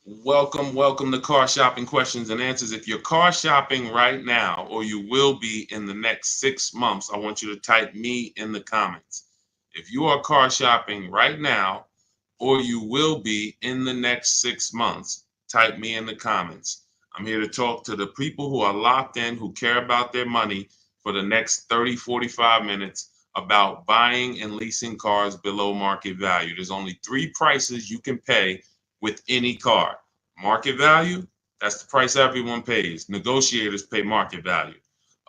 Welcome to Car Shopping Questions and Answers. If you're car shopping right now, or you will be in the next 6 months, I want you to type me in the comments. If you are car shopping right now, or you will be in the next 6 months, type me in the comments. I'm here to talk to the people who are locked in, who care about their money for the next 30, 45 minutes about buying and leasing cars below market value. There's only three prices you can pay with any car. Market value, that's the price everyone pays. Negotiators pay market value.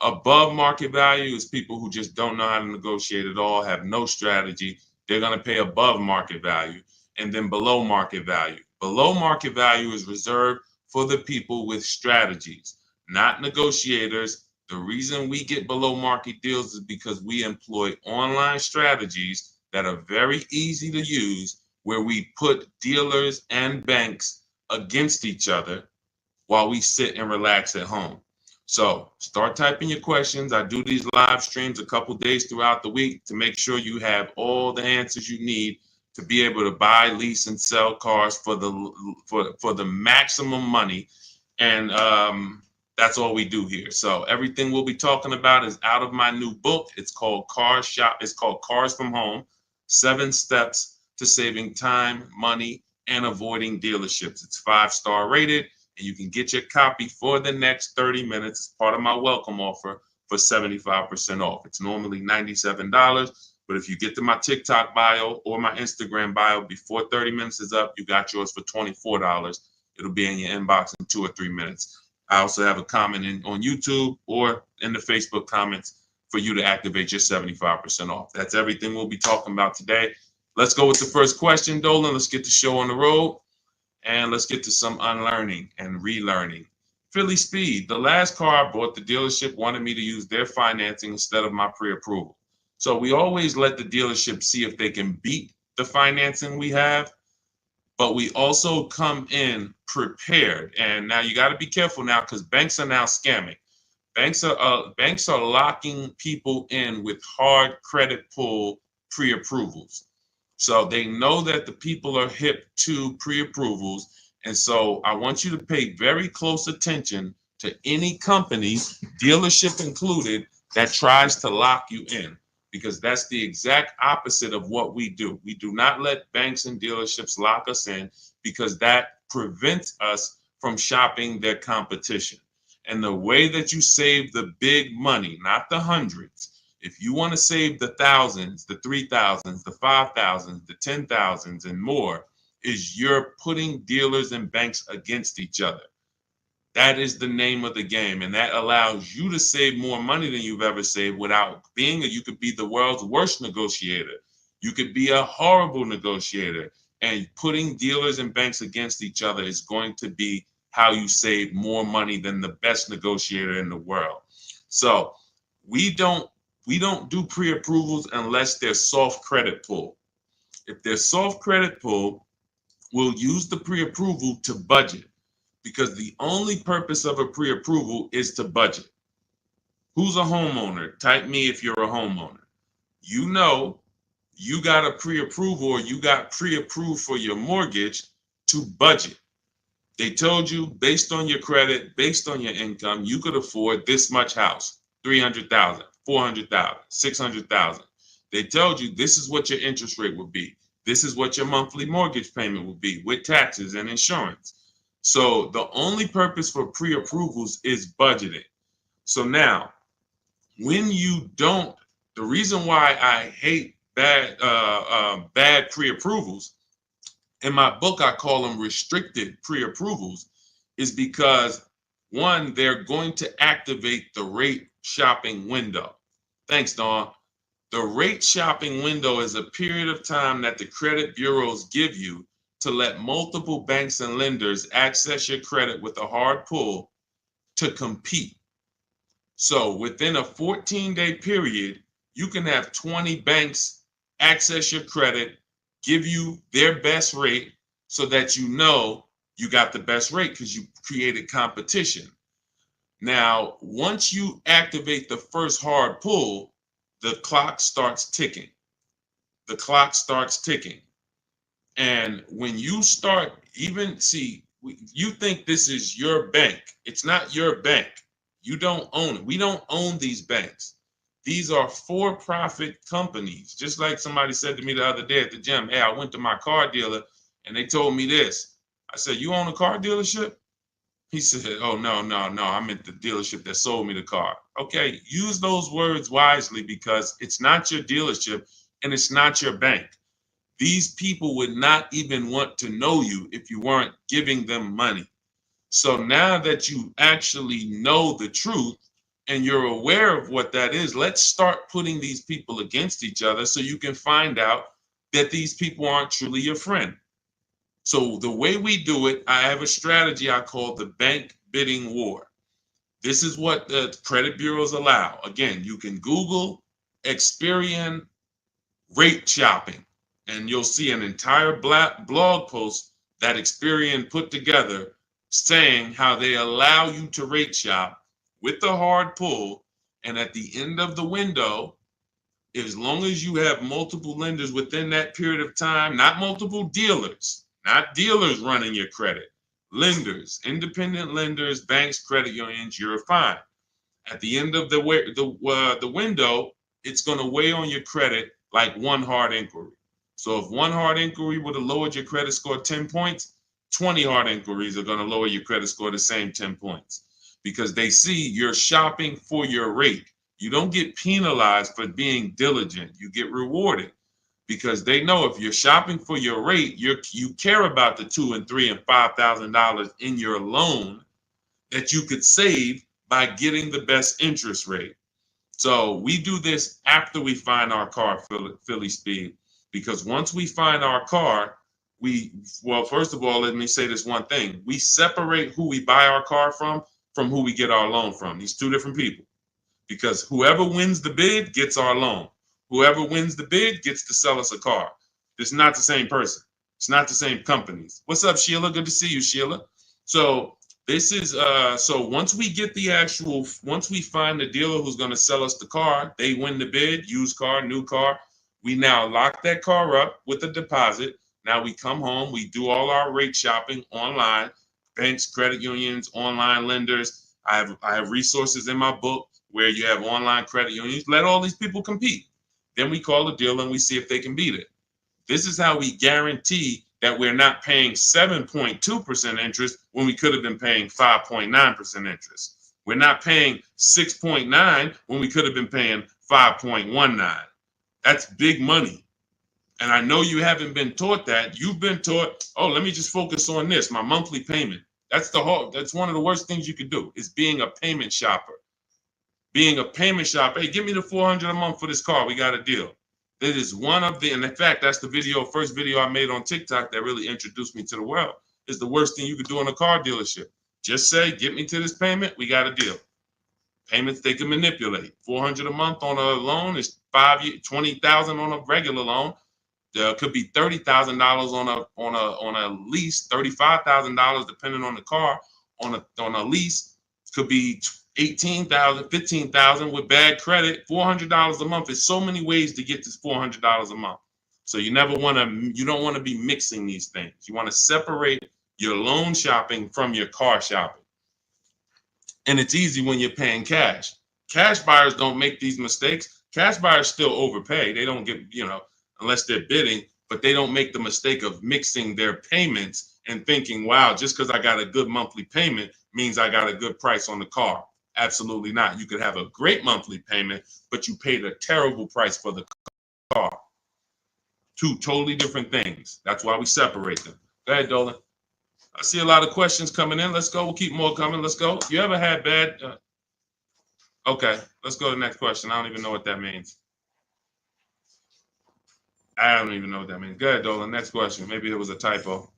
Above market value is people who just don't know how to negotiate at all, have no strategy. They're going to pay above market value. And then below market value. Below market value is reserved for the people with strategies, not negotiators. The reason we get below market deals is because we employ online strategies that are very easy to use, where we put dealers and banks against each other while we sit and relax at home. So start typing your questions. I do these live streams a couple days throughout the week to make sure you have all the answers you need to be able to buy, lease, and sell cars for the maximum money. And that's all we do here. So everything we'll be talking about is out of my new book. It's called It's called Cars from Home: 7 Steps to Saving Time, Money, and Avoiding Dealerships. It's 5-star rated, and you can get your copy for the next 30 minutes as part of my welcome offer for 75% off. It's normally $97, but if you get to my TikTok bio or my Instagram bio before 30 minutes is up, you got yours for $24. It'll be in your inbox in 2 or 3 minutes. I also have a comment on YouTube or in the Facebook comments for you to activate your 75% off. That's everything we'll be talking about today. Let's go with the first question, Dolan. Let's get the show on the road. And let's get to some unlearning and relearning. Philly Speed, the last car I bought, the dealership wanted me to use their financing instead of my pre-approval. So we always let the dealership see if they can beat the financing we have, but we also come in prepared. And now you got to be careful now, because banks are now scamming. Banks are locking people in with hard credit pull pre-approvals. So they know that the people are hip to pre-approvals. And so I want you to pay very close attention to any company, dealership included, that tries to lock you in, because that's the exact opposite of what we do. We do not let banks and dealerships lock us in, because that prevents us from shopping their competition. And the way that you save the big money, not the hundreds, if you want to save the thousands, the 3,000s, the 5,000s, the 10,000s, and more, is you're putting dealers and banks against each other. That is the name of the game, and that allows you to save more money than you've ever saved without being you could be the world's worst negotiator. You could be a horrible negotiator, and putting dealers and banks against each other is going to be how you save more money than the best negotiator in the world. So we don't do pre-approvals unless they're soft credit pull. If they're soft credit pull, we'll use the pre-approval to budget, because the only purpose of a pre-approval is to budget. Who's a homeowner? Type me if you're a homeowner. You know you got a pre-approval, or you got pre-approved for your mortgage to budget. They told you, based on your credit, based on your income, you could afford this much house, 300,000, 400,000, 600,000. They told you this is what your interest rate would be. This is what your monthly mortgage payment would be with taxes and insurance. So the only purpose for pre-approvals is budgeting. So now, when you don't, the reason why I hate bad pre-approvals, in my book I call them restricted pre-approvals, is because, one, they're going to activate the rate shopping window. Thanks, Dawn. The rate shopping window is a period of time that the credit bureaus give you to let multiple banks and lenders access your credit with a hard pull to compete. So within a 14-day period, you can have 20 banks access your credit, give you their best rate, so that you know you got the best rate because you created competition. Now, once you activate the first hard pull, the clock starts ticking. The clock starts ticking. And when you start, even see, You think this is your bank. It's not your bank. You don't own it. We don't own these banks. These are for-profit companies. Just like somebody said to me the other day at the gym, hey, I went to my car dealer and they told me this. I said, you own a car dealership? He said, oh, no, I meant the dealership that sold me the car. Okay, use those words wisely because it's not your dealership and it's not your bank. These people would not even want to know you if you weren't giving them money. So now that you actually know the truth and you're aware of what that is, let's start putting these people against each other so you can find out that these people aren't truly your friend. So the way we do it, I have a strategy I call the bank bidding war. This is what the credit bureaus allow. Again, you can Google Experian rate shopping, and you'll see an entire blog post that Experian put together saying how they allow you to rate shop with the hard pull, and at the end of the window, as long as you have multiple lenders within that period of time, not multiple dealers, not dealers running your credit, lenders, independent lenders, banks, credit unions, you're fine. At the end of the window, it's going to weigh on your credit like one hard inquiry. So if one hard inquiry would have lowered your credit score 10 points, 20 hard inquiries are going to lower your credit score the same 10 points because they see you're shopping for your rate. You don't get penalized for being diligent. You get rewarded because they know if you're shopping for your rate, you care about the $2,000 and $3,000 and $5,000 in your loan that you could save by getting the best interest rate. So we do this after we find our car, Philly Speed, because once we find our car, first of all, let me say this one thing. We separate who we buy our car from who we get our loan from. These two different people, because whoever wins the bid gets our loan. Whoever wins the bid gets to sell us a car. It's not the same person. It's not the same companies. What's up, Sheila? Good to see you, Sheila. So this is so once we find the dealer who's going to sell us the car, they win the bid, used car, new car. We now lock that car up with a deposit. Now we come home, we do all our rate shopping online, banks, credit unions, online lenders. I have resources in my book where you have online credit unions. Let all these people compete. Then we call the dealer and we see if they can beat it. This is how we guarantee that we're not paying 7.2% interest when we could have been paying 5.9% interest. We're not paying 6.9 when we could have been paying 5.19. That's big money. And I know you haven't been taught that. You've been taught, oh, let me just focus on this, my monthly payment. That's one of the worst things you could do is being a payment shopper. Being a payment shopper, hey, give me the $400 a month for this car. We got a deal. That is one of the, and in fact, that's the first video I made on TikTok that really introduced me to the world. Is the worst thing you could do in a car dealership. Just say, get me to this payment, we got a deal. Payments they can manipulate. $400 a month on a loan is 5 years, $20,000 on a regular loan. There could be $30,000 on a lease, $35,000 depending on the car. On a lease, could be $18,000, $15,000 with bad credit. $400 a month. There's so many ways to get this $400 a month. So you don't want to be mixing these things. You want to separate your loan shopping from your car shopping. And it's easy when you're paying cash. Cash buyers don't make these mistakes. Cash buyers still overpay. They don't get, unless they're bidding, but they don't make the mistake of mixing their payments and thinking, wow, just because I got a good monthly payment means I got a good price on the car. Absolutely not. You could have a great monthly payment, but you paid a terrible price for the car. Two totally different things. That's why we separate them. Go ahead, Dolan. I see a lot of questions coming in. Let's go. We'll keep more coming. Let's go. You ever had bad? Okay, let's go to the next question. I don't even know what that means. I don't even know what that means. Go ahead, Dolan. Next question. Maybe it was a typo.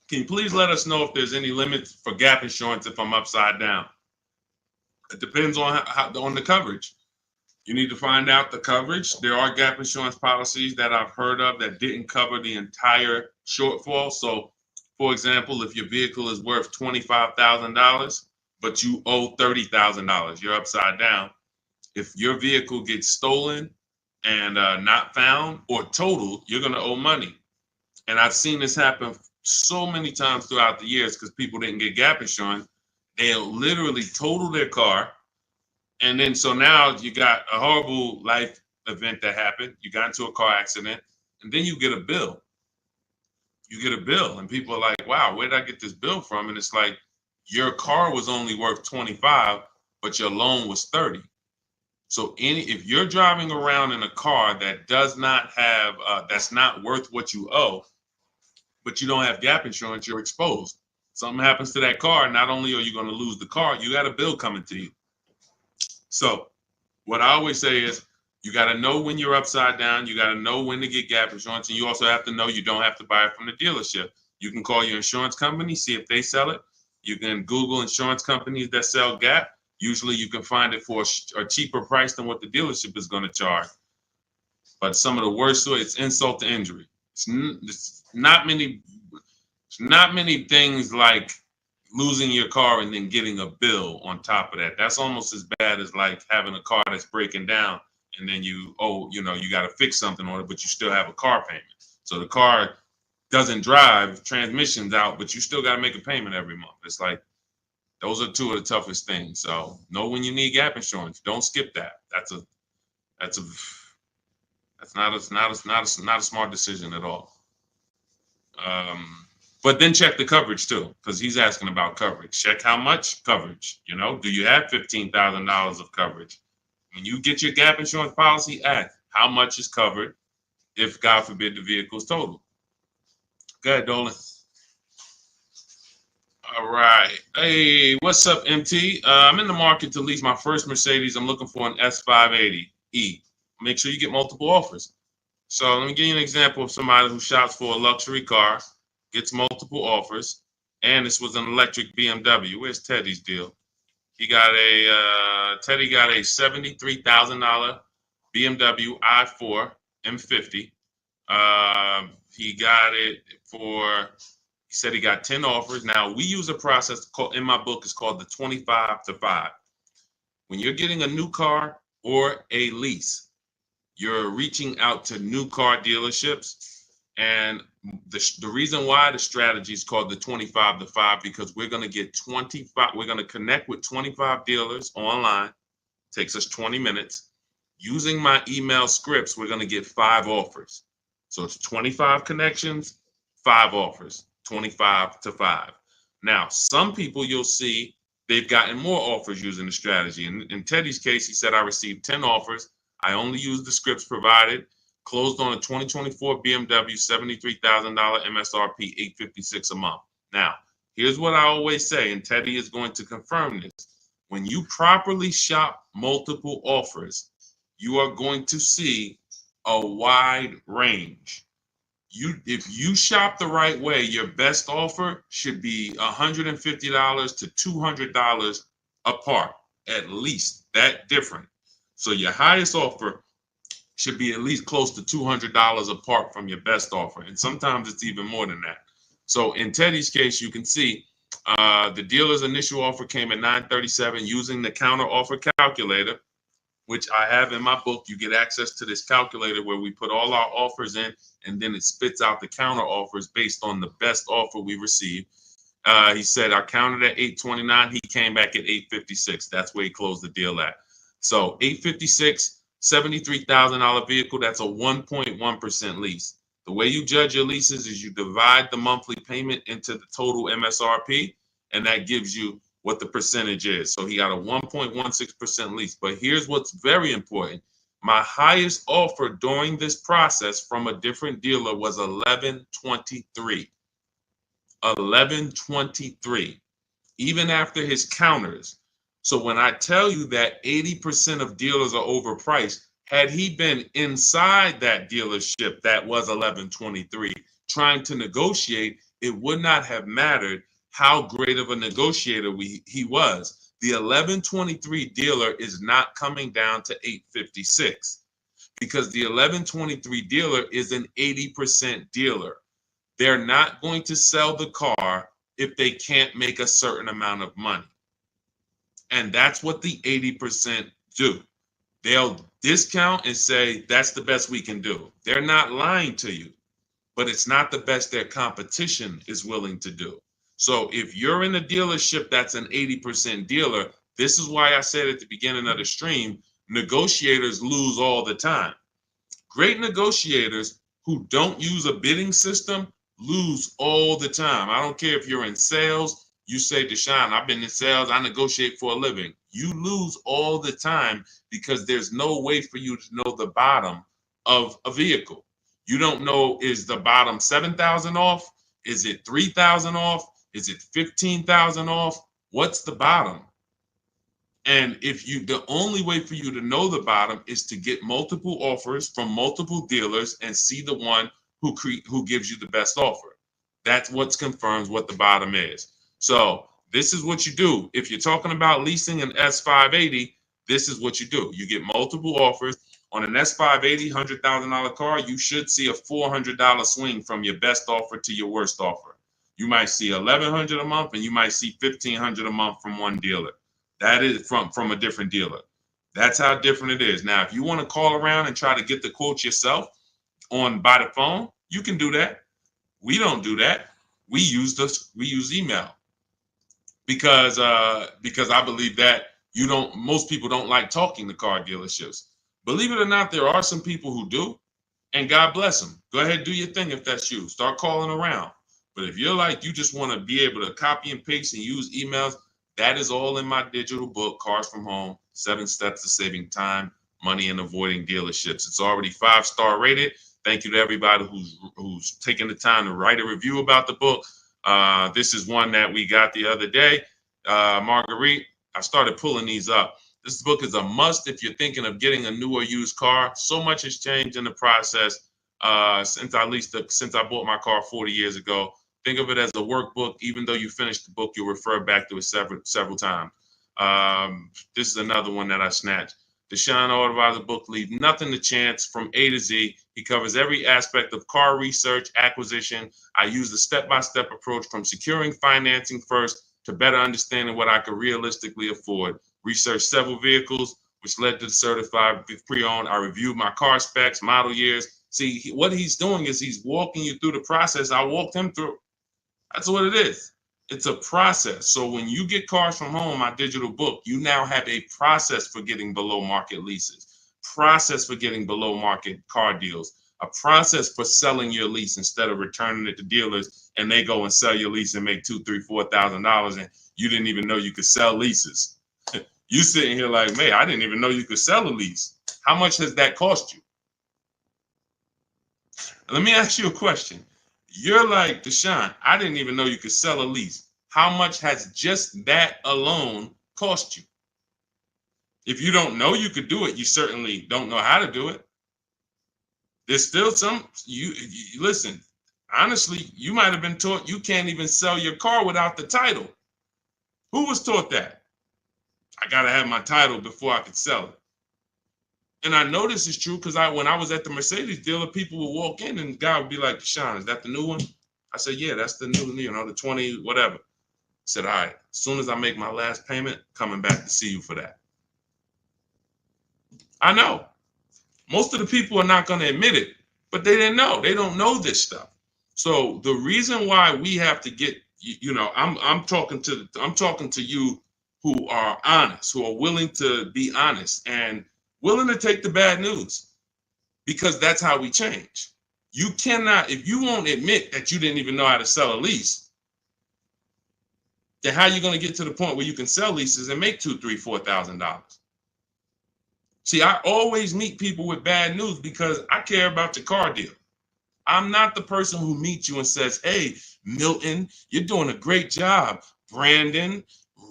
Can you please let us know if there's any limits for gap insurance if I'm upside down? It depends on on the coverage. You need to find out the coverage. There are gap insurance policies that I've heard of that didn't cover the entire shortfall. So, for example, if your vehicle is worth $25,000, but you owe $30,000, you're upside down. If your vehicle gets stolen and not found or totaled, you're going to owe money. And I've seen this happen so many times throughout the years because people didn't get gap insurance. They'll literally total their car. And then so now you got a horrible life event that happened. You got into a car accident, and then you get a bill. You get a bill, and people are like, wow, where did I get this bill from? And it's like, your car was only worth 25, but your loan was 30. So if you're driving around in a car that does not have, that's not worth what you owe, but you don't have gap insurance, you're exposed. Something happens to that car, not only are you going to lose the car, you got a bill coming to you. So what I always say is, you got to know when you're upside down. You got to know when to get gap insurance. And you also have to know you don't have to buy it from the dealership. You can call your insurance company, see if they sell it. You can Google insurance companies that sell gap. Usually you can find it for a cheaper price than what the dealership is going to charge. But some of the worst, it's insult to injury. It's not many things like losing your car and then getting a bill on top of that. That's almost as bad as like having a car that's breaking down and then you got to fix something on it, but you still have a car payment. So the car doesn't drive, transmission's out, but you still got to make a payment every month. It's like, those are two of the toughest things. So know when you need gap insurance. Don't skip that. That's not a smart decision at all. But then check the coverage too, because he's asking about coverage. Check how much coverage. Do you have $15,000 of coverage? When you get your gap insurance policy, ask how much is covered if, God forbid, the vehicle is totaled. Go ahead, Dolan. All right. Hey, what's up, MT? I'm in the market to lease my first Mercedes. I'm looking for an S580E. Make sure you get multiple offers. So let me give you an example of somebody who shops for a luxury car, gets multiple offers, and this was an electric BMW. Where's Teddy's deal? Teddy got a $73,000 BMW i4 M50. He got it for, he said he got 10 offers. Now, we use a process in my book, it's called the 25 to 5. When you're getting a new car or a lease, you're reaching out to new car dealerships. And the reason why the strategy is called the 25 to 5, because we're going to get 25, we're going to connect with 25 dealers online. Takes us 20 minutes. Using my email scripts, we're going to get 5 offers. So it's 25 connections, 5 offers, 25 to 5. Now, some people you'll see they've gotten more offers using the strategy. In Teddy's case, he said, I received 10 offers. I only used the scripts provided. Closed on a 2024 BMW, $73,000 MSRP, $856 a month. Now, here's what I always say, and Teddy is going to confirm this. When you properly shop multiple offers, you are going to see a wide range. If you shop the right way, your best offer should be $150 to $200 apart, at least that different. So your highest offer should be at least close to $200 apart from your best offer. And sometimes it's even more than that. So in Teddy's case, you can see the dealer's initial offer came at $937 using the counter offer calculator, which I have in my book. You get access to this calculator where we put all our offers in, and then it spits out the counter offers based on the best offer we received. He said I counted at $829. He came back at $856. That's where he closed the deal at. So $856, $73,000 vehicle. That's a 1.1% lease. The way you judge your leases is you divide the monthly payment into the total MSRP, and that gives you what the percentage is. So he got a 1.16% lease. But here's what's very important. My highest offer during this process from a different dealer was $1123. $1123, even after his counters. So when I tell you that 80% of dealers are overpriced, had he been inside that dealership that was $1123 trying to negotiate, it would not have mattered how great of a negotiator he was. The $1123 dealer is not coming down to $856 because the $1123 dealer is an 80% dealer. They're not going to sell the car if they can't make a certain amount of money. And that's what the 80% do. They'll discount and say that's the best we can do. They're not lying to you, but it's not the best their competition is willing to do. So if you're in a dealership that's an 80% dealer, this is why I said at the beginning of the stream, negotiators lose all the time. Great negotiators who don't use a bidding system lose all the time. I don't care if you're in sales, you say, Deshone, I've been in sales, I negotiate for a living. You lose all the time because there's no way for you to know the bottom of a vehicle. You don't know, is the bottom 7,000 off? Is it 3,000 off? Is it 15,000 off? What's the bottom? And the only way for you to know the bottom is to get multiple offers from multiple dealers and see the one who gives you the best offer. That's what confirms what the bottom is. So this is what you do. If you're talking about leasing an S580, this is what you do. You get multiple offers. On an S580 $100,000 car, you should see a $400 swing from your best offer to your worst offer. You might see $1,100 a month, and you might see $1,500 a month from one dealer. That is from a different dealer. That's how different it is. Now, if you want to call around and try to get the quotes yourself by the phone, you can do that. We don't do that. We use email because I believe that most people don't like talking to car dealerships. Believe it or not, there are some people who do, and God bless them. Go ahead, do your thing if that's you. Start calling around. But if you're like, you just want to be able to copy and paste and use emails, that is all in my digital book, Cars from Home, 7 Steps to Saving Time, Money, and Avoiding Dealerships. It's already 5-star rated. Thank you to everybody who's taken the time to write a review about the book. This is one that we got the other day. Marguerite, I started pulling these up. This book is a must if you're thinking of getting a new or used car. So much has changed in the process since I bought my car 40 years ago. Think of it as a workbook. Even though you finish the book, you'll refer back to it several times. This is another one that I snatched. Deshone the Auto Advisor book, Leave Nothing to Chance from A to Z. He covers every aspect of car research, acquisition. I use the step-by-step approach from securing financing first to better understanding what I could realistically afford. Researched several vehicles, which led to the certified pre-owned. I reviewed my car specs, model years. See, what he's doing is he's walking you through the process I walked him through. That's what it is. It's a process. So when you get Cars from Home, my digital book, you now have a process for getting below market leases, process for getting below market car deals, a process for selling your lease instead of returning it to dealers and they go and sell your lease and make $2,000, $3,000, $4,000 and you didn't even know you could sell leases. You sitting here like, man, I didn't even know you could sell a lease. How much has that cost you? Let me ask you a question. You're like, Deshone, I didn't even know you could sell a lease. How much has just that alone cost you? If you don't know you could do it, you certainly don't know how to do it. There's still you listen, honestly, you might have been taught you can't even sell your car without the title. Who was taught that? I got to have my title before I could sell it. And I know this is true because when I was at the Mercedes dealer, people would walk in and the guy would be like, Deshone, is that the new one? I said, yeah, that's the new, the 20, whatever. I said, all right, as soon as I make my last payment, coming back to see you for that. I know. Most of the people are not going to admit it, but they didn't know. They don't know this stuff. So the reason why we have to get, I'm talking to you who are honest, who are willing to be honest and willing to take the bad news, because that's how we change. You cannot, if you won't admit that you didn't even know how to sell a lease, then how are you going to get to the point where you can sell leases and make $2,000, $3,000, $4,000? See, I always meet people with bad news because I care about your car deal. I'm not the person who meets you and says, hey, Milton, you're doing a great job. Brandon,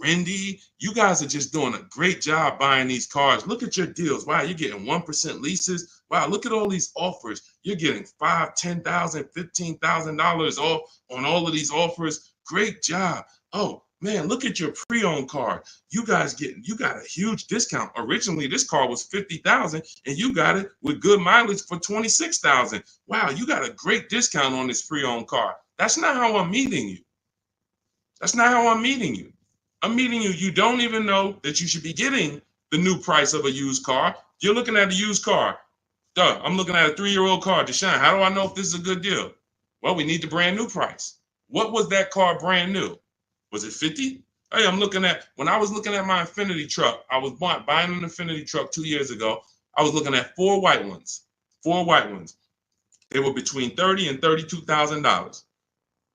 Rindy, you guys are just doing a great job buying these cars. Look at your deals. Wow, you're getting 1% leases. Wow, look at all these offers. You're getting $5,000, $10,000, $15,000 off on all of these offers. Great job. Oh, man, look at your pre-owned car. You got a huge discount. Originally, this car was $50,000 and you got it with good mileage for $26,000. Wow, you got a great discount on this pre-owned car. That's not how I'm meeting you. That's not how I'm meeting you. I'm meeting you. You don't even know that you should be getting the new price of a used car. You're looking at a used car. Duh, I'm looking at a 3-year-old car. Deshone, how do I know if this is a good deal? Well, we need the brand new price. What was that car brand new? Was it 50? Hey, when I was looking at my Infinity truck, I was buying an Infinity truck 2 years ago. I was looking at 4 white ones. 4 white ones. They were between $30,000 and $32,000.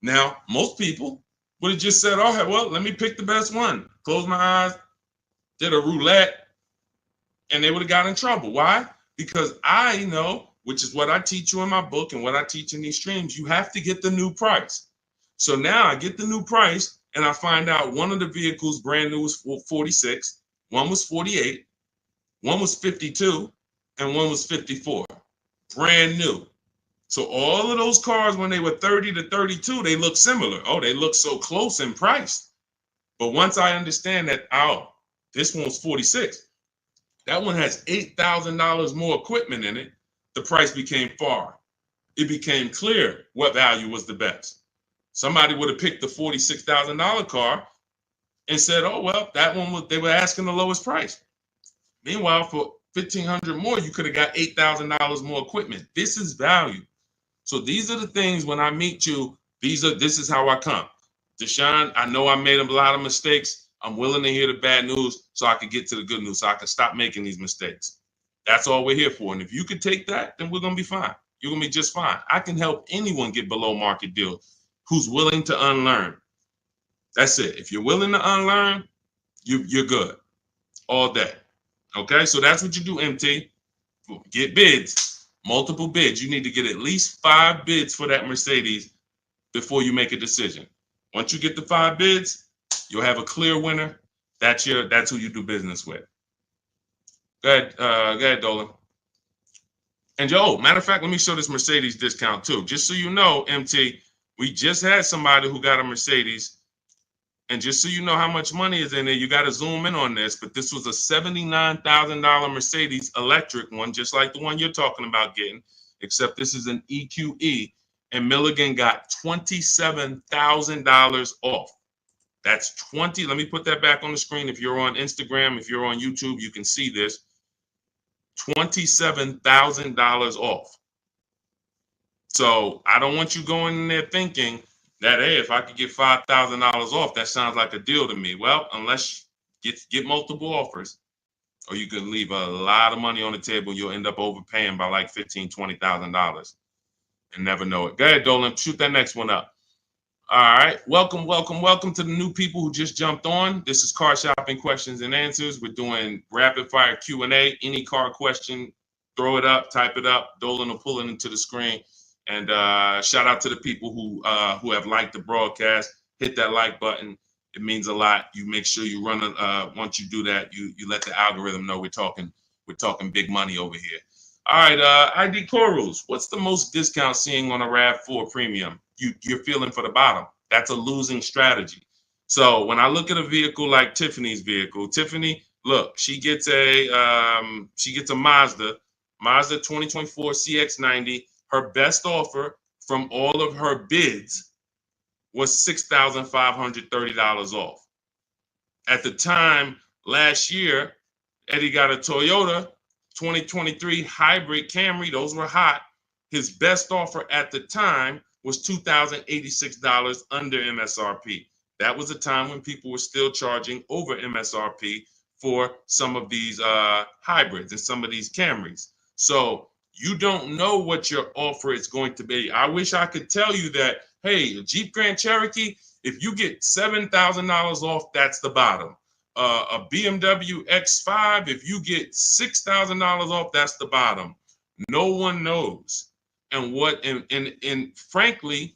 Now, most people would have just said, oh, well, let me pick the best one. Close my eyes, did a roulette, and they would have got in trouble. Why? Because I know, which is what I teach you in my book and what I teach in these streams, you have to get the new price. So now I get the new price and I find out one of the vehicles brand new was 46, one was 48, one was 52, and one was 54. Brand new. So all of those cars, when they were 30 to 32, they look similar. Oh, they look so close in price. But once I understand that, oh, this one's 46. That one has $8,000 more equipment in it. The price became far. It became clear what value was the best. Somebody would have picked the $46,000 car and said, oh, well, that one they were asking the lowest price. Meanwhile, for $1,500 more, you could have got $8,000 more equipment. This is value. So these are the things when I meet you, this is how I come. Deshone, I know I made a lot of mistakes. I'm willing to hear the bad news so I can get to the good news, so I can stop making these mistakes. That's all we're here for. And if you could take that, then we're going to be fine. You're going to be just fine. I can help anyone get below market deals who's willing to unlearn. That's it. If you're willing to unlearn, you're good all day. Okay, so that's what you do, MT. Get bids, multiple bids. You need to get at least 5 bids for that Mercedes before you make a decision. Once you get the 5 bids, you'll have a clear winner. That's who you do business with. Go ahead, Dolan. And matter of fact, let me show this Mercedes discount too. Just so you know, MT, we just had somebody who got a Mercedes. And just so you know how much money is in there, you got to zoom in on this. But this was a $79,000 Mercedes electric one, just like the one you're talking about getting, except this is an EQE. And Milligan got $27,000 off. That's 20. Let me put that back on the screen. If you're on Instagram, if you're on YouTube, you can see this. $27,000 off. So I don't want you going in there thinking that, hey, if I could get $5,000 off, that sounds like a deal to me. Well, unless you get multiple offers, or you could leave a lot of money on the table, you'll end up overpaying by like $15,000, $20,000 and never know it. Go ahead, Dolan, shoot that next one up. All right, welcome to the new people who just jumped on. This is Car Shopping Questions and Answers. We're doing rapid fire Q&A. Any car question, throw it up, type it up. Dolan will pull it into the screen. And shout out to the people who have liked the broadcast. Hit that like button. It means a lot. You make sure you run once you do that, you let the algorithm know we're talking big money over here. All right, ID Corals. What's the most discount seeing on a RAV4 Premium? You're feeling for the bottom. That's a losing strategy. So when I look at a vehicle like Tiffany's vehicle, Tiffany, look, she gets a Mazda 2024 CX-90. Her best offer from all of her bids was $6,530 off. At the time last year, Eddie got a Toyota 2023 hybrid Camry. Those were hot. His best offer at the time was $2,086 under MSRP. That was a time when people were still charging over MSRP for some of these hybrids and some of these Camrys. So you don't know what your offer is going to be. I wish I could tell you that, hey, a Jeep Grand Cherokee, if you get $7,000 off, that's the bottom. A BMW X5, if you get $6,000 off, that's the bottom. No one knows. And frankly,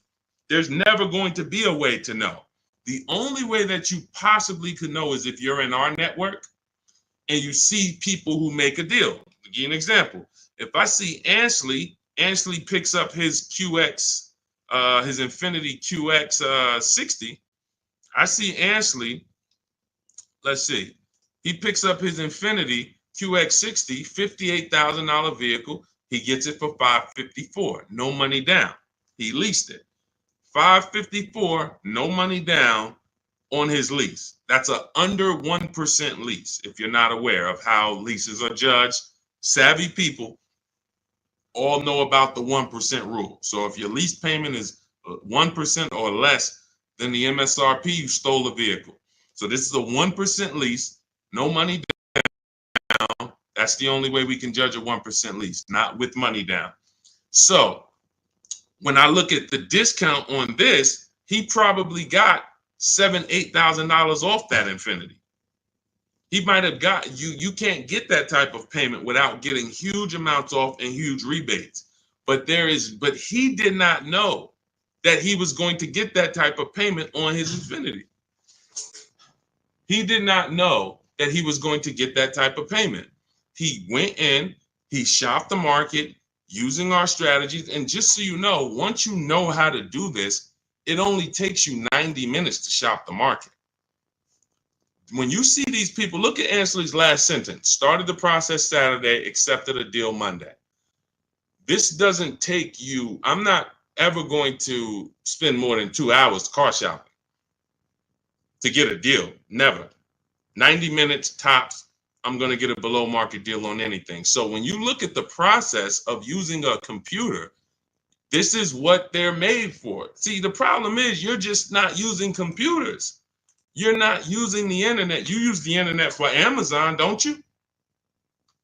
there's never going to be a way to know. The only way that you possibly could know is if you're in our network and you see people who make a deal. I'll give you an example. If I see Ansley picks up his QX, his Infinity QX 60. I see Ansley, let's see. He picks up his Infinity QX 60, $58,000 vehicle. He gets it for $554, no money down. He leased it. $554, no money down on his lease. That's a under 1% lease, if you're not aware of how leases are judged. savvy people all know about the 1% rule. So if your lease payment is 1% or less than the MSRP, you stole a vehicle. So this is a 1% lease, no money down. That's the only way we can judge a 1% lease, not with money down. So when I look at the discount on this, he probably got $7,000-8,000 off that Infiniti. He might have got you can't get that type of payment without getting huge amounts off and huge rebates. But he did not know that he was going to get that type of payment on his Infiniti. He did not know that he was going to get that type of payment. He went in, he shopped the market using our strategies. And just so you know, once you know how to do this, it only takes you 90 minutes to shop the market. When you see these people, look at Ansley's last sentence. Started the process Saturday, accepted a deal Monday. This doesn't take you, I'm not ever going to spend more than 2 hours car shopping to get a deal. Never. 90 minutes tops, I'm going to get a below market deal on anything. So when you look at the process of using a computer, this is what they're made for. See, the problem is you're just not using computers. You're not using the internet. You use the internet for Amazon, don't you?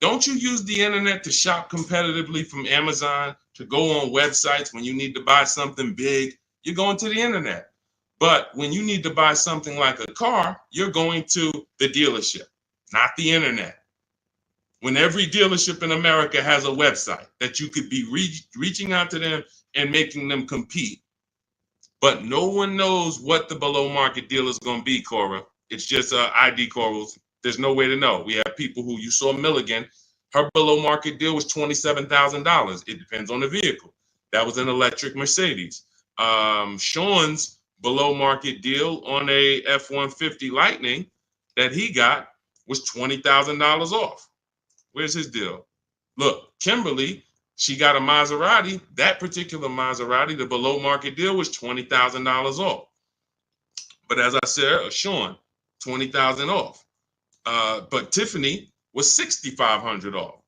Don't you use the internet to shop competitively from Amazon, to go on websites when you need to buy something big? You're going to the internet. But when you need to buy something like a car, you're going to the dealership, not the internet. When every dealership in America has a website that you could be reaching out to them and making them compete. But no one knows what the below market deal is going to be, Cora. It's just ID corals. There's no way to know. We have people who, you saw Milligan, her below market deal was $27,000. It depends on the vehicle. That was an electric Mercedes. Sean's below market deal on a F-150 Lightning that he got was $20,000 off. Where's his deal? Look, Kimberly, she got a Maserati. That particular Maserati, the below market deal was $20,000 off. But as I said, Sean, $20,000 off. But Tiffany was $6,500 off.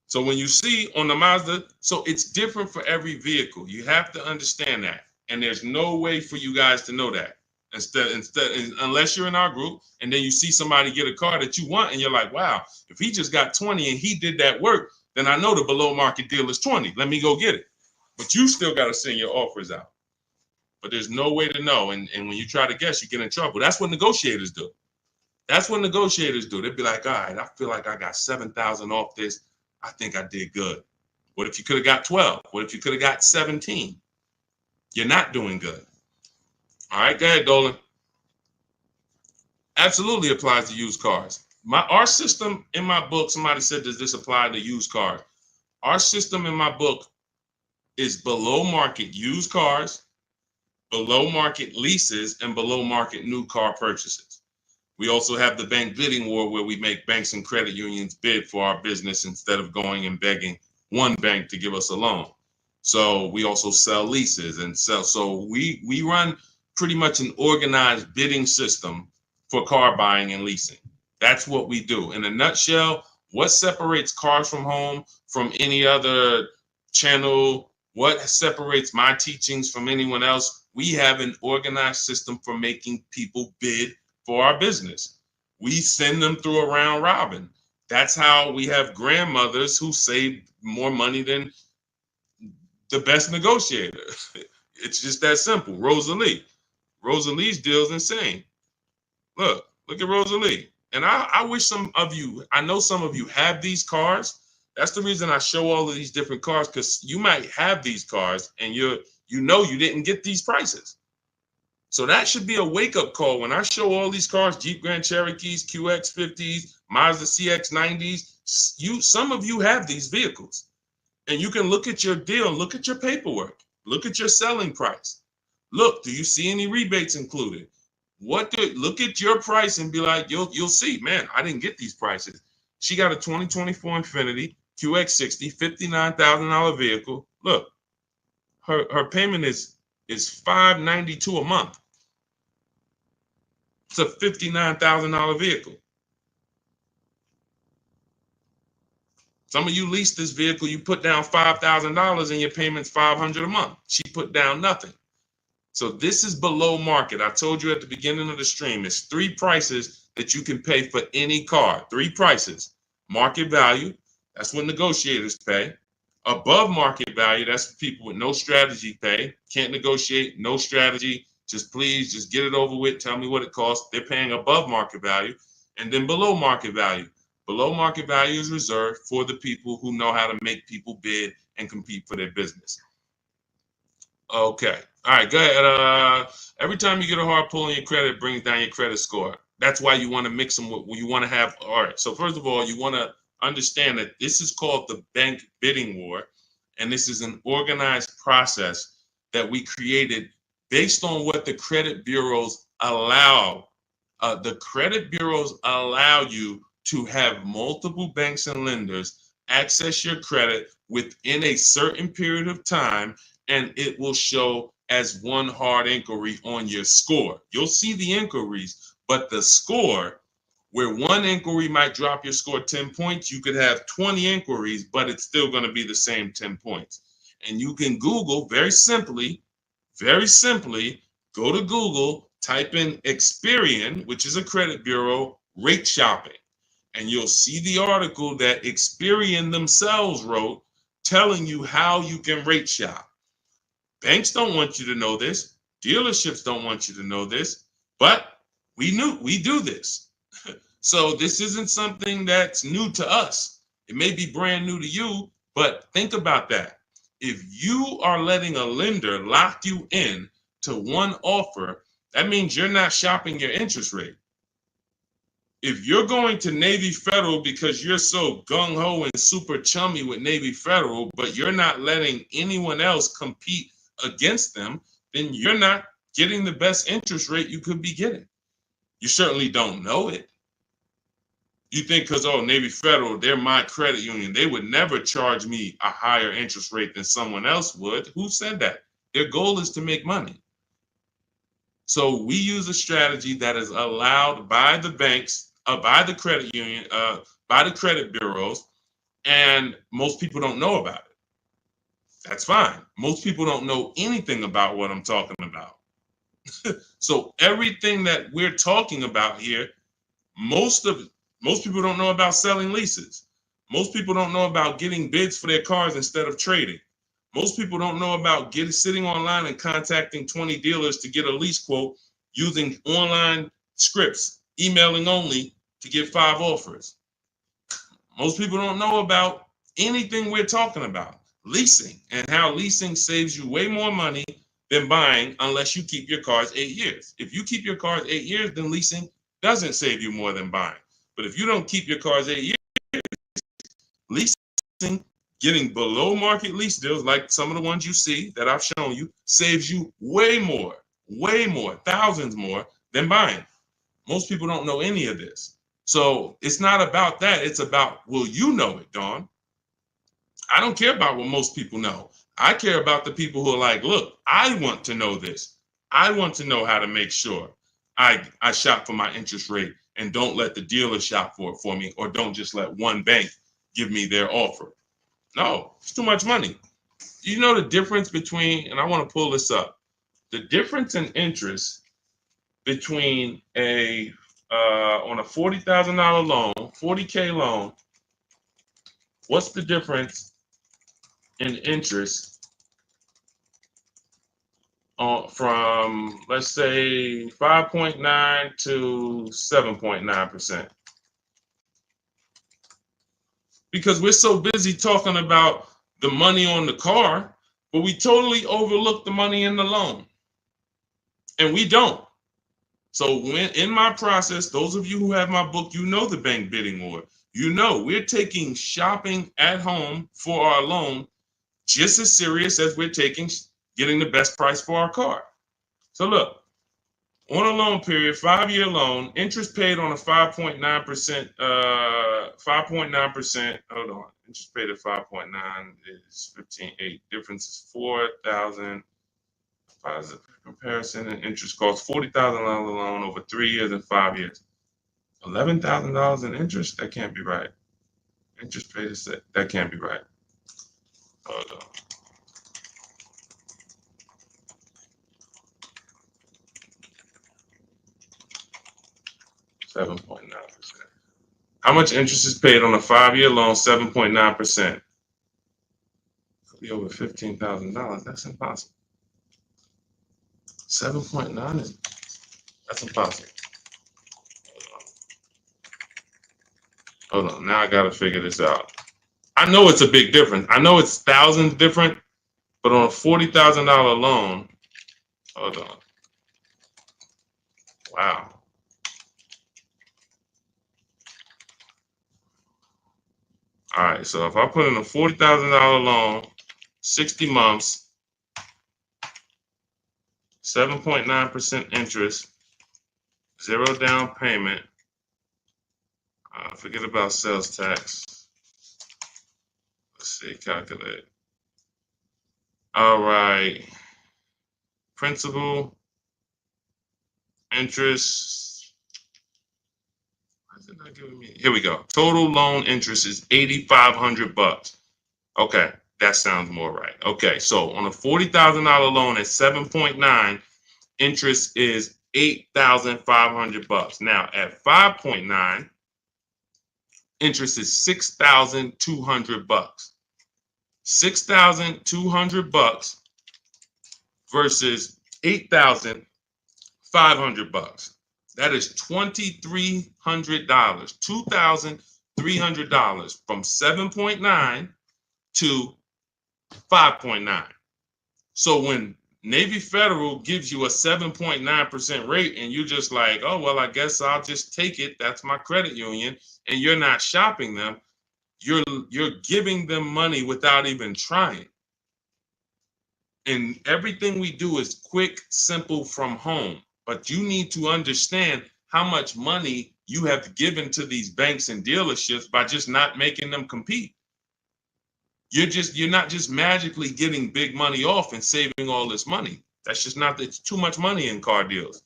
So when you see on the Mazda, so it's different for every vehicle. You have to understand that. And there's no way for you guys to know that. Unless you're in our group and then you see somebody get a car that you want and you're like, wow, if he just got 20 and he did that work, then I know the below market deal is 20. Let me go get it. But you still got to send your offers out. But there's no way to know. And when you try to guess, you get in trouble. That's what negotiators do. That's what negotiators do. They'd be like, all right, I feel like I got 7,000 off this. I think I did good. What if you could have got 12? What if you could have got 17? You're not doing good. All right, go ahead, Dolan. Absolutely applies to used cars. Our system in my book, somebody said, does this apply to used cars? Our system in my book is below market used cars, below market leases, and below market new car purchases. We also have the bank bidding war where we make banks and credit unions bid for our business instead of going and begging one bank to give us a loan. So we also sell leases and sell. So we run pretty much an organized bidding system for car buying and leasing. That's what we do. In a nutshell, what separates Cars from Home from any other channel? What separates my teachings from anyone else? We have an organized system for making people bid for our business. We send them through a round robin. That's how we have grandmothers who save more money than the best negotiator. It's just that simple. Rosalie. Rosalie's deal is insane. Look at Rosalie. And I wish some of you, I know some of you have these cars. That's the reason I show all of these different cars, because you might have these cars and you didn't get these prices. So that should be a wake-up call when I show all these cars, Jeep Grand Cherokees, QX50s, Mazda CX90s. Some of you have these vehicles. And you can look at your deal, look at your paperwork, look at your selling price. Look, do you see any rebates included? Look at your price and be like, you'll see, man, I didn't get these prices. She got a 2024 Infiniti QX60, $59,000 vehicle. Look, her payment is $592 a month. It's a $59,000 vehicle. Some of you lease this vehicle, you put down $5,000 and your payment's $500 a month. She put down nothing. So this is below market. I told you at the beginning of the stream, it's 3 prices that you can pay for any car. 3 prices. Market value, that's what negotiators pay. Above market value, that's for people with no strategy pay. Can't negotiate, no strategy. Just please, just get it over with. Tell me what it costs. They're paying above market value. And then below market value. Below market value is reserved for the people who know how to make people bid and compete for their business. Okay. All right, go ahead. Every time you get a hard pull on your credit, it brings down your credit score. That's why you want to mix them with, you want to have, all right. So first of all, you want to understand that this is called the bank bidding war. And this is an organized process that we created based on what the credit bureaus allow. The credit bureaus allow you to have multiple banks and lenders access your credit within a certain period of time, and it will show as one hard inquiry on your score. You'll see the inquiries, but the score, where one inquiry might drop your score 10 points, you could have 20 inquiries, but it's still going to be the same 10 points. And you can Google very simply, go to Google, type in Experian, which is a credit bureau, rate shopping. And you'll see the article that Experian themselves wrote telling you how you can rate shop. Banks don't want you to know this. Dealerships don't want you to know this, but we do this. So this isn't something that's new to us. It may be brand new to you, but think about that. If you are letting a lender lock you in to one offer, that means you're not shopping your interest rate. If you're going to Navy Federal because you're so gung-ho and super chummy with Navy Federal, but you're not letting anyone else compete against them, then you're not getting the best interest rate you could be getting. You certainly don't know it. You think because, oh, Navy Federal, they're my credit union, they would never charge me a higher interest rate than someone else would. Who said that? Their goal is to make money. So we use a strategy that is allowed by the banks, by the credit union, by the credit bureaus, and most people don't know about it. That's fine. Most people don't know anything about what I'm talking about. So everything that we're talking about here, most people don't know about selling leases. Most people don't know about getting bids for their cars instead of trading. Most people don't know about sitting online and contacting 20 dealers to get a lease quote using online scripts, emailing only to get 5 offers. Most people don't know about anything we're talking about, leasing, and how leasing saves you way more money than buying unless you keep your cars 8 years. If you keep your cars 8 years, then leasing doesn't save you more than buying. But if you don't keep your cars 8 years, leasing, getting below market lease deals like some of the ones you see that I've shown you, saves you way more, thousands more than buying. Most people don't know any of this. So it's not about that. It's about, will you know it, Dawn? I don't care about what most people know. I care about the people who are like, look, I want to know this. I want to know how to make sure I shop for my interest rate and don't let the dealer shop for it for me, or don't just let one bank give me their offer. No, it's too much money. You know the difference between, and I want to pull this up, the difference in interest between on a $40,000 loan, $40K loan, what's the difference in interest from, let's say, 5.9 to 7.9%? Because we're so busy talking about the money on the car, but we totally overlook the money in the loan. And we don't. So when in my process, those of you who have my book, you know the bank bidding war. You know we're taking shopping at home for our loan just as serious as we're taking getting the best price for our car. So look, on a loan period, 5-year loan, interest paid on a 5.9%, 5.9%, hold on, interest paid at 5.9 is 15.8, difference is 4,000. Positive comparison and interest cost, $40,000 loan over 3 years and 5 years. $11,000 in interest? That can't be right. Interest paid is that can't be right. Hold on. $7.9%. How much interest is paid on a 5-year loan? 7.9%. Could be over $15,000. That's impossible. 7.9 is that's impossible. Hold on. Now I gotta figure this out. I know it's a big difference. I know it's thousands different, but on a $40,000 loan, hold on. Wow. All right. So if I put in a $40,000 loan, 60 months, 7.9% interest, 0 down payment. Forget about sales tax. Let's see, calculate. All right. Principal, interest. Why is it not giving me? Here we go. Total loan interest is $8,500. Okay, that sounds more right. Okay, so on a $40,000 loan at 7.9, interest is $8,500. Now at 5.9, interest is $6,200. $6,200 versus $8,500. That is $2,300. $2,300 from 7.9 to 5.9. So when Navy Federal gives you a 7.9% rate and you're just like, oh, well, I guess I'll just take it. That's my credit union. And you're not shopping them. You're giving them money without even trying. And everything we do is quick, simple from home. But you need to understand how much money you have given to these banks and dealerships by just not making them compete. You're not just magically getting big money off and saving all this money. That's just not, it's too much money in car deals.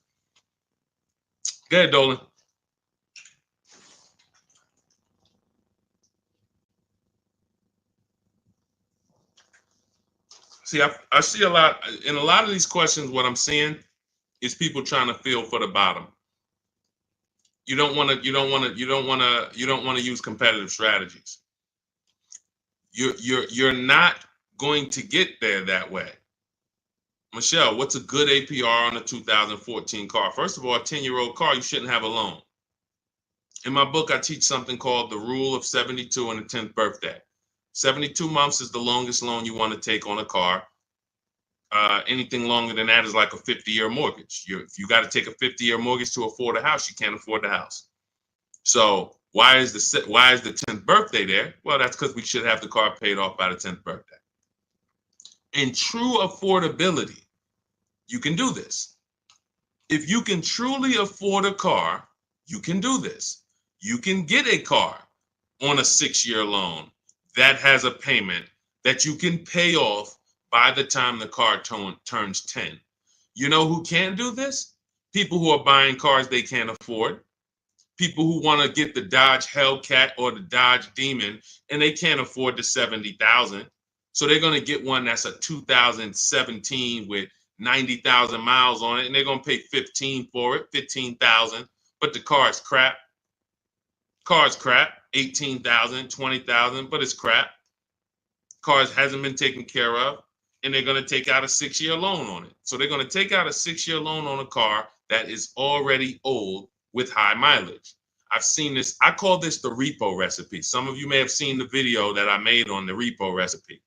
Go ahead, Dolan. See, I see a lot in a lot of these questions. What I'm seeing is people trying to feel for the bottom. You don't want to use competitive strategies. You're not going to get there that way. Michelle, what's a good APR on a 2014 car? First of all, a 10-year-old car, you shouldn't have a loan. In my book, I teach something called the rule of 72 and the 10th birthday. 72 months is the longest loan you want to take on a car. Anything longer than that is like a 50-year mortgage. If you got to take a 50-year mortgage to afford a house, you can't afford the house. So why is the 10th birthday there? Well, that's because we should have the car paid off by the 10th birthday. In true affordability, you can do this. If you can truly afford a car, you can do this. You can get a car on a 6-year loan that has a payment that you can pay off by the time the car turns 10. You know who can do this? People who are buying cars they can't afford. People who want to get the Dodge Hellcat or the Dodge Demon and they can't afford the $70,000. So they're going to get one that's a 2017 with 90,000 miles on it, and they're going to pay 15 for it, 15,000. But the car is crap. Car's crap, 18,000, 20,000, but it's crap. Cars hasn't been taken care of, and they're going to take out a 6-year loan on it. So they're going to take out a 6-year loan on a car that is already old with high mileage. I've seen this. I call this the repo recipe. Some of you may have seen the video that I made on the repo recipe.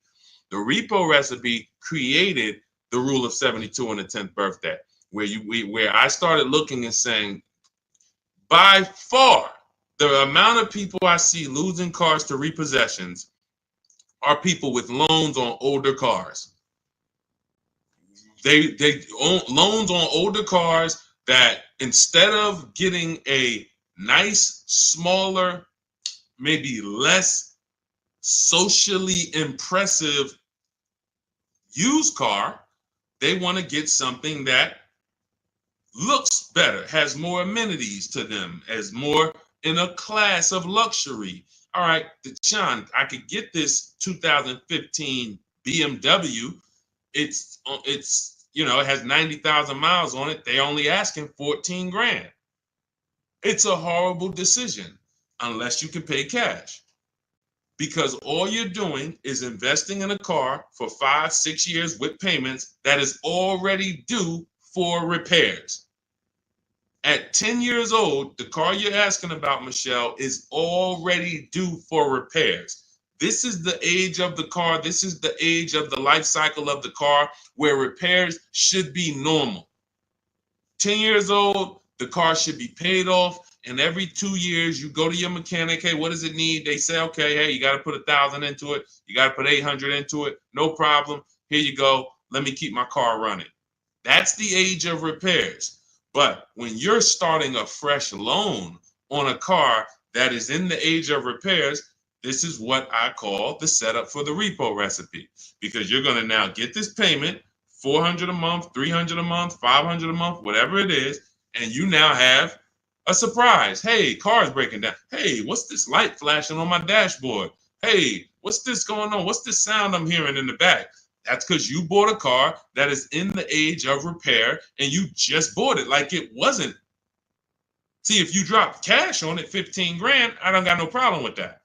The repo recipe created the rule of 72 and the 10th birthday, where I started looking and saying, by far, the amount of people I see losing cars to repossessions are people with loans on older cars. They own loans on older cars that instead of getting a nice, smaller, maybe less socially impressive used car, they want to get something that looks better, has more amenities to them, as more in a class of luxury. all right, Deshaun, I could get this 2015 BMW. It's it has 90,000 miles on it. They only asking 14 grand. It's a horrible decision unless you can pay cash, because all you're doing is investing in a car for 5-6 years with payments that is already due for repairs. At 10 years old, the car you're asking about, Michelle, is already due for repairs. This is the age of the car. This is the age of the life cycle of the car where repairs should be normal. 10 years old, the car should be paid off. And every 2 years, you go to your mechanic. Hey, what does it need? They say, okay, hey, you got to put 1,000 into it. You got to put 800 into it. No problem. Here you go. Let me keep my car running. That's the age of repairs. But when you're starting a fresh loan on a car that is in the age of repairs, this is what I call the setup for the repo recipe, because you're going to now get this payment, $400 a month, $300 a month, $500 a month, whatever it is, and you now have a surprise. Hey, car's breaking down. Hey, what's this light flashing on my dashboard? Hey, what's this going on? What's this sound I'm hearing in the back? That's because you bought a car that is in the age of repair and you just bought it like it wasn't. See, if you drop cash on it, 15 grand, I don't got no problem with that.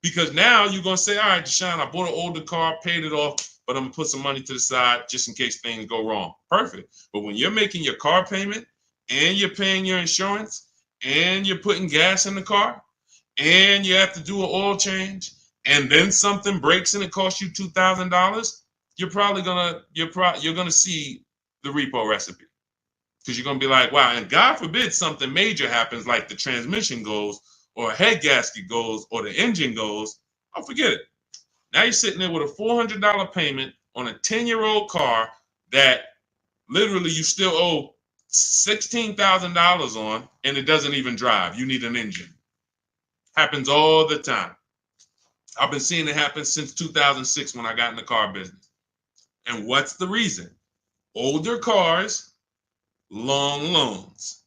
Because now you're going to say, all right, Deshaun, I bought an older car, paid it off, but I'm going to put some money to the side just in case things go wrong. Perfect. But when you're making your car payment and you're paying your insurance and you're putting gas in the car and you have to do an oil change, and then something breaks and it costs you $2,000, you're gonna see the repo recipe, because you're gonna be like, wow. And God forbid something major happens, like the transmission goes, or a head gasket goes, or the engine goes. Oh, forget it. Now you're sitting there with a $400 payment on a 10-year-old car that literally you still owe $16,000 on, and it doesn't even drive. You need an engine. Happens all the time. I've been seeing it happen since 2006 when I got in the car business. And what's the reason? Older cars, long loans.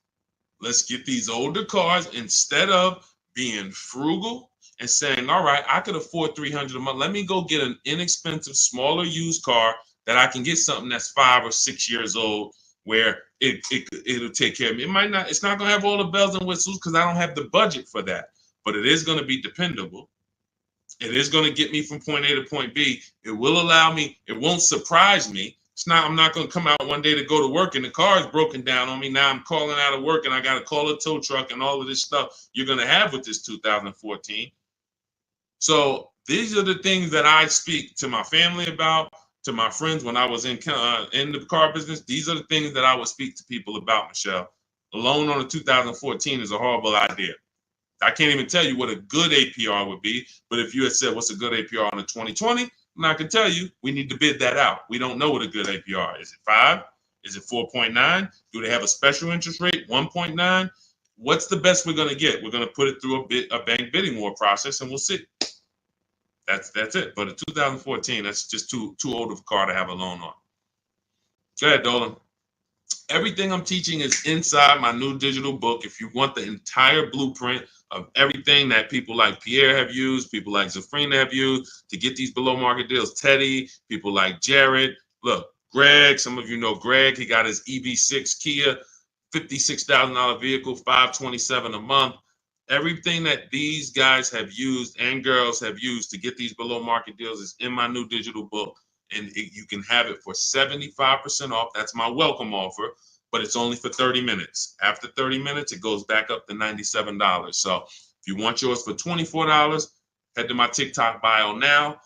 Let's get these older cars, instead of being frugal and saying, all right, I could afford $300 a month. Let me go get an inexpensive, smaller used car that I can get something that's 5 or 6 years old, where it'll take care of me. It's not going to have all the bells and whistles because I don't have the budget for that, but it is going to be dependable. It is going to get me from point A to point B. It will allow me, it won't surprise me. I'm not going to come out one day to go to work and the car is broken down on me. Now I'm calling out of work and I got to call a tow truck and all of this stuff you're going to have with this 2014. So these are the things that I speak to my family about, to my friends when I was in the car business. These are the things that I would speak to people about, Michelle. A loan on a 2014 is a horrible idea. I can't even tell you what a good APR would be, but if you had said what's a good APR on a 2020, I can tell you we need to bid that out. We don't know what a good APR is. Is it 5? Is it 4.9? Do they have a special interest rate, 1.9? What's the best we're going to get? We're going to put it through a bank bidding war process, and we'll see. That's it. But a 2014, that's just too old of a car to have a loan on. Go ahead, Dolan. Everything I'm teaching is inside my new digital book. If you want the entire blueprint of everything that people like Pierre have used, people like Zafrina have used to get these below market deals, Teddy, people like Jared, look, Greg, some of you know Greg, he got his EV6 Kia, $56,000 vehicle, $527 a month. Everything that these guys have used and girls have used to get these below market deals is in my new digital book. And you can have it for 75% off. That's my welcome offer, but it's only for 30 minutes. After 30 minutes, it goes back up to $97. So if you want yours for $24, head to my TikTok bio now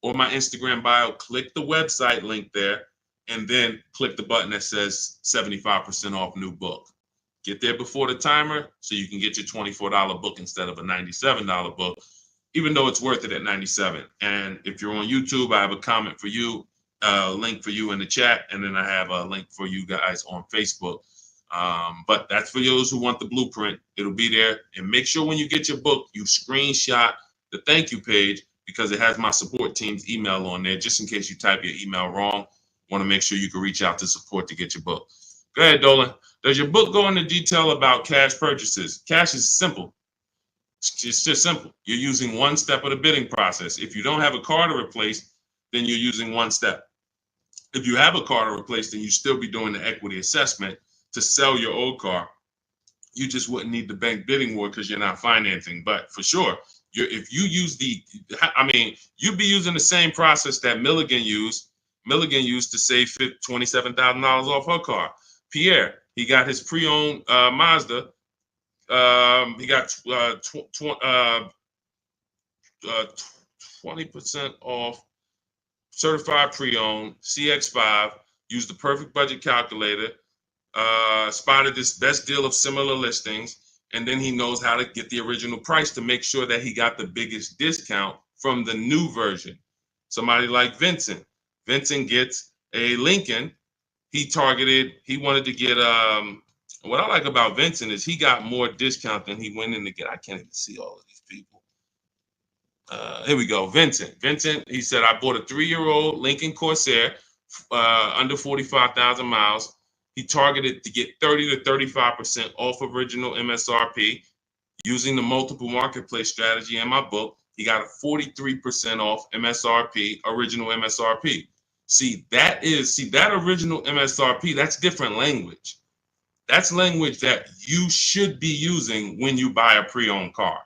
or my Instagram bio, click the website link there, and then click the button that says 75% off new book. Get there before the timer so you can get your $24 book instead of a $97 book, even though it's worth it at $97. And if you're on YouTube, I have a comment for you, a link for you in the chat, and then I have a link for you guys on Facebook. But that's for those who want the blueprint. It'll be there. And make sure when you get your book, you screenshot the thank you page, because it has my support team's email on there, just in case you type your email wrong. Want to make sure you can reach out to support to get your book. Go ahead, Dolan. Does your book go into detail about cash purchases? Cash is simple. It's just simple. You're using one step of the bidding process. If you don't have a car to replace, then you're using one step. If you have a car to replace, then you still be doing the equity assessment to sell your old car. You just wouldn't need the bank bidding war because you're not financing. But for sure, if you use you'd be using the same process that Milligan used. Milligan used to save $27,000 off her car. Pierre, he got his pre-owned Mazda. He got 20% off certified pre-owned CX5. Used the perfect budget calculator. Spotted this best deal of similar listings, and then he knows how to get the original price to make sure that he got the biggest discount from the new version. Somebody like Vincent. Vincent gets a Lincoln. He wanted to get what I like about Vincent is he got more discount than he went in to get. I can't even see all of these people. Here we go. Vincent, he said, I bought a 3-year-old Lincoln Corsair, under 45,000 miles. He targeted to get 30 to 35% off original MSRP using the multiple marketplace strategy in my book. He got a 43% off MSRP, original MSRP. See, that original MSRP, that's different language. That's language that you should be using when you buy a pre-owned car.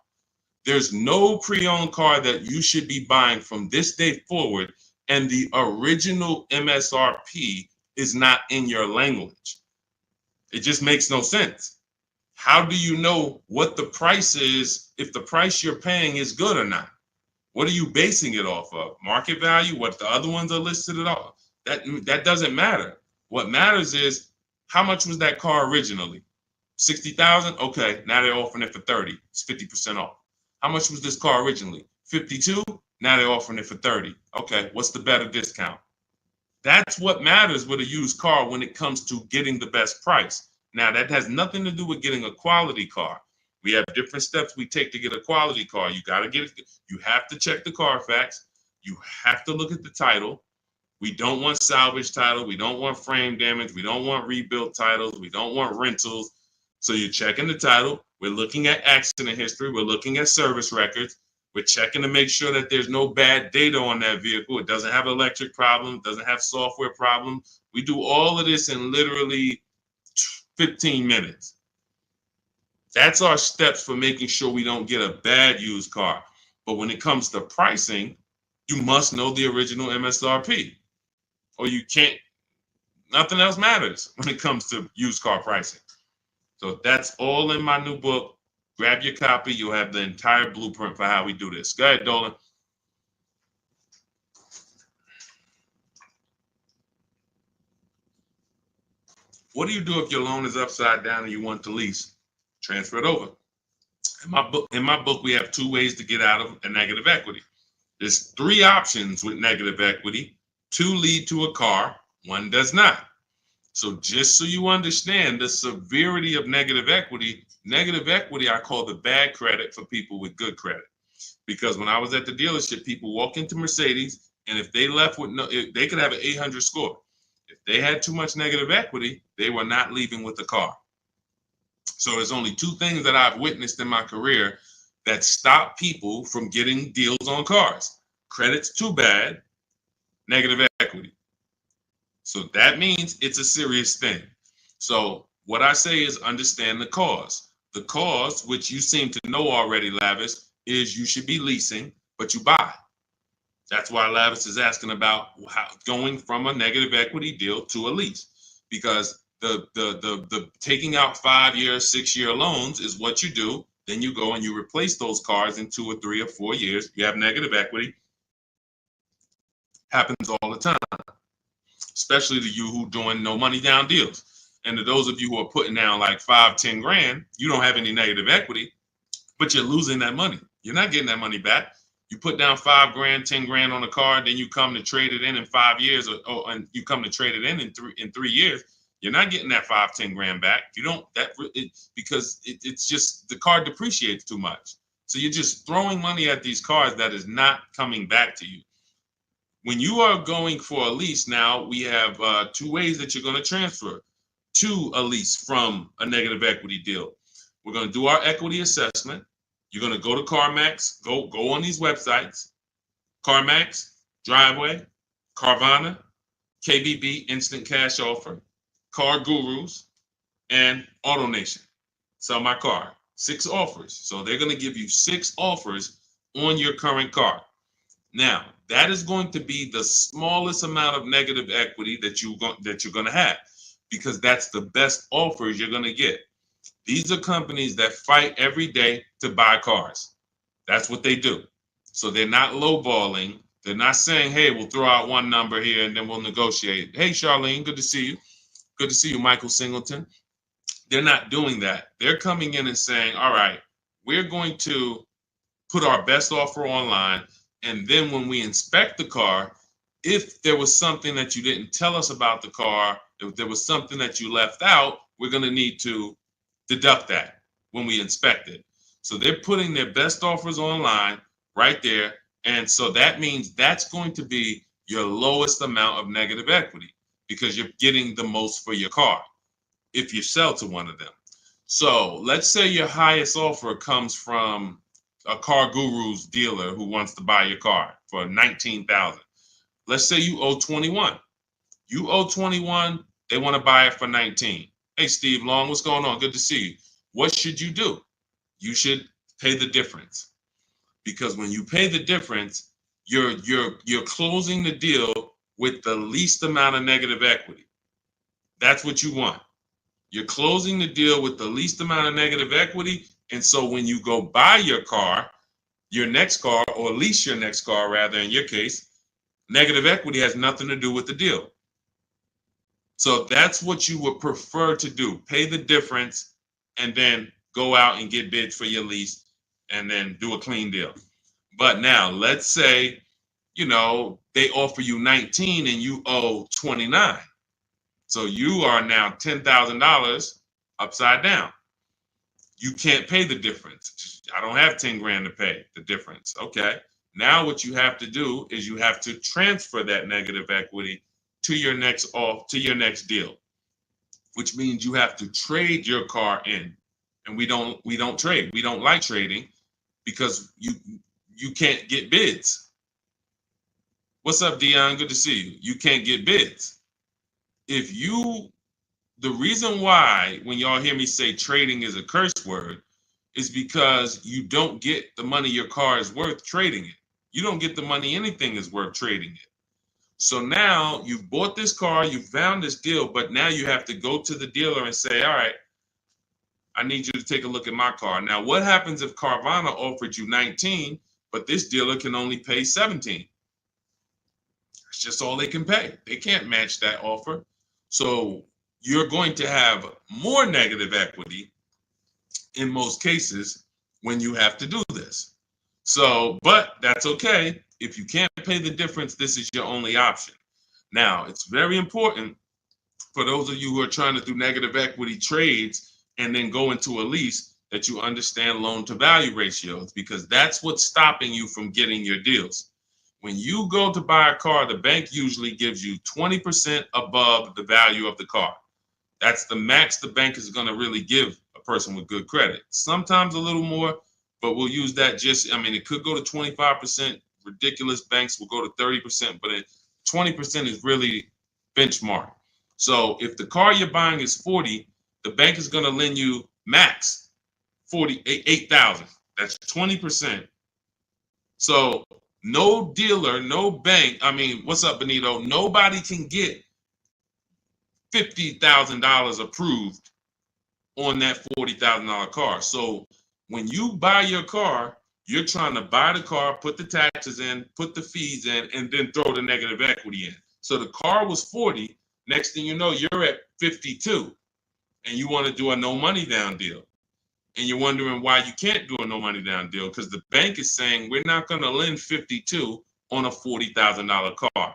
There's no pre-owned car that you should be buying from this day forward, and the original MSRP is not in your language. It just makes no sense. How do you know what the price is if the price you're paying is good or not? What are you basing it off of? Market value? What the other ones are listed at all? That doesn't matter. What matters is how much was that car originally? 60,000? Okay, now they're offering it for 30. It's 50% off. How much was this car originally? 52? Now they're offering it for 30. Okay, what's the better discount? That's what matters with a used car when it comes to getting the best price. Now, that has nothing to do with getting a quality car. We have different steps we take to get a quality car. You have to check the Carfax. You have to look at the title. We don't want salvage title. We don't want frame damage. We don't want rebuilt titles. We don't want rentals. So you're checking the title. We're looking at accident history. We're looking at service records. We're checking to make sure that there's no bad data on that vehicle. It doesn't have electric problems, doesn't have software problems. We do all of this in literally 15 minutes. That's our steps for making sure we don't get a bad used car. But when it comes to pricing, you must know the original MSRP, or you can't. Nothing else matters when it comes to used car pricing. So that's all in my new book. Grab your copy. You'll have the entire blueprint for how we do this. Go ahead, Dolan. What do you do if your loan is upside down and you want to lease? Transfer it over. In my book, we have 2 ways to get out of a negative equity. There's 3 options with negative equity. 2 lead to a car, 1 does not. So just so you understand the severity of negative equity I call the bad credit for people with good credit. Because when I was at the dealership, people walk into Mercedes, and if they left with they could have an 800 score. If they had too much negative equity, they were not leaving with the car. So there's only 2 things that I've witnessed in my career that stop people from getting deals on cars. Credit's too bad, negative equity. So that means it's a serious thing. So what I say is understand the cause. The cause, which you seem to know already, Lavis, is you should be leasing, but you buy. That's why Lavis is asking about going from a negative equity deal to a lease, because the taking out 5-year, 6-year loans is what you do. Then you go and you replace those cars in 2 or 3 or 4 years. You have negative equity. Happens all the time, especially to you who doing no money down deals. And to those of you who are putting down like 5, 10 grand, you don't have any negative equity, but you're losing that money. You're not getting that money back. You put down 5 grand, 10 grand on a car, then you come to trade it in 5 years, and you come to trade it in 3 years. You're not getting that 5, 10 grand back. You don't because it's just the car depreciates too much. So you're just throwing money at these cars that is not coming back to you. When you are going for a lease now, we have 2 ways that you're going to transfer to a lease from a negative equity deal. We're going to do our equity assessment. You're going to go to CarMax, go on these websites, CarMax, Driveway, Carvana, KBB, Instant Cash Offer, Car Gurus, and AutoNation. Sell my car. 6 offers. So they're going to give you 6 offers on your current car. Now, that is going to be the smallest amount of negative equity that you're going to have, because that's the best offers you're going to get. These are companies that fight every day to buy cars. That's what they do. So they're not lowballing. They're not saying, hey, we'll throw out one number here and then we'll negotiate. Hey, Charlene, good to see you. Good to see you, Michael Singleton. They're not doing that. They're coming in and saying, all right, we're going to put our best offer online. And then when we inspect the car, if there was something that you didn't tell us about the car, if there was something that you left out, we're going to need to deduct that when we inspect it. So they're putting their best offers online right there. And so that means that's going to be your lowest amount of negative equity, because you're getting the most for your car if you sell to one of them. So let's say your highest offer comes from a Car Guru's dealer who wants to buy your car for $19,000. Let's say you owe 21. You owe 21, they want to buy it for 19. Hey, Steve Long, what's going on? Good to see you. What should you do? You should pay the difference, because when you pay the difference, you're closing the deal with the least amount of negative equity. That's what you want. You're closing the deal with the least amount of negative equity. And so when you go buy your car, your next car, or lease your next car, rather, in your case, negative equity has nothing to do with the deal. So that's what you would prefer to do. Pay the difference and then go out and get bids for your lease and then do a clean deal. But now let's say, they offer you 19 and you owe 29. So you are now $10,000 upside down. You can't pay the difference. I don't have 10 grand to pay the difference. Okay. Now what you have to do is you have to transfer that negative equity to your next deal, which means you have to trade your car in. And we don't trade. We don't like trading because you can't get bids. What's up, Dion? Good to see you. You can't get bids. The reason why when y'all hear me say trading is a curse word is because you don't get the money your car is worth trading it. You don't get the money anything is worth trading it. So now you've bought this car, you found this deal, but now you have to go to the dealer and say, all right, I need you to take a look at my car. Now, what happens if Carvana offered you 19, but this dealer can only pay 17? It's just all they can pay. They can't match that offer. So you're going to have more negative equity in most cases when you have to do this. So, but that's okay. If you can't pay the difference, this is your only option. Now, it's very important for those of you who are trying to do negative equity trades and then go into a lease that you understand loan to value ratios, because that's what's stopping you from getting your deals. When you go to buy a car, the bank usually gives you 20% above the value of the car. That's the max the bank is going to really give a person with good credit. Sometimes a little more, but we'll use that it could go to 25%. Ridiculous banks will go to 30%, but 20% is really benchmark. So if the car you're buying is 40, the bank is going to lend you max 48,000. That's 20%. So no dealer, no bank. What's up, Benito? Nobody can get $50,000 approved on that $40,000 car. So when you buy your car, you're trying to buy the car, put the taxes in, put the fees in, and then throw the negative equity in. So the car was 40. Next thing you know, you're at 52, and you want to do a no money down deal. And you're wondering why you can't do a no money down deal, because the bank is saying we're not going to lend 52 on a $40,000 car.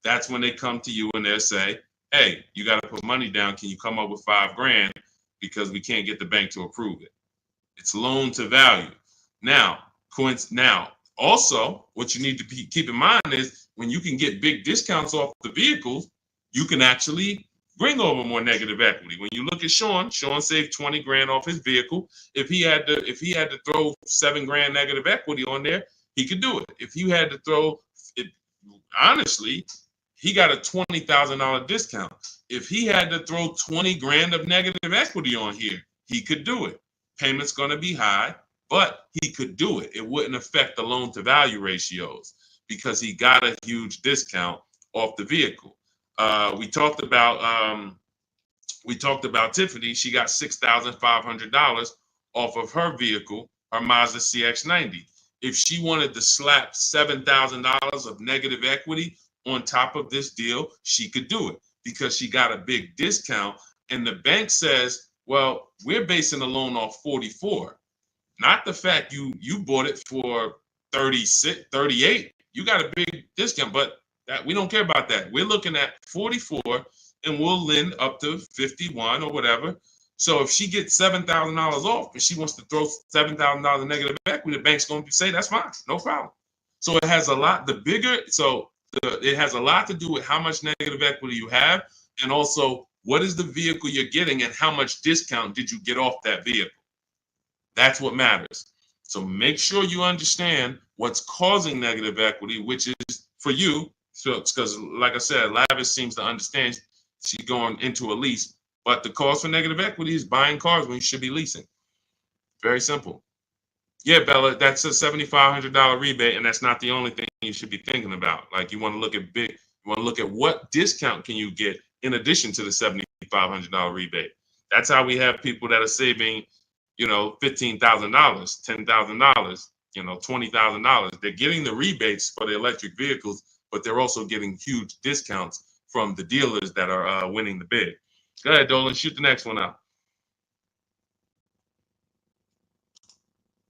That's when they come to you and they'll say, hey, you got to put money down. Can you come up with $5 grand? Because we can't get the bank to approve it. It's loan to value. Now, also, what you need to keep in mind is when you can get big discounts off the vehicles, you can actually bring over more negative equity. When you look at Sean saved 20 grand off his vehicle. If he had to throw 7 grand negative equity on there, he could do it. If you had to throw it, honestly, he got a $20,000 discount. If he had to throw 20 grand of negative equity on here, he could do it. Payment's going to be high, but he could do it. It wouldn't affect the loan to value ratios because he got a huge discount off the vehicle. We talked about Tiffany. She got $6,500 off of her vehicle, her Mazda CX-90. If she wanted to slap $7,000 of negative equity on top of this deal, she could do it because she got a big discount. And the bank says, well, we're basing the loan off 44, not the fact you bought it for 36, 38. You got a big discount, but that we don't care about that. We're looking at 44 and we'll lend up to 51 or whatever. So if she gets $7,000 off and she wants to throw $7,000 in negative equity, the bank's going to say that's fine, no problem. So it has a lot. It has a lot to do with how much negative equity you have, and also what is the vehicle you're getting and how much discount did you get off that vehicle. That's what matters. So make sure you understand what's causing negative equity, which is for you. So because, like I said, Lavish seems to understand she's going into a lease, but the cause for negative equity is buying cars when you should be leasing. Very simple. Yeah, Bella, that's a $7,500 rebate, and that's not the only thing you should be thinking about. Like you want to look at what discount can you get in addition to the $7,500 rebate. That's how we have people that are saving, $15,000, $10,000, $20,000. They're getting the rebates for the electric vehicles, but they're also getting huge discounts from the dealers that are winning the bid. Go ahead, Dolan, shoot the next one out.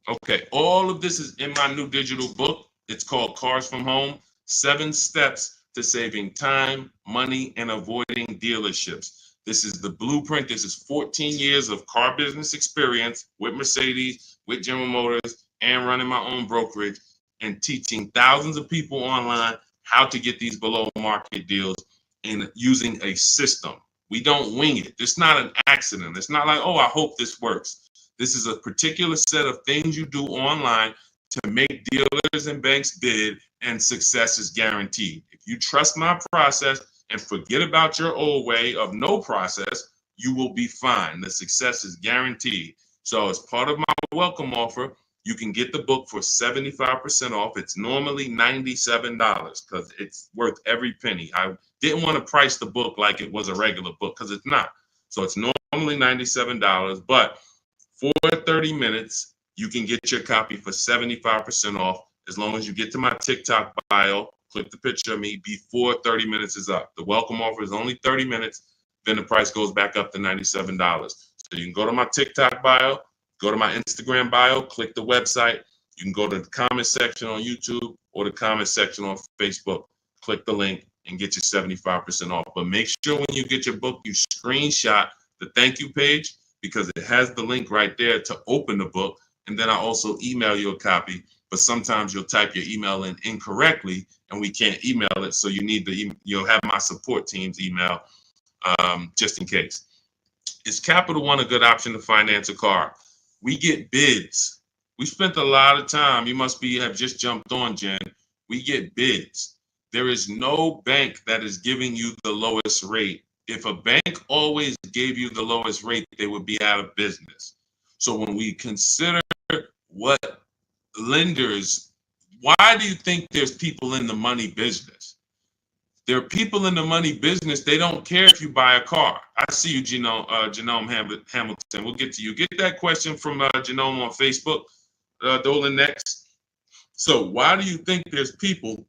Okay, all of this is in my new digital book. It's called Cars from Home, 7 Steps to Saving Time, Money, and Avoiding Dealerships. This is the blueprint. This is 14 years of car business experience with Mercedes, with General Motors, and running my own brokerage and teaching thousands of people online how to get these below market deals and using a system. We don't wing it. It's not an accident. It's not like, oh, I hope this works. This is a particular set of things you do online to make dealers and banks bid, and success is guaranteed. If you trust my process and forget about your old way of no process, you will be fine. The success is guaranteed. So as part of my welcome offer, you can get the book for 75% off. It's normally $97 because it's worth every penny. I didn't want to price the book like it was a regular book because it's not. So it's normally $97, but for 30 minutes, you can get your copy for 75% off as long as you get to my TikTok bio, click the picture of me before 30 minutes is up. The welcome offer is only 30 minutes, then the price goes back up to $97. So you can go to my TikTok bio, go to my Instagram bio, click the website. You can go to the comment section on YouTube or the comment section on Facebook. Click the link and get your 75% off. But make sure when you get your book, you screenshot the thank you page, because it has the link right there to open the book. And then I also email you a copy, but sometimes you'll type your email in incorrectly and we can't email it. So you'll have my support team's email just in case. Is Capital One a good option to finance a car? We get bids. We spent a lot of time. You must have just jumped on, Jen. We get bids. There is no bank that is giving you the lowest rate. If a bank always gave you the lowest rate, they would be out of business. So when we consider what lenders, why do you think there's people in the money business? There are people in the money business. They don't care if you buy a car. I see you, Genome Hamilton. We'll get to you. Get that question from Genome on Facebook, Dolan, next. So why do you think there's people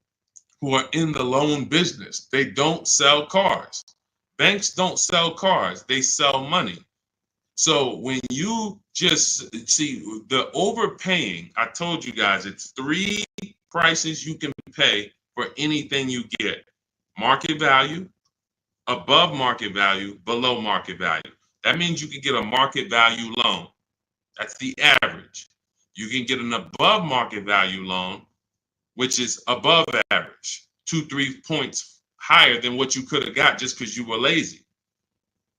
who are in the loan business? They don't sell cars. Banks don't sell cars, they sell money. So when you just see the overpaying, I told you guys, it's 3 prices you can pay for anything you get: market value, above market value, below market value. That means you can get a market value loan. That's the average. You can get an above market value loan, which is above average, 2-3 points higher than what you could have got just because you were lazy.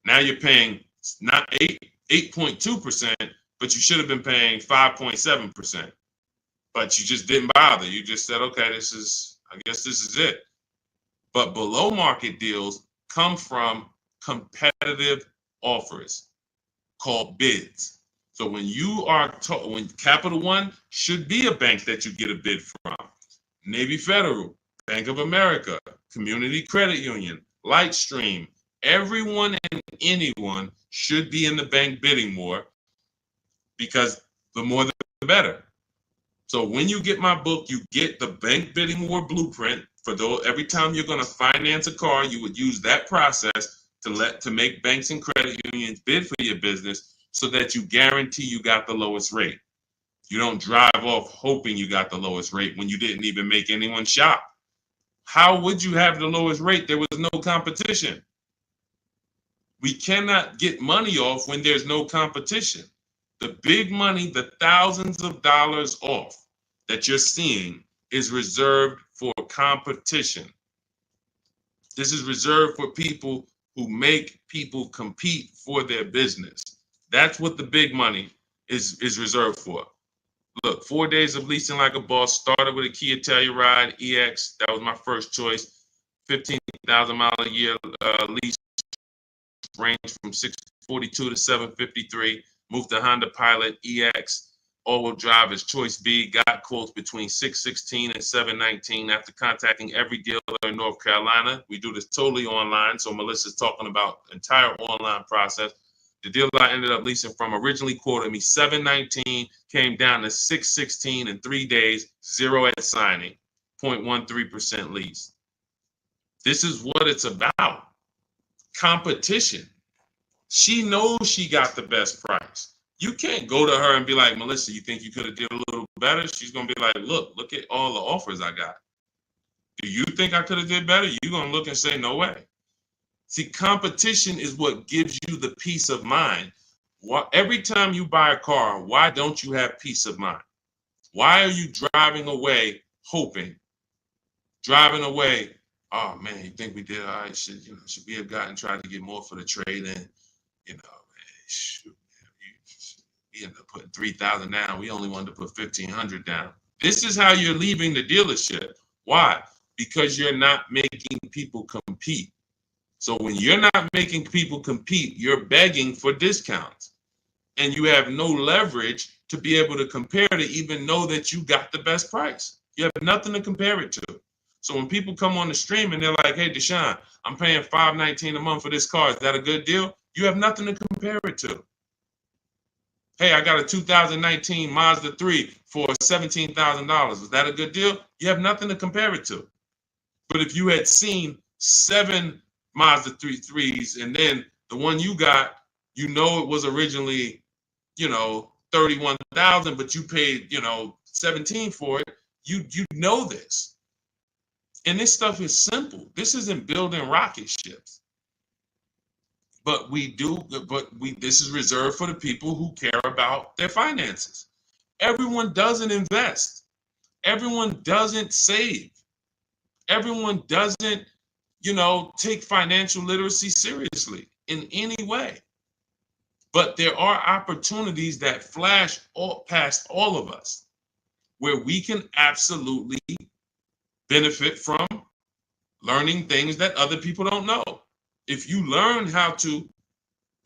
Now you're paying not 8.2%, but you should have been paying 5.7%. But you just didn't bother. You just said, okay, I guess this is it. But below market deals come from competitive offers called bids. So when you are when Capital One should be a bank that you get a bid from, Navy Federal, Bank of America, Community Credit Union, Lightstream, everyone and anyone should be in the bank bidding war, because the more the better. So when you get my book, you get the bank bidding war blueprint. For those, every time you're going to finance a car, you would use that process to make banks and credit unions bid for your business, so that you guarantee you got the lowest rate. You don't drive off hoping you got the lowest rate when you didn't even make anyone shop. How would you have the lowest rate? There was no competition. We cannot get money off when there's no competition. The big money, the thousands of dollars off that you're seeing, is reserved for competition. This is reserved for people who make people compete for their business. That's what the big money is reserved for. Look, 4 days of leasing like a boss. Started with a Kia Telluride EX. That was my first choice. 15,000 mile a year lease, range from 642 to 753. Moved to Honda Pilot EX. All-wheel drive is choice B. Got quotes between 616 and 719 after contacting every dealer in North Carolina. We do this totally online, so Melissa's talking about the entire online process. The dealer I ended up leasing from originally quoted me 719, came down to 616 in 3 days, 0 at signing, 0.13% lease. This is what it's about. Competition. She knows she got the best price. You can't go to her and be like, Melissa, you think you could have did a little better? She's going to be like, look at all the offers I got. Do you think I could have did better? You're going to look and say, no way. See, competition is what gives you the peace of mind. Every time you buy a car, why don't you have peace of mind? Why are you driving away hoping? Driving away, oh man, you think we did all right? Should we have gotten tried to get more for the trade in? Shoot, we ended up putting 3,000 down. We only wanted to put 1,500 down. This is how you're leaving the dealership. Why? Because you're not making people compete. So when you're not making people compete, you're begging for discounts. And you have no leverage to be able to compare to even know that you got the best price. You have nothing to compare it to. So when people come on the stream and they're like, hey, Deshone, I'm paying $519 a month for this car. Is that a good deal? You have nothing to compare it to. Hey, I got a 2019 Mazda 3 for $17,000. Is that a good deal? You have nothing to compare it to. But if you had seen 7 Mazda 3s and then the one you got, it was originally, $31,000, but you paid, $17,000 for it. You know this. And this stuff is simple. This isn't building rocket ships. But this is reserved for the people who care about their finances. Everyone doesn't invest. Everyone doesn't save. Everyone doesn't, take financial literacy seriously in any way. But there are opportunities that flash past all of us where we can absolutely benefit from learning things that other people don't know. If you learn how to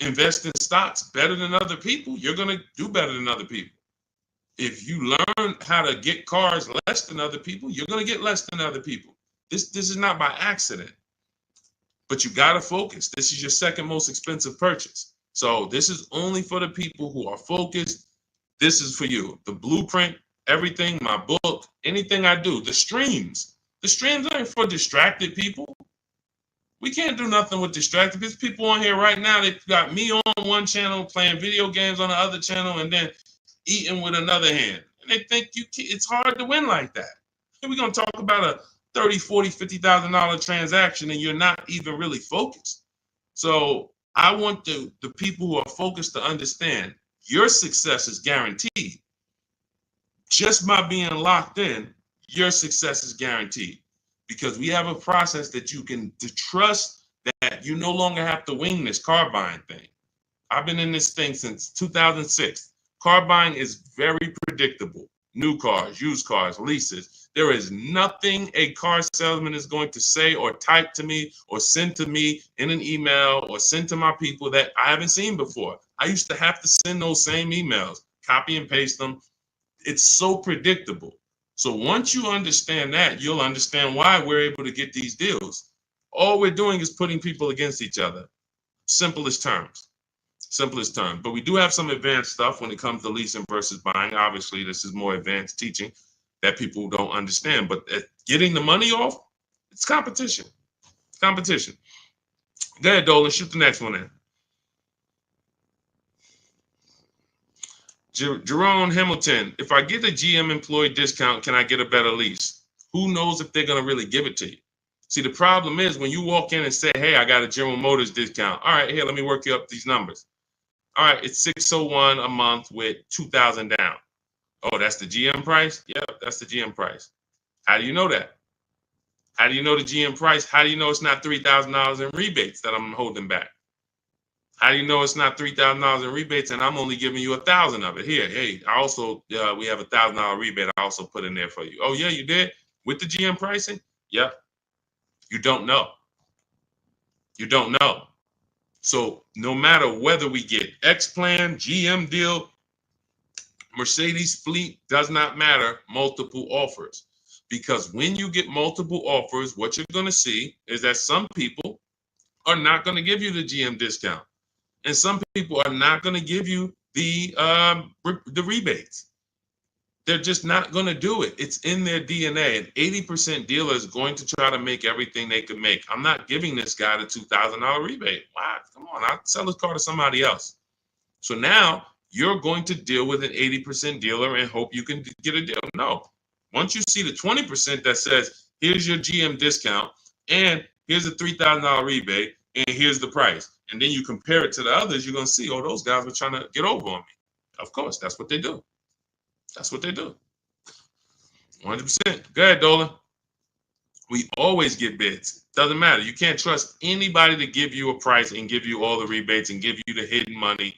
invest in stocks better than other people, you're going to do better than other people. If you learn how to get cars less than other people, you're going to get less than other people. This is not by accident. But you got to focus. This is your second most expensive purchase. So this is only for the people who are focused. This is for you. The blueprint, everything, my book, anything I do, the streams. The streams aren't for distracted people. We can't do nothing with distracted. There's people on here right now. They've got me on one channel, playing video games on the other channel, and then eating with another hand. And they think it's hard to win like that. And we're going to talk about a $30,000, $40,000, $50,000 transaction, and you're not even really focused. So I want the people who are focused to understand your success is guaranteed. Just by being locked in, your success is guaranteed. Because we have a process that you can trust that you no longer have to wing this car buying thing. I've been in this thing since 2006. Car buying is very predictable. New cars, used cars, leases. There is nothing a car salesman is going to say or type to me or send to me in an email or send to my people that I haven't seen before. I used to have to send those same emails, copy and paste them. It's so predictable. So once you understand that, you'll understand why we're able to get these deals. All we're doing is putting people against each other. Simplest terms. Simplest terms. But we do have some advanced stuff when it comes to leasing versus buying. Obviously, this is more advanced teaching that people don't understand. But getting the money off, it's competition. Competition. Go ahead, Dolan. Shoot the next one in. Jerome Hamilton, if I get a GM employee discount, can I get a better lease? Who knows if they're going to really give it to you? See, the problem is when you walk in and say, hey, I got a General Motors discount. All right, here, let me work you up these numbers. All right, it's $601 a month with $2,000 down. Oh, that's the GM price? Yeah, that's the GM price. How do you know that? How do you know the GM price? How do you know it's not $3,000 in rebates that I'm holding back? How do you know it's not $3,000 in rebates and I'm only giving you $1,000 of it? Here, hey, I also we have $1,000 rebate. I also put in there for you. Oh yeah, you did with the GM pricing? Yep. You don't know. You don't know. So no matter whether we get X plan, GM deal, Mercedes fleet, does not matter. Multiple offers, because when you get multiple offers, what you're going to see is that some people are not going to give you the GM discount. And some people are not going to give you the rebates. They're just not going to do it. It's in their DNA. An 80% dealer is going to try to make everything they can make. I'm not giving this guy the $2,000 rebate. Wow, come on, I'll sell his car to somebody else. So now you're going to deal with an 80% dealer and hope you can get a deal. No. Once you see the 20% that says, here's your GM discount, and here's a $3,000 rebate, and here's the price. And then you compare it to the others, you're going to see, oh, those guys were trying to get over on me. Of course, that's what they do. That's what they do. 100%. Go ahead, Dolan. We always get bids. Doesn't matter. You can't trust anybody to give you a price and give you all the rebates and give you the hidden money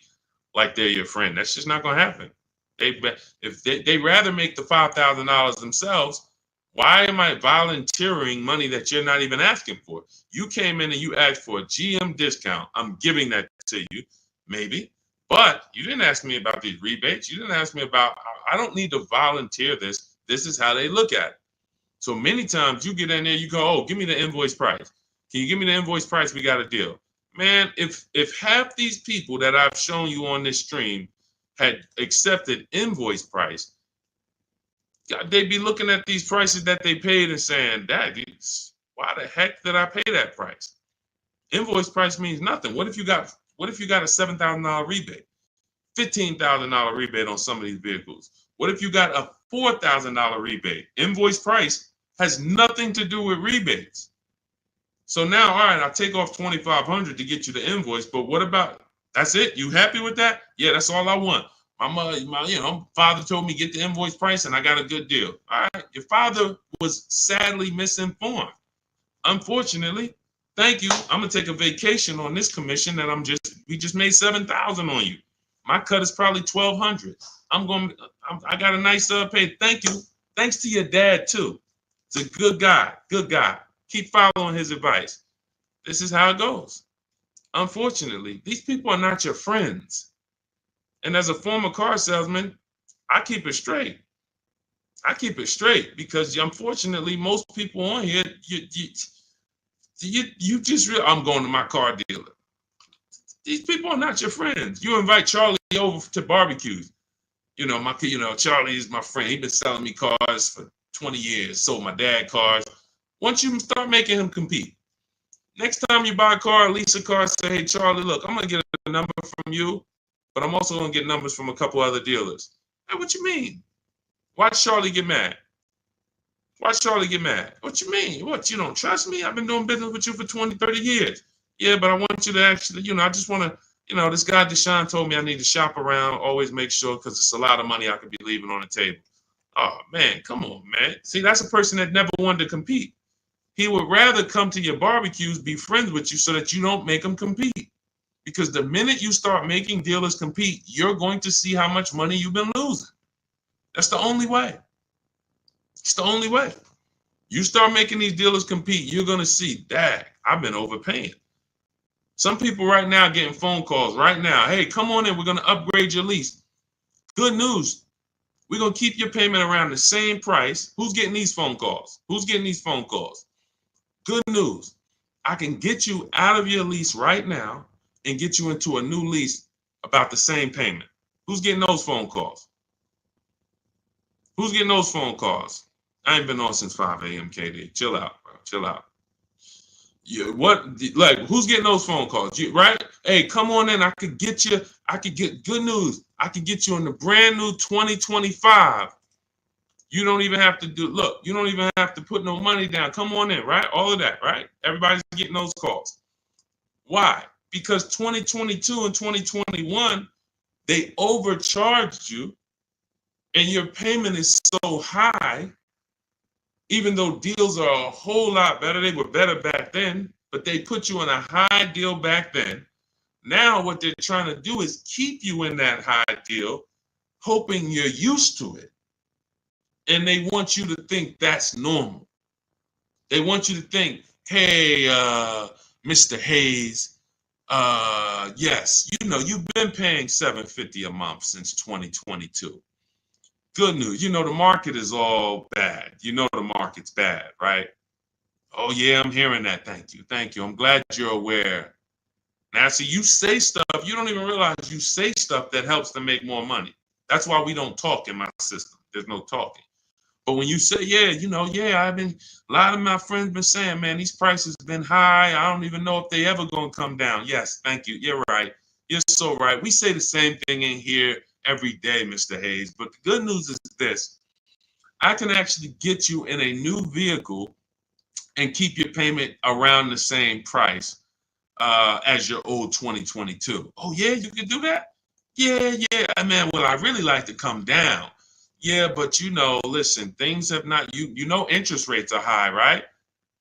like they're your friend. That's just not going to happen. If they rather make the $5,000 themselves, why am I volunteering money that you're not even asking for? You came in and you asked for a GM discount. I'm giving that to you, maybe. But you didn't ask me about these rebates. You didn't ask me about, I don't need to volunteer this. This is how they look at it. So many times you get in there, you go, oh, give me the invoice price. Can you give me the invoice price? We got a deal. Man, if half these people that I've shown you on this stream had accepted invoice price, they'd be looking at these prices that they paid and saying, why the heck did I pay that price? Invoice price means nothing. What if you got a $7,000 rebate, $15,000 rebate on some of these vehicles? What if you got a $4,000 rebate? Invoice price has nothing to do with rebates. So now, all right, I'll take off $2,500 to get you the invoice, but what about, that's it? You happy with that? Yeah, that's all I want. My father told me get the invoice price and I got a good deal. All right, your father was sadly misinformed. Unfortunately, thank you. I'm gonna take a vacation on this commission that we just made $7,000 on you. My cut is probably $1,200. I got a nice pay. Thank you. Thanks to your dad too. It's a good guy. Good guy. Keep following his advice. This is how it goes. Unfortunately, these people are not your friends. And as a former car salesman, I keep it straight. I keep it straight because unfortunately, most people on here, you just I'm going to my car dealer. These people are not your friends. You invite Charlie over to barbecues. Charlie is my friend. He's been selling me cars for 20 years. Sold my dad cars. Once you start making him compete, next time you buy a car, lease a car, say, hey, Charlie, look, I'm going to get a number from you, but I'm also going to get numbers from a couple other dealers. Hey, what you mean? Watch Charlie get mad. Watch Charlie get mad. What you mean? What, you don't trust me? I've been doing business with you for 20, 30 years. Yeah, but I want you to actually, I just want to, this guy Deshone told me I need to shop around, always make sure, because it's a lot of money I could be leaving on the table. Oh, man, come on, man. See, that's a person that never wanted to compete. He would rather come to your barbecues, be friends with you so that you don't make him compete. Because the minute you start making dealers compete, you're going to see how much money you've been losing. That's the only way. It's the only way. You start making these dealers compete, you're going to see, dang, I've been overpaying. Some people right now getting phone calls right now. Hey, come on in. We're going to upgrade your lease. Good news. We're going to keep your payment around the same price. Who's getting these phone calls? Who's getting these phone calls? Good news. I can get you out of your lease right now and get you into a new lease about the same payment. Who's getting those phone calls? Who's getting those phone calls? I ain't been on since 5 a.m. KD. Chill out, bro. Chill out. Who's getting those phone calls? Right? Hey, come on in. I could get good news. I could get you in the brand new 2025. You don't even have to you don't even have to put no money down. Come on in, right? All of that, right? Everybody's getting those calls. Why? Because 2022 and 2021, they overcharged you and your payment is so high, even though deals are a whole lot better. They were better back then, but they put you in a high deal back then. Now what they're trying to do is keep you in that high deal, hoping you're used to it. And they want you to think that's normal. They want you to think, hey, Mr. Hayes, yes, you've been paying $750 a month since 2022. Good news. The market is all bad. The market's bad, right? Oh, yeah, I'm hearing that. Thank you. Thank you. I'm glad you're aware. Now, see, you say stuff, you don't even realize you say stuff that helps them make more money. That's why we don't talk in my system. There's no talking. But when you say, a lot of my friends been saying, man, these prices have been high. I don't even know if they ever going to come down. Yes, thank you. You're right. You're so right. We say the same thing in here every day, Mr. Hayes. But the good news is this. I can actually get you in a new vehicle and keep your payment around the same price as your old 2022. Oh, yeah, you can do that? Yeah. Man, well, I really like to come down. Yeah, but listen, things have not, interest rates are high, right?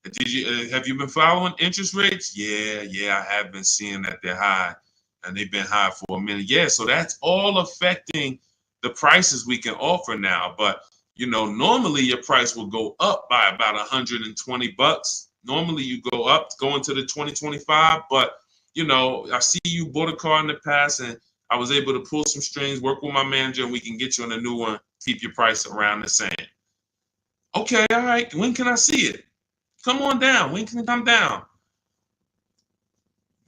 Have you been following interest rates? Yeah, I have been seeing that they're high and they've been high for a minute. Yeah, so that's all affecting the prices we can offer now. But, normally your price will go up by about $120. Normally you go into the 2025, but, I see you bought a car in the past and I was able to pull some strings, work with my manager, and we can get you on a new one, keep your price around the same. Okay, all right. When can I see it? Come on down. When can it come down?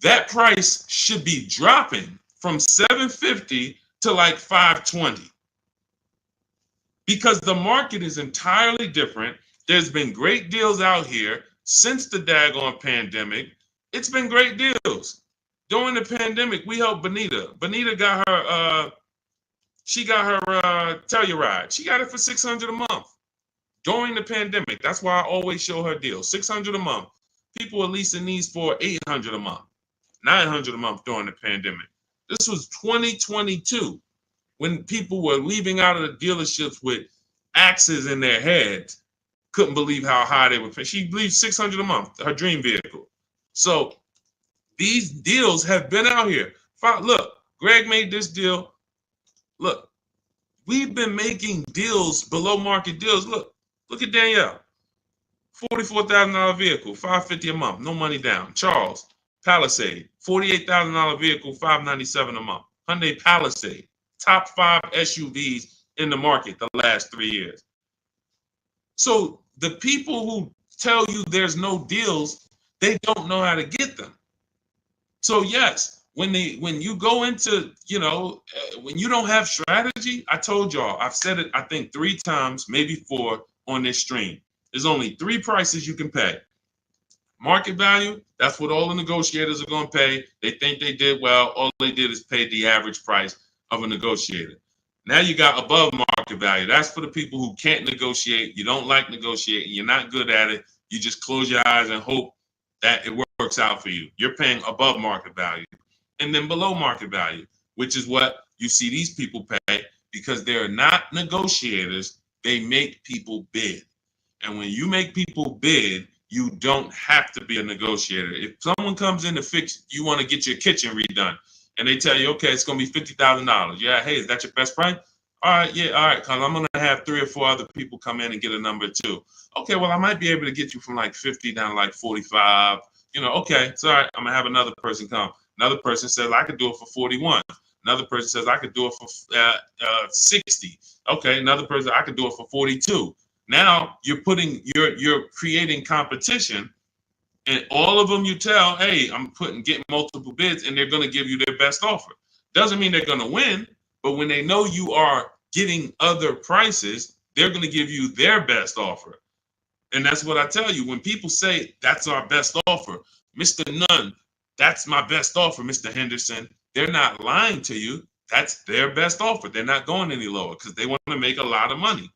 That price should be dropping from $750 to like $520 because the market is entirely different. There's been great deals out here since the daggone pandemic. It's been great deals. During the pandemic, we helped Bonita. Bonita got her Telluride. She got it for $600 a month during the pandemic. That's why I always show her deals. $600 a month. People are leasing these for $800 a month, $900 a month during the pandemic. This was 2022 when people were leaving out of the dealerships with axes in their heads. Couldn't believe how high they were paying. She believed $600 a month, her dream vehicle. So these deals have been out here. Look, Greg made this deal. Look, we've been making deals, below market deals. Look at Danielle. $44,000 vehicle, $550 a month, no money down. Charles, Palisade, $48,000 vehicle, $597 a month. Hyundai Palisade, top 5 SUVs in the market the last 3 years. So the people who tell you there's no deals, they don't know how to get them. So yes, when you go into, when you don't have strategy, I told y'all, I've said it, I think 3 times, maybe 4 on this stream. There's only 3 prices you can pay. Market value, that's what all the negotiators are going to pay. They think they did well. All they did is pay the average price of a negotiator. Now you got above market value. That's for the people who can't negotiate. You don't like negotiating. You're not good at it. You just close your eyes and hope that it works out for you. You're paying above market value. And then below market value, which is what you see these people pay because they're not negotiators. They make people bid. And when you make people bid, You don't have to be a negotiator. If someone comes in to fix, you want to get your kitchen redone, and they tell you, okay, it's going to be $50,000. Yeah, hey, is that your best price? All right, yeah, all right, because I'm going to have 3 or 4 other people come in and get a number too. Okay, well, I might be able to get you from like 50 down to like 45. Okay, it's all right. I'm going to have another person come. Another person says, I could do it for 41. Another person says, I could do it for 60. Okay, another person, I could do it for 42. Now you're creating competition, and all of them you tell, hey, I'm getting multiple bids, and they're going to give you their best offer. Doesn't mean they're going to win, but when they know you are getting other prices, they're going to give you their best offer. And that's what I tell you. When people say that's our best offer, Mr. Nunn, that's my best offer, Mr. Henderson, they're not lying to you. That's their best offer. They're not going any lower because they want to make a lot of money.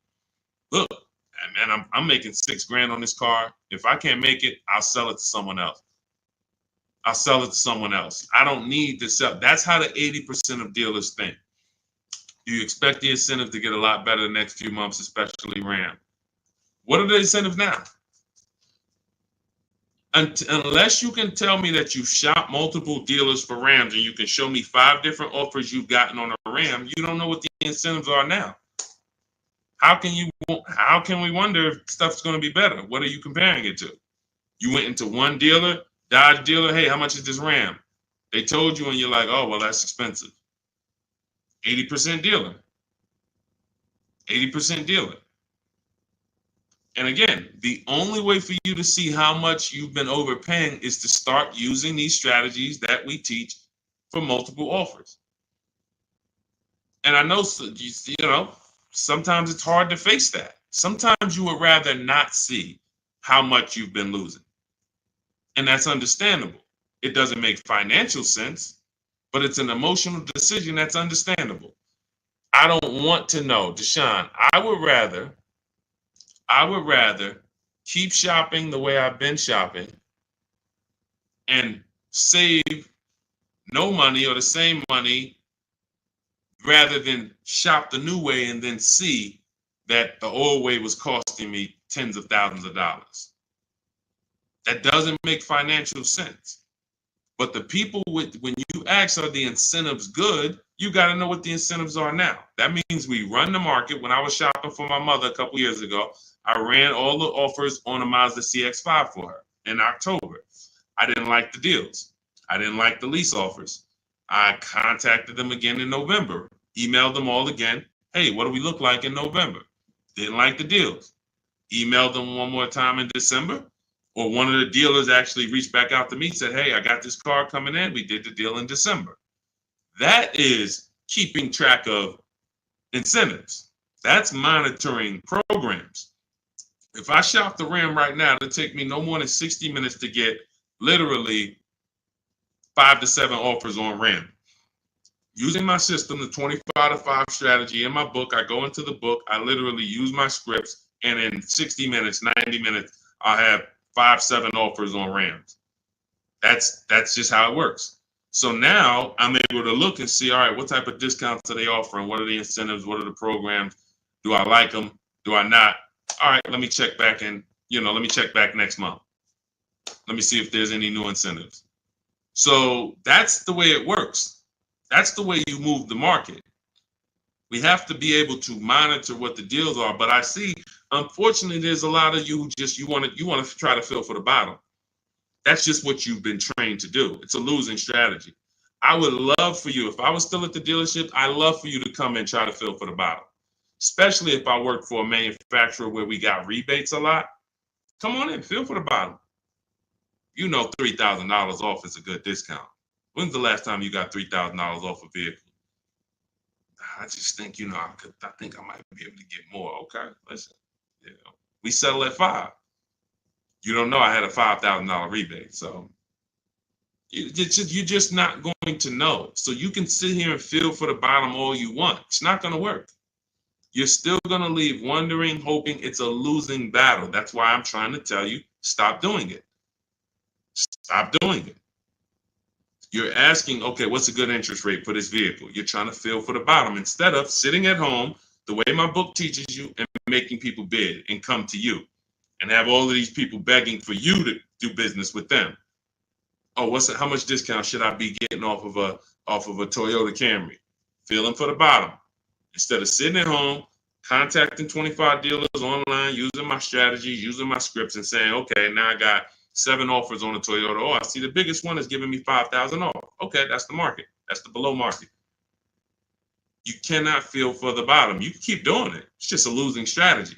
Look, man, I'm making $6,000 on this car. If I can't make it, I'll sell it to someone else. I'll sell it to someone else. I don't need to sell. That's how the 80% of dealers think. You expect the incentive to get a lot better the next few months, especially Ram. What are the incentives now? Unless you can tell me that you shop multiple dealers for Rams and you can show me 5 different offers you've gotten on a Ram, you don't know what the incentives are now. How can we wonder if stuff's going to be better? What are you comparing it to? You went into one dealer, Dodge dealer, hey, how much is this Ram? They told you and you're like, oh, well, that's expensive. 80% dealer. 80% dealer. And again, the only way for you to see how much you've been overpaying is to start using these strategies that we teach for multiple offers. And I know, sometimes it's hard to face that. Sometimes you would rather not see how much you've been losing. And that's understandable. It doesn't make financial sense, but it's an emotional decision that's understandable. I don't want to know, Deshone. I would rather keep shopping the way I've been shopping and save no money or the same money rather than shop the new way and then see that the old way was costing me tens of thousands of dollars. That doesn't make financial sense. But the people when you ask, are the incentives good? You got to know what the incentives are now. That means we run the market. When I was shopping for my mother a couple years ago, I ran all the offers on a Mazda CX-5 for her in October. I didn't like the deals. I didn't like the lease offers. I contacted them again in November, emailed them all again. Hey, what do we look like in November? Didn't like the deals. Emailed them one more time in December. Or one of the dealers actually reached back out to me and said, hey, I got this car coming in. We did the deal in December. That is keeping track of incentives. That's monitoring programs. If I shop the Ram right now, it'll take me no more than 60 minutes to get literally 5 to 7 offers on Ram. Using my system, the 25 to 5 strategy in my book, I go into the book, I literally use my scripts, and in 60 minutes, 90 minutes, I'll have 5, 7 offers on Rams. That's just how it works. So now I'm able to look and see, all right, what type of discounts are they offering? What are the incentives? What are the programs? Do I like them? Do I not? All right, let me check back let me check back next month. Let me see if there's any new incentives. So that's the way it works. That's the way you move the market. We have to be able to monitor what the deals are. But I see, unfortunately, there's a lot of you who you want to try to fill for the bottom. That's just what you've been trained to do. It's a losing strategy. I would love for you, if I was still at the dealership, I'd love for you to come and try to fill for the bottom. Especially if I work for a manufacturer where we got rebates a lot. Come on in, fill for the bottom. $3,000 off is a good discount. When's the last time you got $3,000 off a vehicle? I just think, I think I might be able to get more. Okay, listen, we settle at 5. You don't know I had a $5,000 rebate, so you're just not going to know. So you can sit here and feel for the bottom all you want. It's not going to work. You're still going to leave wondering, hoping it's a losing battle. That's why I'm trying to tell you, stop doing it. Stop doing it. You're asking, okay, what's a good interest rate for this vehicle? You're trying to feel for the bottom instead of sitting at home the way my book teaches you and making people bid and come to you and have all of these people begging for you to do business with them. Oh, how much discount should I be getting off of a Toyota Camry? Feeling for the bottom. Instead of sitting at home, contacting 25 dealers online, using my strategies, using my scripts, and saying, okay, now I got 7 offers on a Toyota. Oh, I see the biggest one is giving me 5,000 off. Okay, that's the market. That's the below market. You cannot feel for the bottom. You can keep doing it. It's just a losing strategy.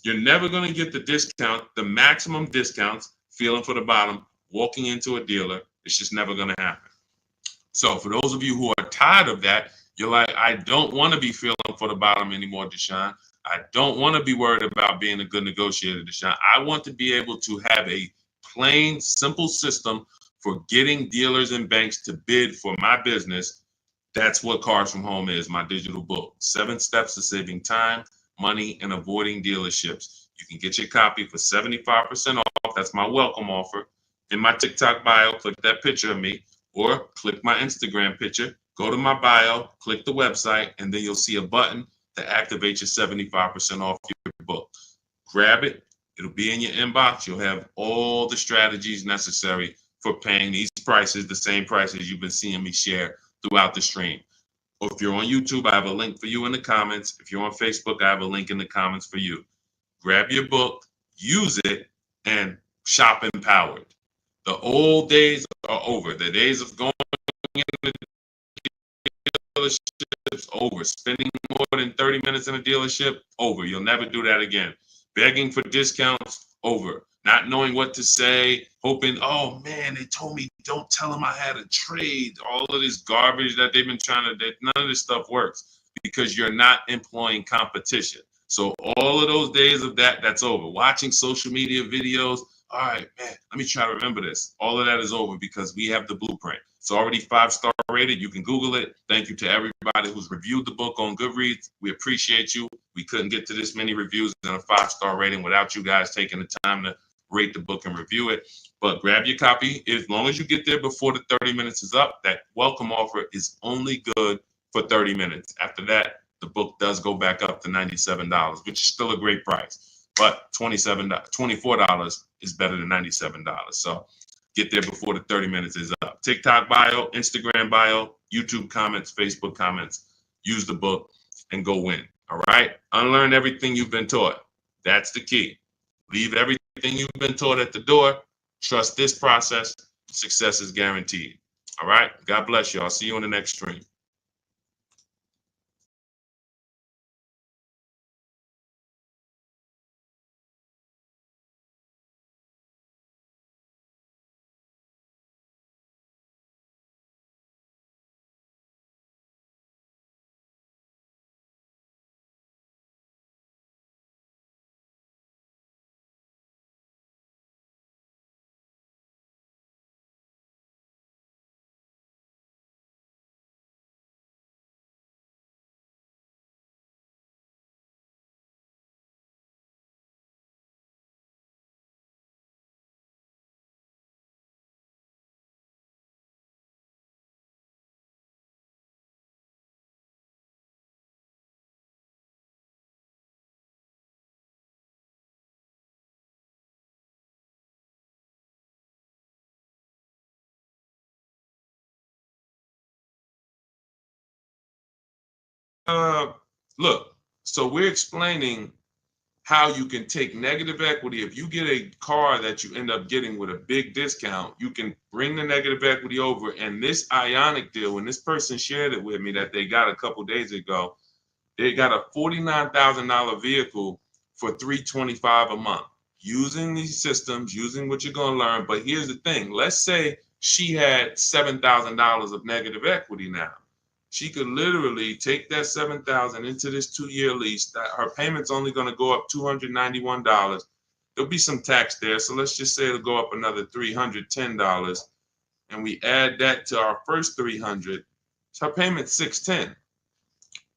You're never going to get the discount, the maximum discounts, feeling for the bottom, walking into a dealer. It's just never going to happen. So for those of you who are tired of that, you're like, I don't want to be feeling for the bottom anymore, Deshone. I don't want to be worried about being a good negotiator, Deshone. I want to be able to have a plain, simple system for getting dealers and banks to bid for my business. That's what Cars from Home is, my digital book. 7 steps to saving time, money, and avoiding dealerships. You can get your copy for 75% off. That's my welcome offer. In my TikTok bio, click that picture of me, or click my Instagram picture, go to my bio, click the website, and then you'll see a button to activate your 75% off your book. Grab it. It'll be in your inbox. You'll have all the strategies necessary for paying these prices, the same prices you've been seeing me share throughout the stream. Or if you're on YouTube, I have a link for you in the comments. If you're on Facebook, I have a link in the comments for you. Grab your book, use it, and shop empowered. The old days are over. The days of going into dealerships, over. Spending more than 30 minutes in a dealership, over. You'll never do that again. Begging for discounts, over. Not knowing what to say, hoping, oh man, they told me don't tell them I had a trade. All of this garbage that they've been none of this stuff works because you're not employing competition. So all of those days of that's over. Watching social media videos, all right, man, let me try to remember this. All of that is over because we have the blueprint. It's already 5-star rated. You can Google it. Thank you to everybody who's reviewed the book on Goodreads. We appreciate you. We couldn't get to this many reviews and a 5-star rating without you guys taking the time to rate the book and review it. But grab your copy. As long as you get there before the 30 minutes is up, that welcome offer is only good for 30 minutes. After that, the book does go back up to $97, which is still a great price. But $24 is better than $97. So get there before the 30 minutes is up. TikTok bio, Instagram bio, YouTube comments, Facebook comments. Use the book and go win. All right? Unlearn everything you've been taught. That's the key. Leave everything you've been taught at the door. Trust this process. Success is guaranteed. All right? God bless you. I'll see you on the next stream. Look, so we're explaining how you can take negative equity. If you get a car that you end up getting with a big discount, you can bring the negative equity over. And this Ionic deal, when this person shared it with me that they got a couple days ago, they got a $49,000 vehicle for $325 a month. Using these systems, using what you're going to learn. But here's the thing. Let's say she had $7,000 of negative equity now. She could literally take that $7,000 into this 2-year lease. That her payment's only going to go up $291. There'll be some tax there, so let's just say it'll go up another $310, and we add that to our first $300. So her payment's $610.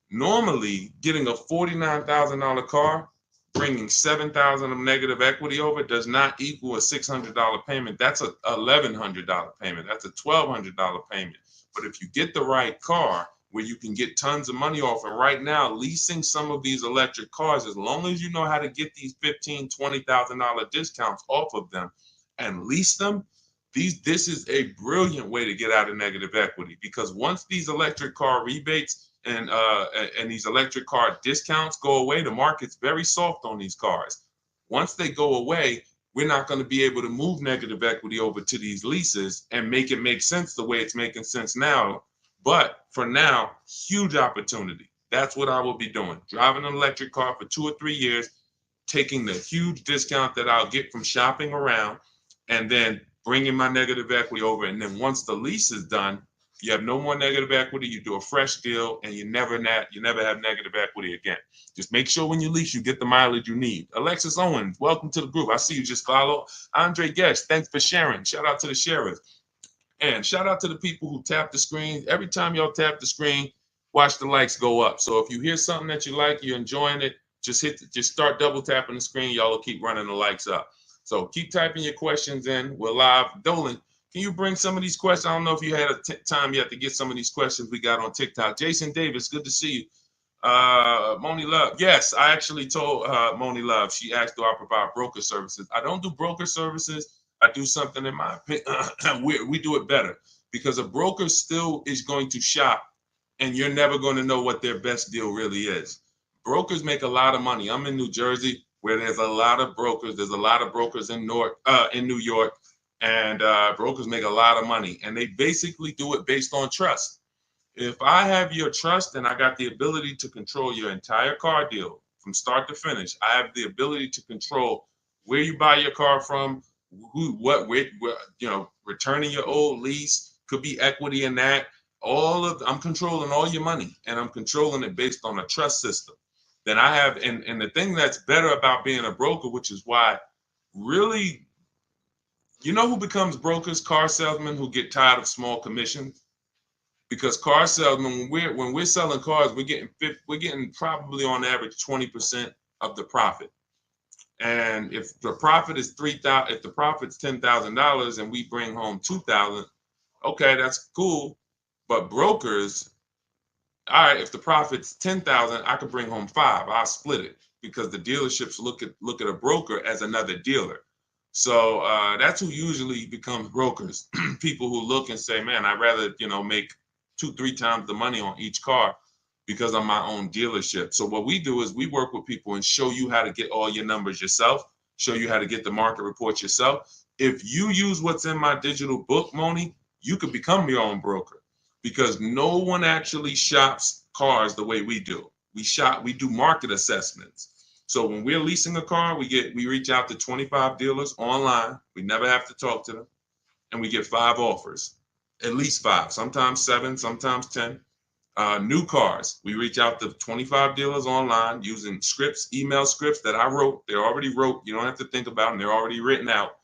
Normally, getting a $49,000 car, bringing $7,000 of negative equity over does not equal a $600 payment. That's a $1,100 payment. That's a $1,200 payment. But if you get the right car where you can get tons of money off. And right now, leasing some of these electric cars, as long as you know how to get these $15,000, $20,000 discounts off of them and lease them, this is a brilliant way to get out of negative equity, because once these electric car rebates and these electric car discounts go away, the market's very soft on these cars. Once they go away, we're not going to be able to move negative equity over to these leases and make it make sense the way it's making sense now. But for now, huge opportunity. That's what I will be doing. Driving an electric car for 2 or 3 years, taking the huge discount that I'll get from shopping around, and then bringing my negative equity over. And then once the lease is done, you have no more negative equity. You do a fresh deal, and you never have negative equity again. Just make sure when you lease, you get the mileage you need. Alexis Owens, welcome to the group. I see you just follow. Andre Guest, thanks for sharing. Shout out to the sharers. And shout out to the people who tap the screen. Every time y'all tap the screen, watch the likes go up. So if you hear something that you like, you're enjoying it, just start double tapping the screen. Y'all will keep running the likes up. So keep typing your questions in. We're live. Dolan, can you bring some of these questions? I don't know if you had time yet to get some of these questions we got on TikTok. Jason Davis, good to see you. Moni Love. Yes, I actually told Moni Love. She asked, do I provide broker services? I don't do broker services. I do something, in my opinion, we do it better, because a broker still is going to shop, and you're never going to know what their best deal really is. Brokers make a lot of money. I'm in New Jersey, where there's a lot of brokers. There's a lot of brokers in New York, and brokers make a lot of money, and they basically do it based on trust. If I have your trust and I got the ability to control your entire car deal from start to finish, I have the ability to control where you buy your car from, returning your old lease, could be equity in that. I'm controlling all your money, and I'm controlling it based on a trust system. Then I have, and the thing that's better about being a broker, which is why really, you know who becomes brokers? Car salesmen who get tired of small commissions. Because car salesmen, when we're selling cars, we're getting probably on average 20% of the profit. And if the profit is $3,000, if the profit's $10,000 and we bring home $2,000, okay, that's cool. But brokers, all right, if the profit's $10,000, I could bring home $5,000. I'll split it, because the dealerships look at a broker as another dealer. So that's who usually becomes brokers. People who look and say, man, I'd rather make 2-3 times the money on each car, because I'm my own dealership. So what we do is we work with people and show you how to get all your numbers yourself, show you how to get the market reports yourself. If you use what's in my digital book, Moni, you could become your own broker, because no one actually shops cars the way we do. We do market assessments. So when we're leasing a car, we reach out to 25 dealers online. We never have to talk to them, and we get 5 offers, at least 5, sometimes 7, sometimes 10. New cars, we reach out to 25 dealers online using scripts, email scripts that I wrote. They're already wrote. You don't have to think about them. They're already written out.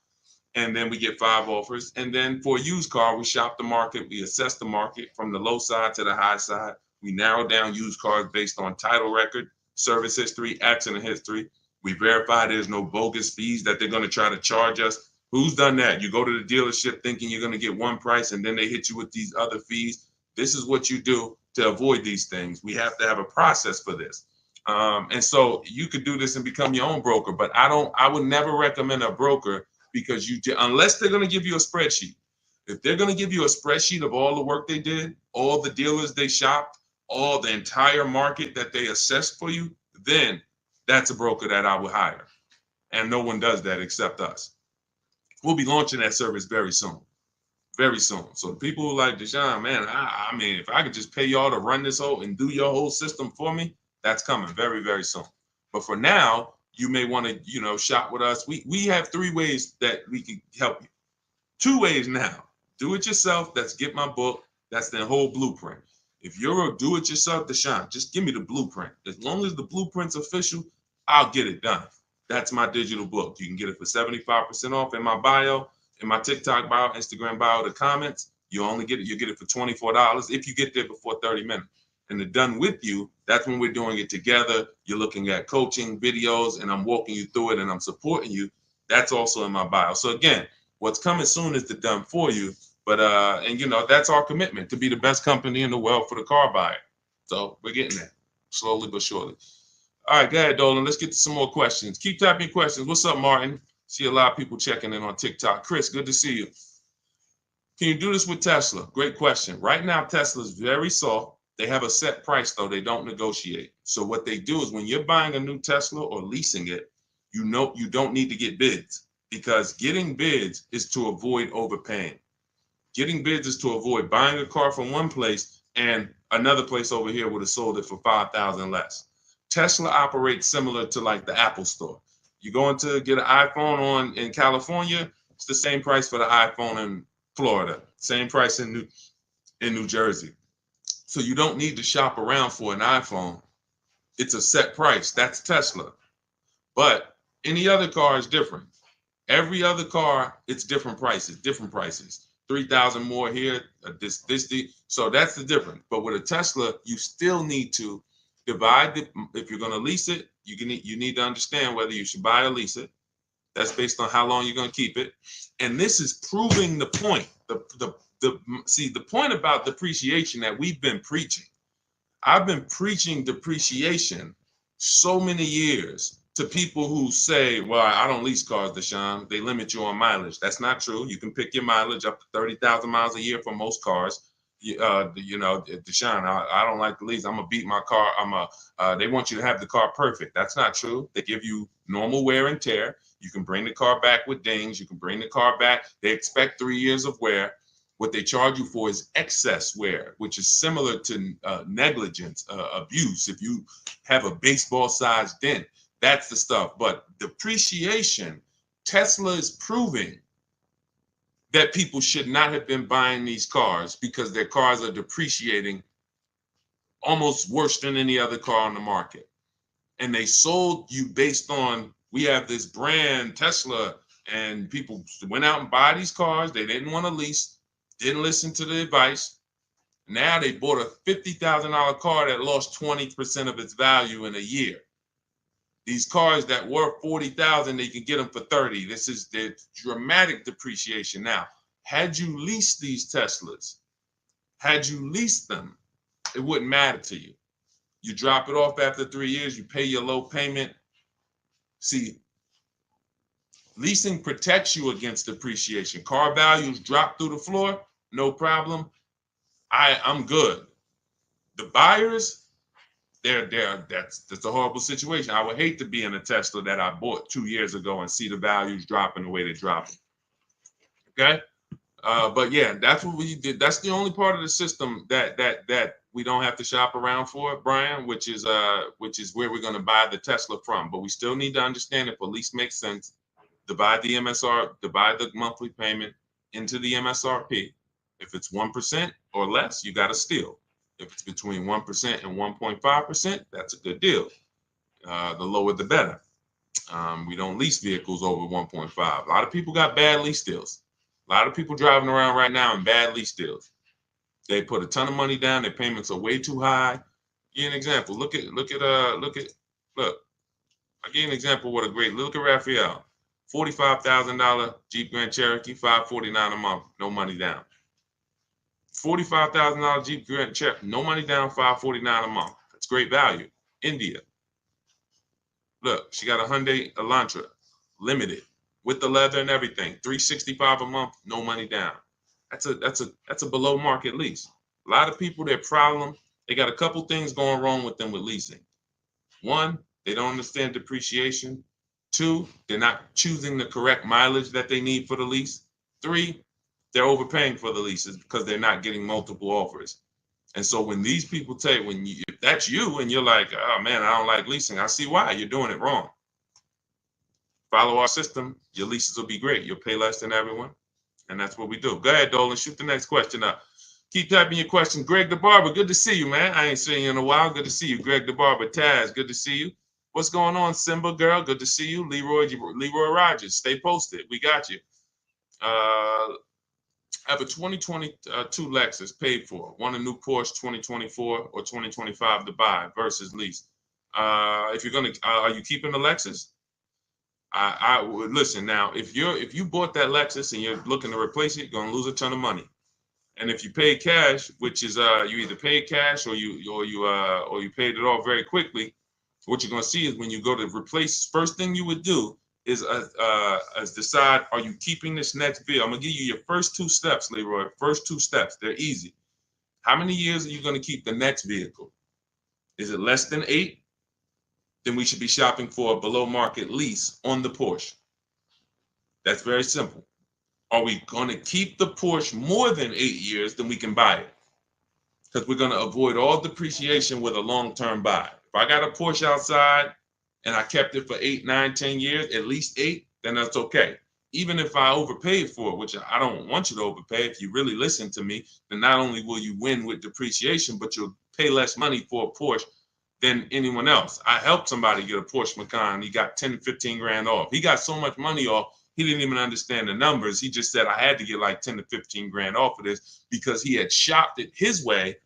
And then we get 5 offers. And then for a used car, we shop the market. We assess the market from the low side to the high side. We narrow down used cars based on title record, service history, accident history. We verify there's no bogus fees that they're going to try to charge us. Who's done that? You go to the dealership thinking you're going to get one price, and then they hit you with these other fees. This is what you do to avoid these things. We have to have a process for this. And so you could do this and become your own broker, but I would never recommend a broker, because unless they're going to give you a spreadsheet. If they're going to give you a spreadsheet of all the work they did, all the dealers they shopped, all the entire market that they assessed for you, then that's a broker that I would hire. And no one does that except us. We'll be launching that service very soon. Very soon. So the people who like Deshone, man, I mean, if I could just pay y'all to run this whole and do your whole system for me, that's coming very, very soon. But for now, you may want to, shop with us. We have 3 ways that we can help you. 2 ways now. Do it yourself. That's get my book. That's the whole blueprint. If you're a do-it-yourself, Deshone, just give me the blueprint. As long as the blueprint's official, I'll get it done. That's my digital book. You can get it for 75% off in my bio. In my TikTok bio, Instagram bio, the comments, you get it for $24 if you get there before 30 minutes. And the done with you, that's when we're doing it together. You're looking at coaching videos, and I'm walking you through it, and I'm supporting you. That's also in my bio. So again, what's coming soon is the done for you, But and you know, that's our commitment, to be the best company in the world for the car buyer. So we're getting there, slowly but surely. All right, go ahead, Dolan. Let's get to some more questions. Keep typing questions. What's up, Martin? See a lot of people checking in on TikTok. Chris, good to see you. Can you do this with Tesla? Great question. Right now, Tesla is very soft. They have a set price, though. They don't negotiate. So what they do is when you're buying a new Tesla or leasing it, you know you don't need to get bids, because getting bids is to avoid overpaying. Getting bids is to avoid buying a car from one place and another place over here would have sold it for 5,000 less. Tesla operates similar to like the Apple store. You going to get an iPhone in California, it's the same price for the iPhone in Florida, same price in New Jersey. So you don't need to shop around for an iPhone. It's a set price. That's Tesla. But any other car is different. Every other car, it's different prices. 3,000 more here, so that's the difference. But with a Tesla, you still need to divide it. If you're going to lease it, you need to understand whether you should buy or lease it. That's based on how long you're going to keep it. And this is proving the point. The point about depreciation that we've been preaching. I've been preaching depreciation so many years to people who say, well, I don't lease cars, Deshone. They limit you on mileage. That's not true. You can pick your mileage up to 30,000 miles a year for most cars. You know, Deshone, I don't like to lease. I'm going to beat my car. They want you to have the car perfect. That's not true. They give you normal wear and tear. You can bring the car back with dings. You can bring the car back. They expect 3 years of wear. What they charge you for is excess wear, which is similar to negligence, abuse. If you have a baseball-sized dent, that's the stuff. But depreciation, Tesla is proving that people should not have been buying these cars because their cars are depreciating almost worse than any other car on the market. And they sold you based on, we have this brand, Tesla, and people went out and buy these cars. They didn't want to lease, didn't listen to the advice. Now they bought a $50,000 car that lost 20% of its value in a year. These cars that were 40,000, they can get them for 30. This is the dramatic depreciation. Now, had you leased these Teslas, had you leased them, it wouldn't matter to you. You drop it off after 3 years, you pay your low payment. See, leasing protects you against depreciation. Car values drop through the floor, no problem. I'm good. The buyers, that's a horrible situation. I would hate to be in a Tesla that I bought 2 years ago and see the values dropping the way they drop. Okay, but yeah, that's what we did. That's the only part of the system that we don't have to shop around for, Brian, which is where we're going to buy the Tesla from. But we still need to understand if a lease makes sense. Divide the monthly payment into the MSRP. If it's 1% or less, you got to steal. If it's between 1% and 1.5%, that's a good deal. The lower, the better. We don't lease vehicles over 1.5. A lot of people got bad lease deals. A lot of people driving around right now in bad lease deals. They put a ton of money down. Their payments are way too high. I'll give you an example. Look. I'll give you an example. Look at Raphael. $45,000 Jeep Grand Cherokee, $549 a month, no money down. $45,000 Jeep Grand Cherokee, no money down, $549 a month. That's great value. India. Look, she got a Hyundai Elantra, limited, with the leather and everything, $365 a month, no money down. That's a below market lease. A lot of people, their problem, they got a couple things going wrong with them with leasing. One, they don't understand depreciation. Two, they're not choosing the correct mileage that they need for the lease. Three, they're overpaying for the leases because they're not getting multiple offers. And so when these people tell you, if that's you and you're like, oh man, I don't like leasing, I see why. You're doing it wrong. Follow our system, your leases will be great. You'll pay less than everyone. And that's what we do. Go ahead, Dolan, shoot the next question up. Keep typing your question. Greg the Barber, good to see you, man. I ain't seen you in a while. Good to see you. Greg the Barber, Taz, good to see you. What's going on, Simba girl? Good to see you. Leroy Rogers, stay posted. We got you. I have a 2022 Lexus paid for. Want a new Porsche 2024 or 2025 to buy versus lease. If you're gonna, are you keeping the Lexus? I would listen now. If you bought that Lexus and you're looking to replace it, you're gonna lose a ton of money. And if you pay cash, which is you either paid cash or you paid it off very quickly, what you're going to see is when you go to replace, first thing you would do is decide, are you keeping this next bill? I'm going to give you your first two steps, Leroy. First two steps. They're easy. How many years are you going to keep the next vehicle? Is it less than 8? Then we should be shopping for a below market lease on the Porsche. That's very simple. Are we going to keep the Porsche more than 8 years? Then we can buy it, because we're going to avoid all depreciation with a long-term buy. If I got a Porsche outside and I kept it for 8, 9, 10 years, at least 8, then that's okay. Even if I overpaid for it, which I don't want you to overpay. If you really listen to me, then not only will you win with depreciation, but you'll pay less money for a Porsche than anyone else. I helped somebody get a Porsche Macan. He got 10, 15 grand off. He got so much money off, he didn't even understand the numbers. He just said, I had to get like 10 to 15 grand off of this because he had shopped it his way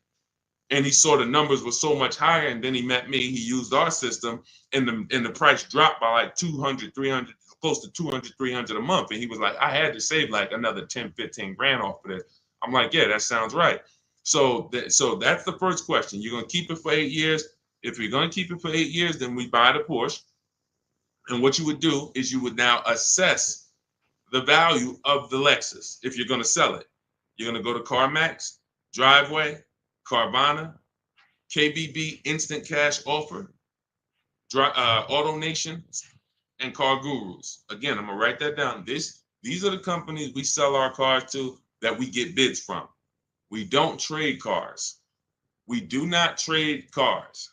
and he saw the numbers were so much higher. And then he met me, he used our system, and the price dropped by like 200, 300, close to 200, 300 a month. And he was like, I had to save like another 10, 15 grand off of this. I'm like, yeah, that sounds right. So that's the first question. You're going to keep it for 8 years. If you're going to keep it for 8 years, then we buy the Porsche. And what you would do is you would now assess the value of the Lexus. If you're going to sell it, you're going to go to CarMax, Driveway, Carvana, KBB Instant Cash Offer, Auto Nation, and Car Gurus. Again, I'm going to write that down. These are the companies we sell our cars to that we get bids from. We don't trade cars. We do not trade cars.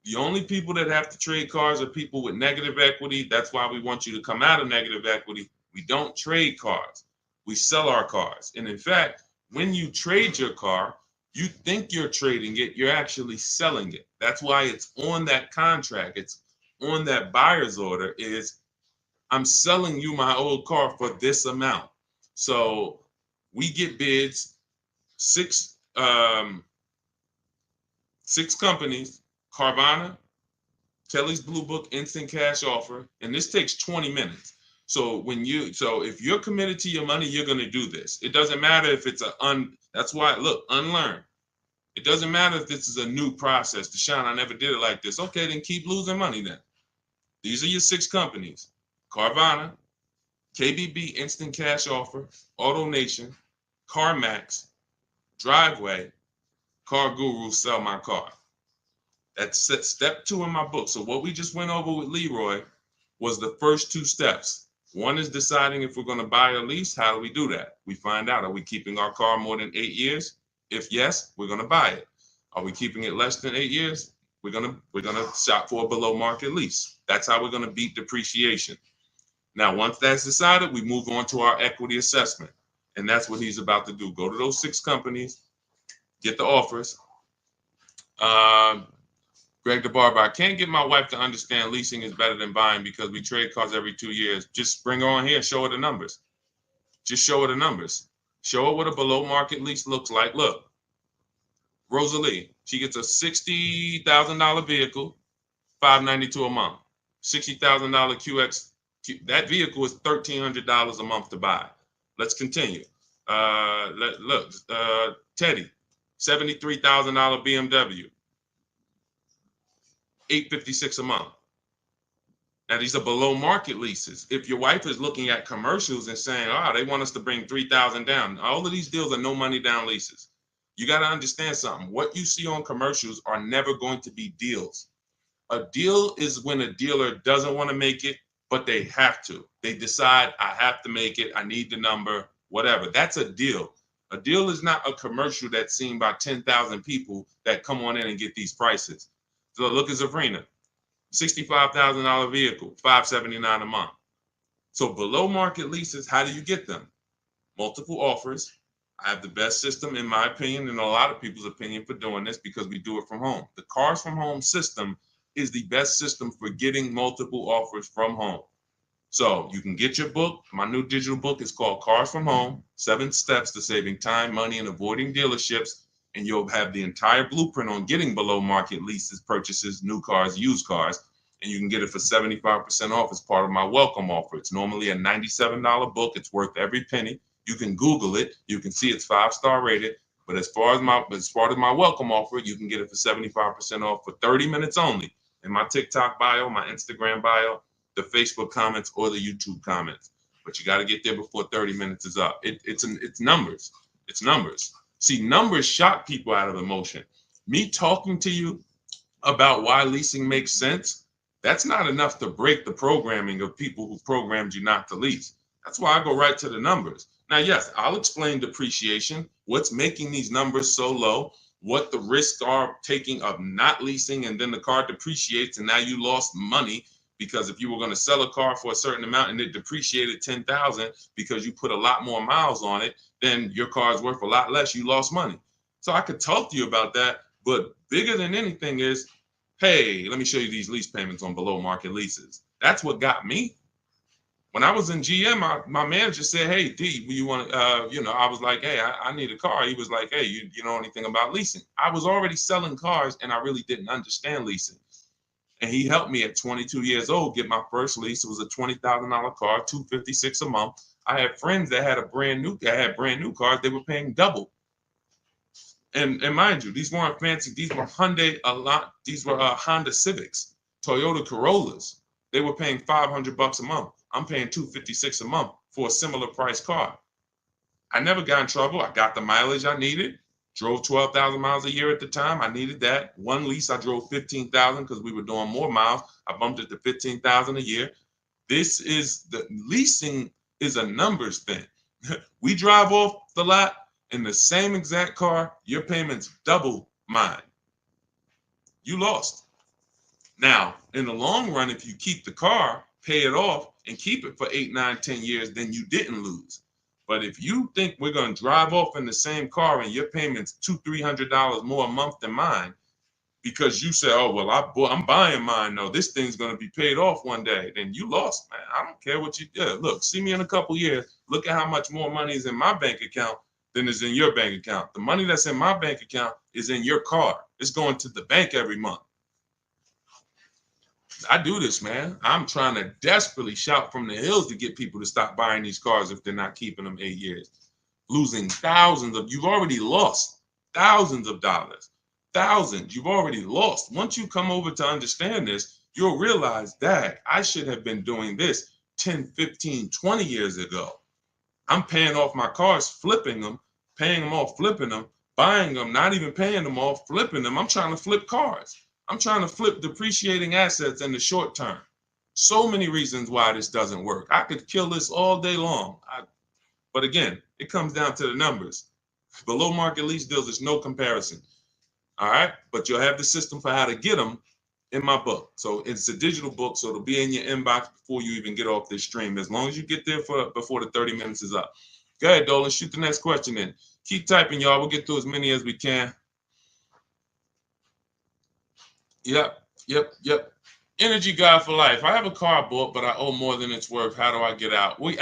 The only people that have to trade cars are people with negative equity. That's why we want you to come out of negative equity. We don't trade cars. We sell our cars. And in fact, when you trade your car, you think you're trading it, you're actually selling it. That's why it's on that contract. It's on that buyer's order is, I'm selling you my old car for this amount. So we get bids, six companies, Carvana, Kelly's Blue Book Instant Cash Offer, and this takes 20 minutes. So if you're committed to your money, you're going to do this. It doesn't matter if it's that's why, look, unlearn. It doesn't matter if this is a new process. Deshone, I never did it like this. Okay, then keep losing money then. These are your 6 companies: Carvana, KBB Instant Cash Offer, Auto Nation, CarMax, Driveway, Car Guru, Sell My Car. That's step 2 in my book. So what we just went over with Leroy was the first 2 steps. One is deciding if we're going to buy or lease. How do we do that? We find out, are we keeping our car more than 8 years? If yes, we're going to buy it. Are we keeping it less than 8 years? We're going to shop for a below market lease. That's how we're going to beat depreciation. Now, once that's decided, we move on to our equity assessment. And that's what he's about to do. Go to those 6 companies, get the offers. Greg the Barber, I can't get my wife to understand leasing is better than buying because we trade cars every 2 years. Just bring her on here and show her the numbers. Just show her the numbers. Show her what a below market lease looks like. Look, Rosalie, she gets a $60,000 vehicle, $592 a month. $60,000 QX. That vehicle is $1,300 a month to buy. Let's continue. Teddy, $73,000 BMW. $856 a month. Now these are below market leases. If your wife is looking at commercials and saying, they want us to bring $3,000 down, all of these deals are no money down leases. You got to understand something. What you see on commercials are never going to be deals. A deal is when a dealer doesn't want to make it, but they have to. They decide, I have to make it, I need the number, whatever. That's a deal. A deal is not a commercial that's seen by 10,000 people that come on in and get these prices. So look at Sabrina, $65,000 vehicle, $579 a month. So below market leases, how do you get them? Multiple offers. I have the best system, in my opinion, and a lot of people's opinion, for doing this because we do it from home. The Cars from Home system is the best system for getting multiple offers from home. So you can get your book. My new digital book is called Cars from Home, 7 Steps to Saving Time, Money, and Avoiding Dealerships. And you'll have the entire blueprint on getting below market leases, purchases, new cars, used cars. And you can get it for 75% off as part of my welcome offer. It's normally a $97 book. It's worth every penny. You can Google it. You can see it's 5-star rated. But as part of my welcome offer, you can get it for 75% off for 30 minutes only. In my TikTok bio, my Instagram bio, the Facebook comments, or the YouTube comments. But you got to get there before 30 minutes is up. It's numbers. It's numbers. See, numbers shock people out of emotion. Me talking to you about why leasing makes sense, that's not enough to break the programming of people who programmed you not to lease. That's why I go right to the numbers. Now, yes, I'll explain depreciation, what's making these numbers so low, what the risks are taking of not leasing, and then the car depreciates and now you lost money because if you were going to sell a car for a certain amount and it depreciated 10,000 because you put a lot more miles on it, then your car is worth a lot less, you lost money. So I could talk to you about that, but bigger than anything is, hey, let me show you these lease payments on below market leases. That's what got me. When I was in GM, my manager said, hey, D, you want I was like, hey, I need a car. He was like, hey, you know anything about leasing? I was already selling cars and I really didn't understand leasing. And he helped me at 22 years old get my first lease. It was a $20,000 car, $256 a month. I had friends that had brand new cars. They were paying double. And mind you, these weren't fancy. These were These were Honda Civics, Toyota Corollas. They were paying $500 a month. I'm paying $256 a month for a similar price car. I never got in trouble. I got the mileage I needed. Drove 12,000 miles a year at the time. I needed that. One lease, I drove 15,000 because we were doing more miles. I bumped it to 15,000 a year. Leasing is a numbers thing. We drive off the lot in the same exact car. Your payment's double mine. You lost. Now, in the long run, if you keep the car, pay it off, and keep it for 8, 9, 10 years, then you didn't lose. But if you think we're going to drive off in the same car and your payment's $200-300 more a month than mine, because you say, oh, well, I'm buying mine, though, this thing's going to be paid off one day, then you lost, man. I don't care what you do. Look, see me in a couple years. Look at how much more money is in my bank account than is in your bank account. The money that's in my bank account is in your car. It's going to the bank every month. I do this, man. I'm trying to desperately shout from the hills to get people to stop buying these cars if they're not keeping them 8 years. Losing you've already lost thousands of dollars. Thousands, you've already lost. Once you come over to understand this, you'll realize that I should have been doing this 10, 15, 20 years ago. I'm paying off my cars, flipping them, paying them off, flipping them, buying them, not even paying them off, flipping them. I'm trying to flip cars. I'm trying to flip depreciating assets in the short term. So many reasons why this doesn't work. I could kill this all day long. But again, it comes down to the numbers. Below market lease deals, there's no comparison. All right. But you'll have the system for how to get them in my book. So it's a digital book. So it'll be in your inbox before you even get off this stream, as long as you get there before the 30 minutes is up. Go ahead, Dolan. Shoot the next question in. Keep typing, y'all. We'll get through as many as we can. Yep. Energy guy for life. I have a car bought, but I owe more than it's worth. How do I get out? We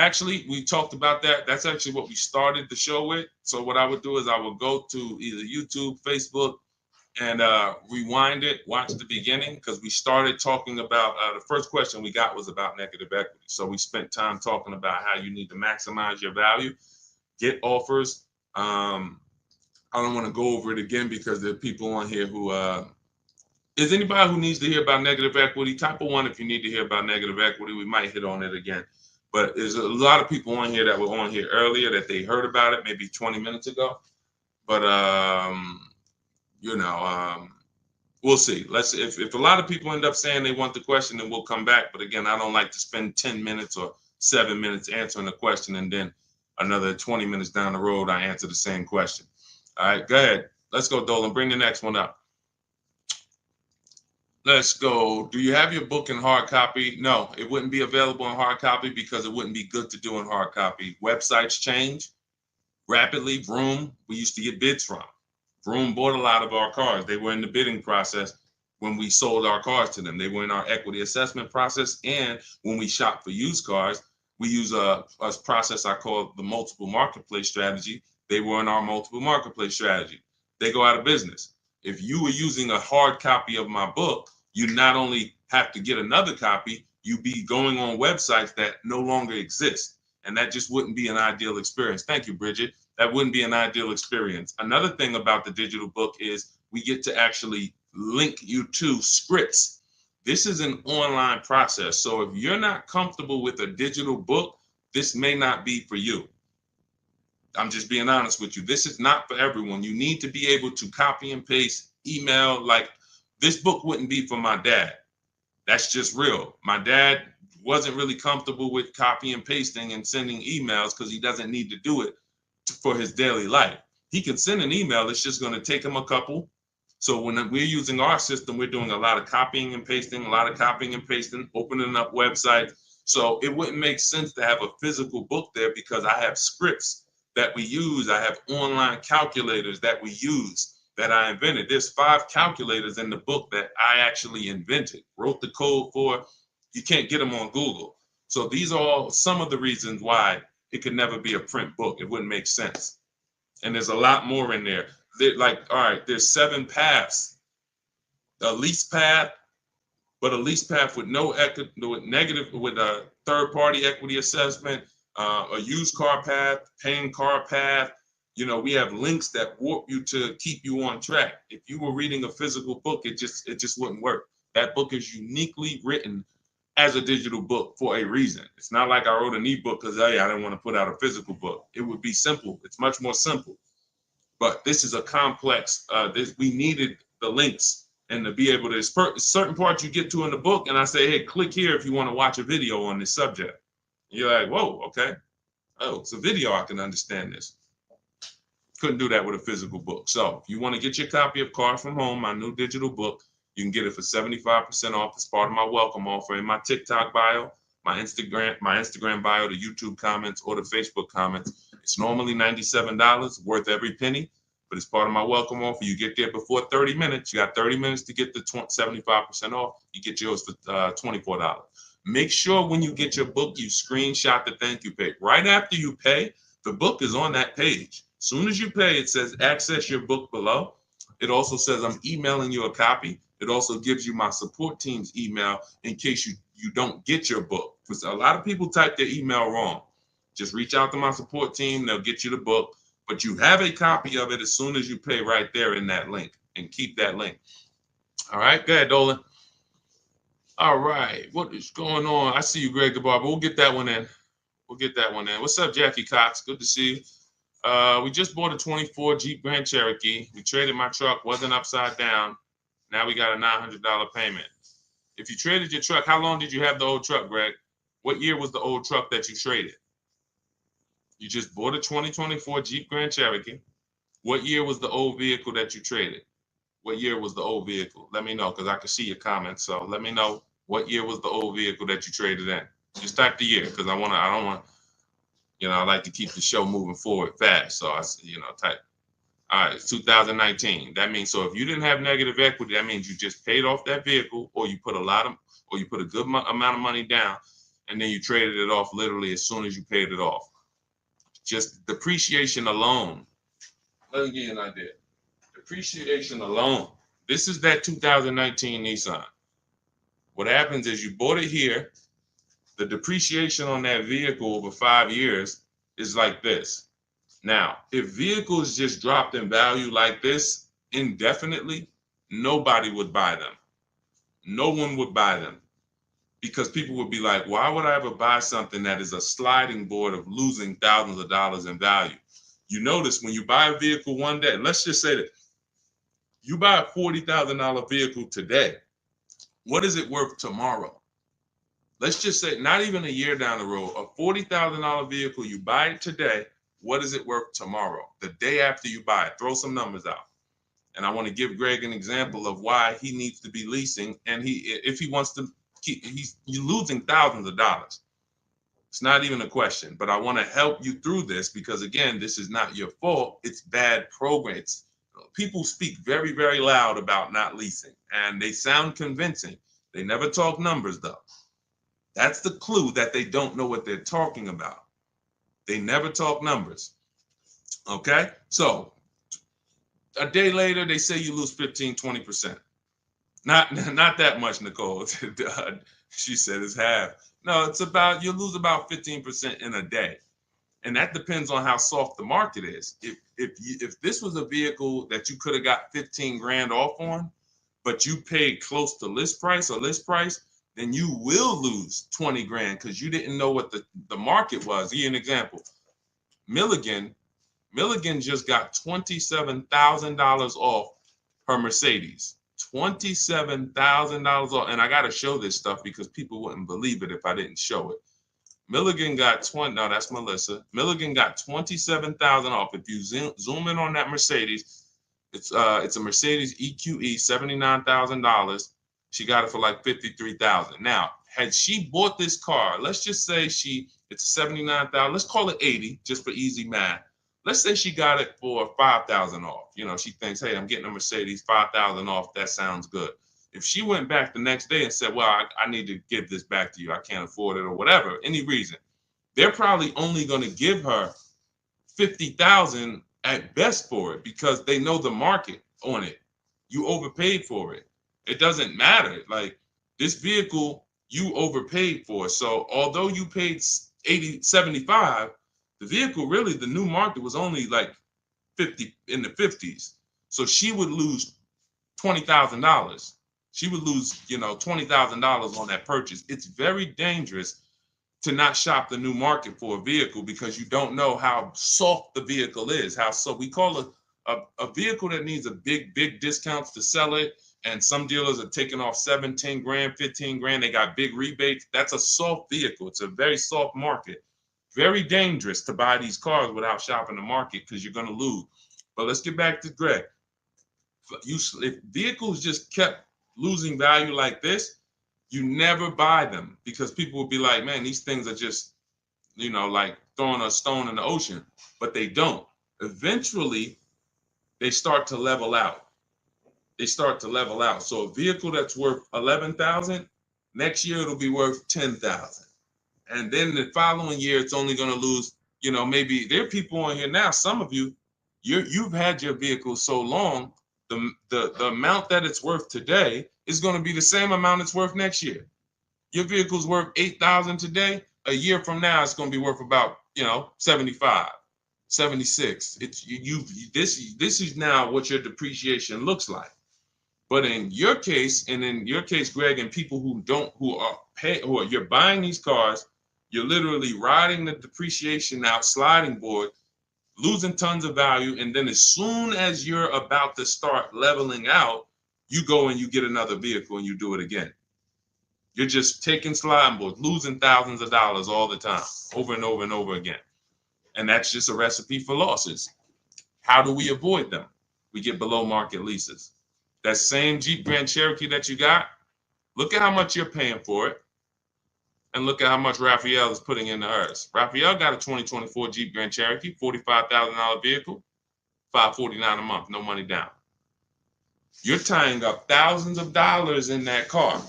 talked about that. That's actually what we started the show with. So what I would do is I would go to either YouTube, Facebook, and rewind it, watch the beginning, because we started talking about the first question we got was about negative equity. So we spent time talking about how you need to maximize your value, get offers. I don't want to go over it again because there are people on here who is anybody who needs to hear about negative equity? Type of 1 if you need to hear about negative equity. We might hit on it again. But there's a lot of people on here that were on here earlier that they heard about it maybe 20 minutes ago. But we'll see. If a lot of people end up saying they want the question, then we'll come back. But again, I don't like to spend 10 minutes or 7 minutes answering the question and then another 20 minutes down the road I answer the same question. All right, go ahead. Let's go, Dolan. Bring the next one up. Let's go. Do you have your book in hard copy? No, it wouldn't be available in hard copy because it wouldn't be good to do in hard copy. Websites change rapidly. Vroom, we used to get bids from. Vroom bought a lot of our cars. They were in the bidding process when we sold our cars to them. They were in our equity assessment process. And when we shop for used cars, we use a process I call the multiple marketplace strategy. They were in our multiple marketplace strategy. They go out of business. If you were using a hard copy of my book, you not only have to get another copy, you be going on websites that no longer exist. And that just wouldn't be an ideal experience. Thank you, Bridget. That wouldn't be an ideal experience. Another thing about the digital book is we get to actually link you to scripts. This is an online process. So if you're not comfortable with a digital book, this may not be for you. I'm just being honest with you. This is not for everyone. You need to be able to copy and paste, email. Like, this book wouldn't be for my dad. That's just real. My dad wasn't really comfortable with copy and pasting and sending emails because he doesn't need to do it for his daily life. He can send an email. It's just going to take him a couple. So when we're using our system, we're doing a lot of copying and pasting, opening up websites. So it wouldn't make sense to have a physical book there because I have scripts that we use. I have online calculators that we use that I invented. There's 5 calculators in the book that I actually invented, wrote the code for. You can't get them on Google. So these are all some of the reasons why it could never be a print book. It wouldn't make sense. And there's a lot more in there. All right, there's 7 paths. A lease path, but a lease path with with a third-party equity assessment, a used car path, paying car path. You know, we have links that warp you to keep you on track. If you were reading a physical book, it just wouldn't work. That book is uniquely written as a digital book for a reason. It's not like I wrote an ebook because, hey, I didn't want to put out a physical book. It would be simple. It's much more simple. But this is a complex. We needed the links and to be able to, certain parts you get to in the book, and I say, hey, click here if you want to watch a video on this subject. And you're like, whoa, okay. Oh, it's a video. I can understand this. Couldn't do that with a physical book. So if you want to get your copy of Car From Home, my new digital book, you can get it for 75% off as part of my welcome offer in my TikTok bio, my Instagram bio, the YouTube comments, or the Facebook comments. It's normally $97, worth every penny, but it's part of my welcome offer. You get there before 30 minutes. You got 30 minutes to get the 75% off. You get yours for $24. Make sure when you get your book, you screenshot the thank you page. Right after you pay, the book is on that page. As soon as you pay, it says access your book below. It also says I'm emailing you a copy. It also gives you my support team's email in case you don't get your book. Because a lot of people type their email wrong. Just reach out to my support team. They'll get you the book. But you have a copy of it as soon as you pay right there in that link. And keep that link. All right, go ahead, Dolan. All right, what is going on? I see you, Greg the Barber. We'll get that one in. What's up, Jackie Cox? Good to see you. We just bought a 24 Jeep Grand Cherokee. We traded my truck, wasn't upside down. Now we got a $900 payment. If you traded your truck, how long did you have the old truck, Greg? What year was the old truck that you traded? You just bought a 2024 Jeep Grand Cherokee. What year was the old vehicle that you traded? What year was the old vehicle? Let me know because I can see your comments. So let me know what year was the old vehicle that you traded in. Just type the year because I don't want, I like to keep the show moving forward fast. So type. All right, it's 2019. That means, so if you didn't have negative equity, that means you just paid off that vehicle, or you put a good amount of money down, and then you traded it off literally as soon as you paid it off. Just depreciation alone. Let me give you an idea. Depreciation alone. This is that 2019 Nissan. What happens is you bought it here. The depreciation on that vehicle over 5 years is like this. Now, if vehicles just dropped in value like this indefinitely, nobody would buy them. No one would buy them because people would be like, why would I ever buy something that is a sliding board of losing thousands of dollars in value? You notice when you buy a vehicle one day, let's just say that you buy a $40,000 vehicle today, what is it worth tomorrow? Let's just say not even a year down the road, a $40,000 vehicle, you buy it today, what is it worth tomorrow? The day after you buy it, throw some numbers out. And I want to give Greg an example of why he needs to be leasing. And if he wants to you're losing thousands of dollars. It's not even a question, but I want to help you through this because again, this is not your fault. It's bad programs. People speak very, very loud about not leasing and they sound convincing. They never talk numbers though. That's the clue that they don't know what they're talking about. They never talk numbers. Okay. So a day later, they say you lose 15, 20%. Not that much, Nicole. She said it's half. No, it's about, you lose about 15% in a day. And that depends on how soft the market is. If this was a vehicle that you could have got 15 grand off on, but you paid close to list price or list price, then you will lose 20 grand because you didn't know what the market was. Give you an example. Milligan, Milligan just got $27,000 off her Mercedes. $27,000 off. And I got to show this stuff because people wouldn't believe it if I didn't show it. Milligan got 20. No, that's Melissa. Milligan got 27,000 off. If you zoom in on that Mercedes, it's a Mercedes EQE, $79,000. She got it for like 53,000. Now, had she bought this car, let's just say it's 79,000. Let's call it 80, just for easy math. Let's say she got it for 5,000 off. You know, she thinks, hey, I'm getting a Mercedes, 5,000 off. That sounds good. If she went back the next day and said, well, I need to give this back to you, I can't afford it, or whatever, any reason, they're probably only going to give her 50,000 at best for it because they know the market on it. You overpaid for it. It doesn't matter. Like, this vehicle, you overpaid for. So although you paid 75, the vehicle, really, the new market was only like 50, in the 50s. So she would lose $20,000. She would lose, $20,000 on that purchase. It's very dangerous to not shop the new market for a vehicle because you don't know how soft the vehicle is. So we call a vehicle that needs a big discounts to sell it. And some dealers are taking off 17 grand, 15 grand. They got big rebates. That's a soft vehicle. It's a very soft market. Very dangerous to buy these cars without shopping the market because you're going to lose. But let's get back to Greg. If vehicles just kept losing value like this, you never buy them because people will be like, man, these things are just, like throwing a stone in the ocean, but they don't. Eventually, they start to level out. So a vehicle that's worth 11,000, next year it'll be worth 10,000. And then the following year, it's only going to lose, maybe there are people on here now, some of you've had your vehicle so long, the amount that it's worth today is going to be the same amount it's worth next year. Your vehicle's worth 8,000 today. A year from now, it's going to be worth about 75, 76. This is now what your depreciation looks like. But in your case, Greg, and people you're buying these cars, you're literally riding the depreciation out, sliding board, losing tons of value, and then as soon as you're about to start leveling out, you go and you get another vehicle and you do it again. You're just taking sliding boards, losing thousands of dollars all the time, over and over and over again. And that's just a recipe for losses. How do we avoid them? We get below market leases. That same Jeep Grand Cherokee that you got, look at how much you're paying for it, and look at how much Raphael is putting into hers. Raphael got a 2024 Jeep Grand Cherokee, $45,000 vehicle, $549 a month, no money down. You're tying up thousands of dollars in that car.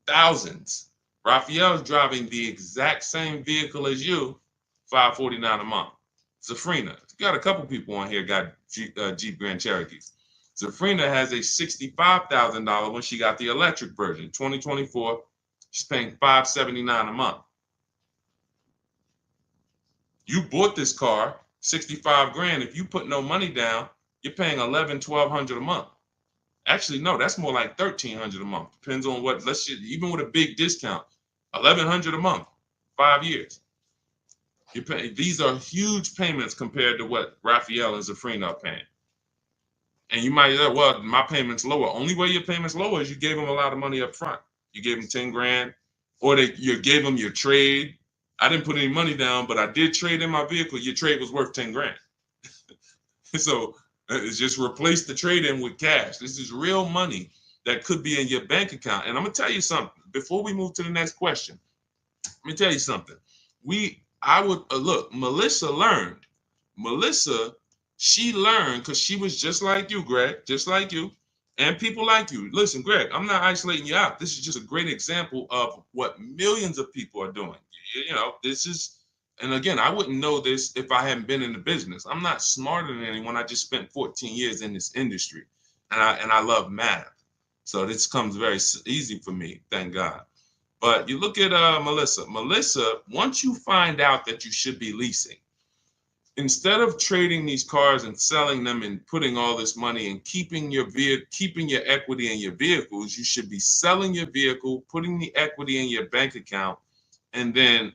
Thousands. Raphael is driving the exact same vehicle as you, $549 a month. Zafrina, you got a couple people on here got Jeep Grand Cherokees. Zafrina has a $65,000 when she got the electric version, 2024. She's paying $579 a month. You bought this car, 65 grand. If you put no money down, you're paying $1,100-1,200 a month. Actually, no, that's more like $1,300 a month. Depends on what. Even with a big discount, $1,100 a month, 5 years. These are huge payments compared to what Raphael and Zafrina are paying. And you might say, well, my payment's lower. Only way your payment's lower is you gave them a lot of money up front. You gave them 10 grand, or you gave them your trade. I didn't put any money down, but I did trade in my vehicle. Your trade was worth 10 grand. So it's just replace the trade in with cash. This is real money that could be in your bank account. And I'm gonna tell you something before we move to the next question. Let me tell you something. Look, Melissa learned. She learned because she was just like you, Greg, just like you, and people like you. Listen, Greg, I'm not isolating you out. This is just a great example of what millions of people are doing. This is, and again, I wouldn't know this if I hadn't been in the business. I'm not smarter than anyone. I just spent 14 years in this industry, and I love math. So this comes very easy for me, thank God. But you look at Melissa. Melissa, once you find out that you should be leasing, instead of trading these cars and selling them and putting all this money and keeping your equity in your vehicles, you should be selling your vehicle, putting the equity in your bank account, and then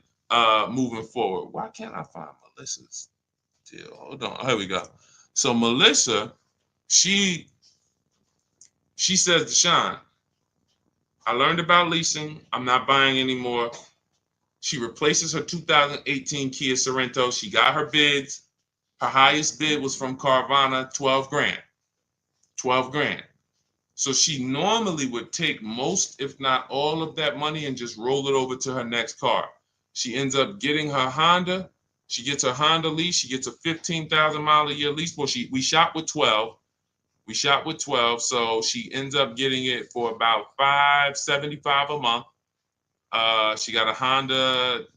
moving forward. Why can't I find Melissa's deal? Hold on. Here we go. So Melissa, she says, Deshaun, I learned about leasing. I'm not buying anymore. She replaces her 2018 Kia Sorento. She got her bids. Her highest bid was from Carvana, 12 grand. 12 grand. So she normally would take most, if not all of that money and just roll it over to her next car. She ends up getting her Honda. She gets her Honda lease. She gets a 15,000 mile a year lease. Well, we shop with 12. We shop with 12. So she ends up getting it for about $575 a month. She got a Honda.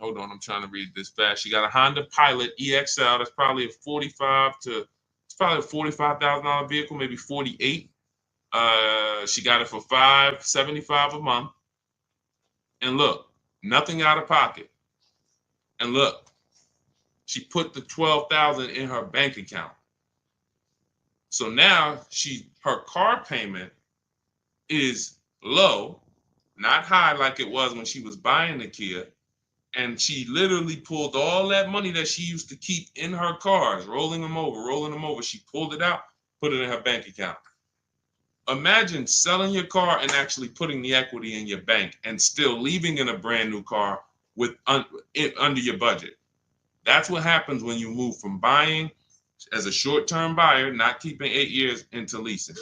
Hold on, I'm trying to read this fast. She got a Honda Pilot EXL. That's probably it's probably a $45,000 vehicle, maybe 48. She got it for $575 a month. And look, nothing out of pocket. And look, she put the $12,000 in her bank account. So now her car payment is low, not high like it was when she was buying the Kia. And she literally pulled all that money that she used to keep in her cars, rolling them over. She pulled it out, put it in her bank account. Imagine selling your car and actually putting the equity in your bank and still leaving in a brand new car with under your budget. That's what happens when you move from buying as a short-term buyer, not keeping 8 years, into leasing.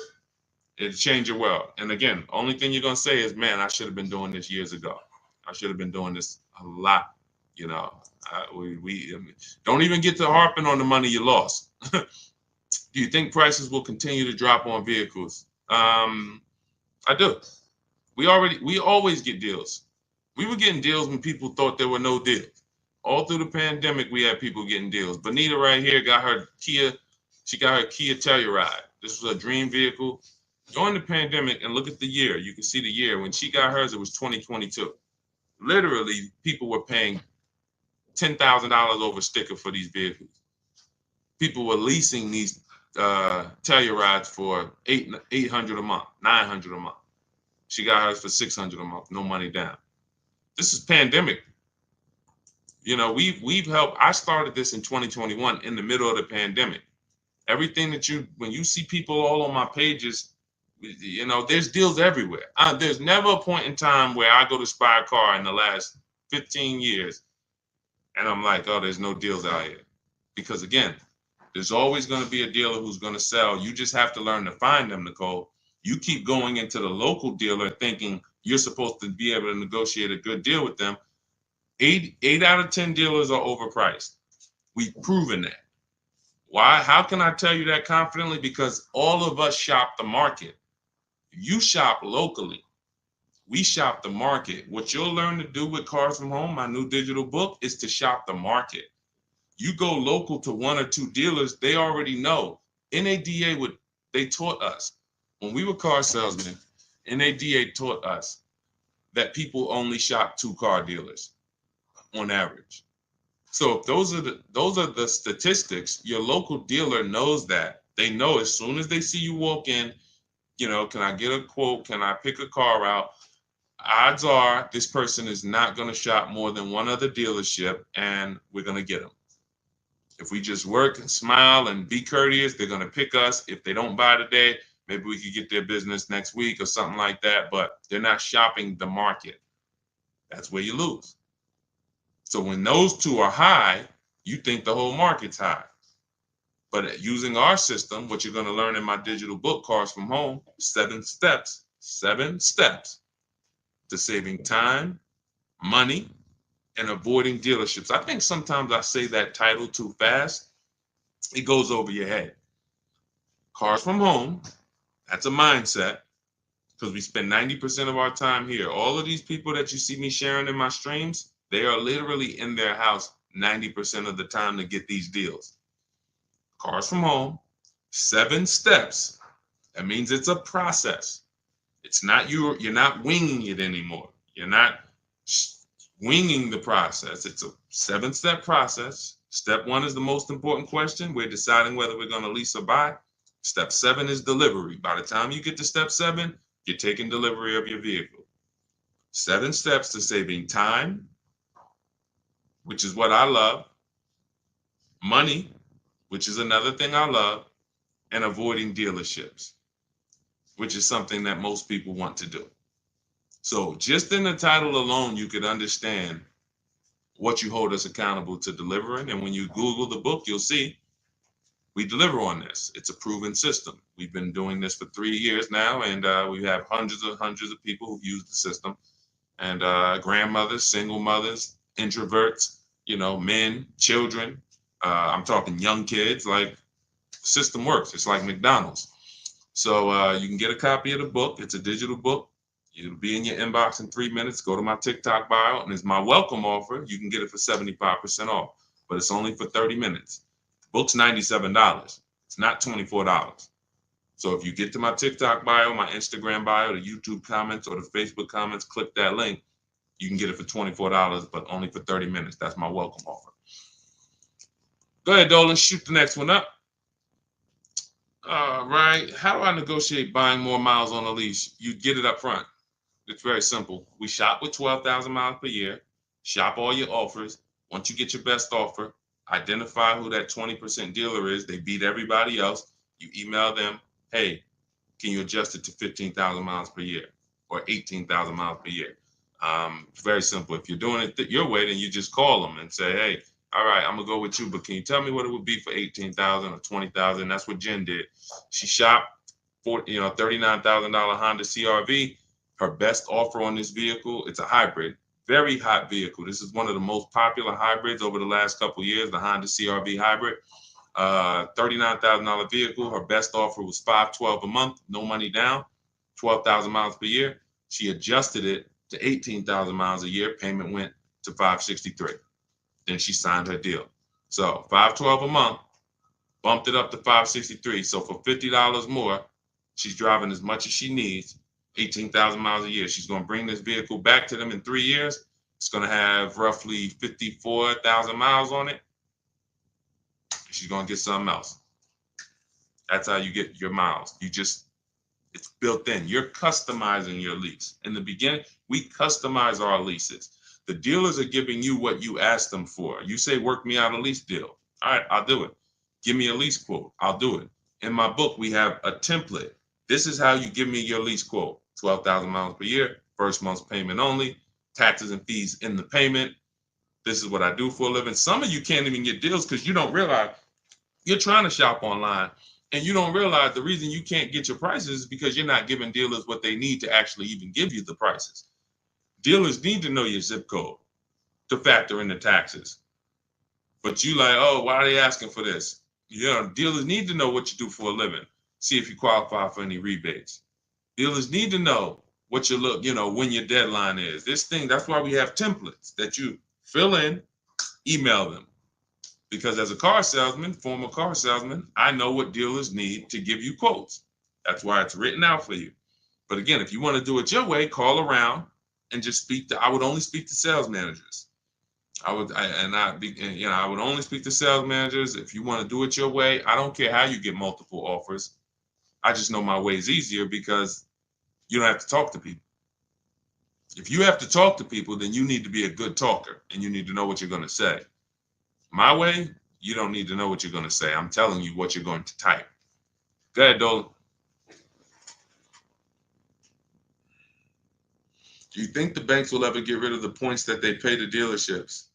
It'll change your world. And again, only thing you're going to say is, man, I should have been doing this years ago. I should have been doing this a lot. You know, we don't even get to harping on the money you lost. Do you think prices will continue to drop on vehicles? I do. We always get deals. We were getting deals when people thought there were no deals. All through the pandemic, we had people getting deals. Bonita right here got her Kia. She got her Kia Telluride. This was a dream vehicle. During the pandemic, and look at the year. You can see the year. When she got hers, it was 2022. Literally, people were paying $10,000 over sticker for these vehicles. People were leasing these Tellurides for $800 a month, $900 a month. She got hers for $600 a month, no money down. This is pandemic. You know, we've helped. I started this in 2021 in the middle of the pandemic. Everything when you see people all on my pages, you know, there's deals everywhere. There's never a point in time where I go to spy a car in the last 15 years and I'm like, oh, there's no deals out here. Because again, there's always going to be a dealer who's going to sell. You just have to learn to find them, Nicole. You keep going into the local dealer thinking you're supposed to be able to negotiate a good deal with them. 8 out of 10 dealers are overpriced. We've proven that. Why? How can I tell you that confidently? Because all of us shop the market. You shop locally. We shop the market. What you'll learn to do with Cars from Home, my new digital book, is to shop the market. You go local to 1 or 2 dealers, they already know. NADA they taught us. When we were car salesmen, NADA taught us that people only shop 2 car dealers on average. So if those are the statistics, your local dealer knows that. They know as soon as they see you walk in, you know, can I get a quote? Can I pick a car out? Odds are this person is not going to shop more than 1 other dealership, and we're going to get them. If we just work and smile and be courteous, they're going to pick us. If they don't buy today, maybe we could get their business next week or something like that, but they're not shopping the market. That's where you lose. So when those 2 are high, you think the whole market's high. But using our system, what you're going to learn in my digital book, Cars from Home, 7 steps to saving time, money, and avoiding dealerships. I think sometimes I say that title too fast. It goes over your head. Cars from Home, that's a mindset, because we spend 90% of our time here. All of these people that you see me sharing in my streams, they are literally in their house 90% of the time to get these deals. Cars from Home, 7 steps. That means it's a process. It's not you're not winging it anymore. You're not winging the process. It's a 7-step process. Step 1 is the most important question. We're deciding whether we're going to lease or buy. Step 7 is delivery. By the time you get to step 7, you're taking delivery of your vehicle. 7 steps to saving time, which is what I love, money, which is another thing I love, and avoiding dealerships, which is something that most people want to do. So just in the title alone, you could understand what you hold us accountable to delivering. And when you Google the book, you'll see we deliver on this. It's a proven system. We've been doing this for 3 years now, and we have hundreds of people who've used the system. And grandmothers, single mothers, introverts, men, children. I'm talking young kids. Like, system works. It's like McDonald's. So you can get a copy of the book. It's a digital book. It'll be in your inbox in 3 minutes. Go to my TikTok bio, and it's my welcome offer. You can get it for 75% off, but it's only for 30 minutes. The book's $97. It's not $24. So if you get to my TikTok bio, my Instagram bio, the YouTube comments, or the Facebook comments, click that link. You can get it for $24, but only for 30 minutes. That's my welcome offer. Go ahead, Dolan. Shoot the next one up. All right. How do I negotiate buying more miles on a lease? You get it up front. It's very simple. We shop with 12,000 miles per year. Shop all your offers. Once you get your best offer, identify who that 20% dealer is. They beat everybody else. You email them, hey, can you adjust it to 15,000 miles per year or 18,000 miles per year? Very simple. If you're doing it your way, then you just call them and say, hey, all right, I'm gonna go with you, but can you tell me what it would be for 18,000 or 20,000? That's what Jen did. She shopped for $39,000 Honda CRV. Her best offer on this vehicle, it's a hybrid, very hot vehicle. This is one of the most popular hybrids over the last couple of years, the Honda CRV hybrid. $39,000 vehicle. Her best offer was $512 a month, no money down, 12,000 miles per year. She adjusted it to 18,000 miles a year. Payment went to $563. Then she signed her deal. So $512 a month, bumped it up to $563. So for $50 more, she's driving as much as she needs, 18,000 miles a year. She's going to bring this vehicle back to them in 3 years. It's going to have roughly 54,000 miles on it. She's going to get something else. That's how you get your miles. It's built in. You're customizing your lease. In the beginning, we customize our leases. The dealers are giving you what you ask them for. You say, work me out a lease deal. All right, I'll do it. Give me a lease quote. I'll do it. In my book, we have a template. This is how you give me your lease quote. 12,000 miles per year, first month's payment only, taxes and fees in the payment. This is what I do for a living. Some of you can't even get deals because you don't realize you're trying to shop online and you don't realize the reason you can't get your prices is because you're not giving dealers what they need to actually even give you the prices. Dealers need to know your zip code to factor in the taxes. But you like, oh, why are they asking for this? Dealers need to know what you do for a living. See if you qualify for any rebates. Dealers need to know what when your deadline is. That's why we have templates that you fill in, email them. Because as a former car salesman, I know what dealers need to give you quotes. That's why it's written out for you. But again, if you want to do it your way, call around and just I would only speak to sales managers. I would only speak to sales managers. If you want to do it your way, I don't care how you get multiple offers. I just know my way is easier because you don't have to talk to people. If you have to talk to people, then you need to be a good talker and you need to know what you're going to say. My way, you don't need to know what you're going to say. I'm telling you what you're going to type. Go ahead, Dolan. Do you think the banks will ever get rid of the points that they pay to dealerships?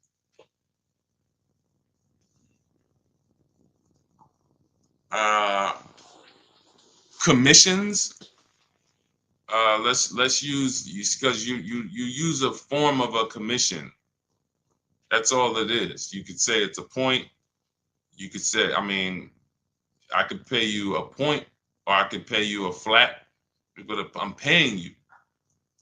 Commissions. Let's use because you use a form of a commission. That's all it is. You could say it's a point. You could say, I could pay you a point or I could pay you a flat, but I'm paying you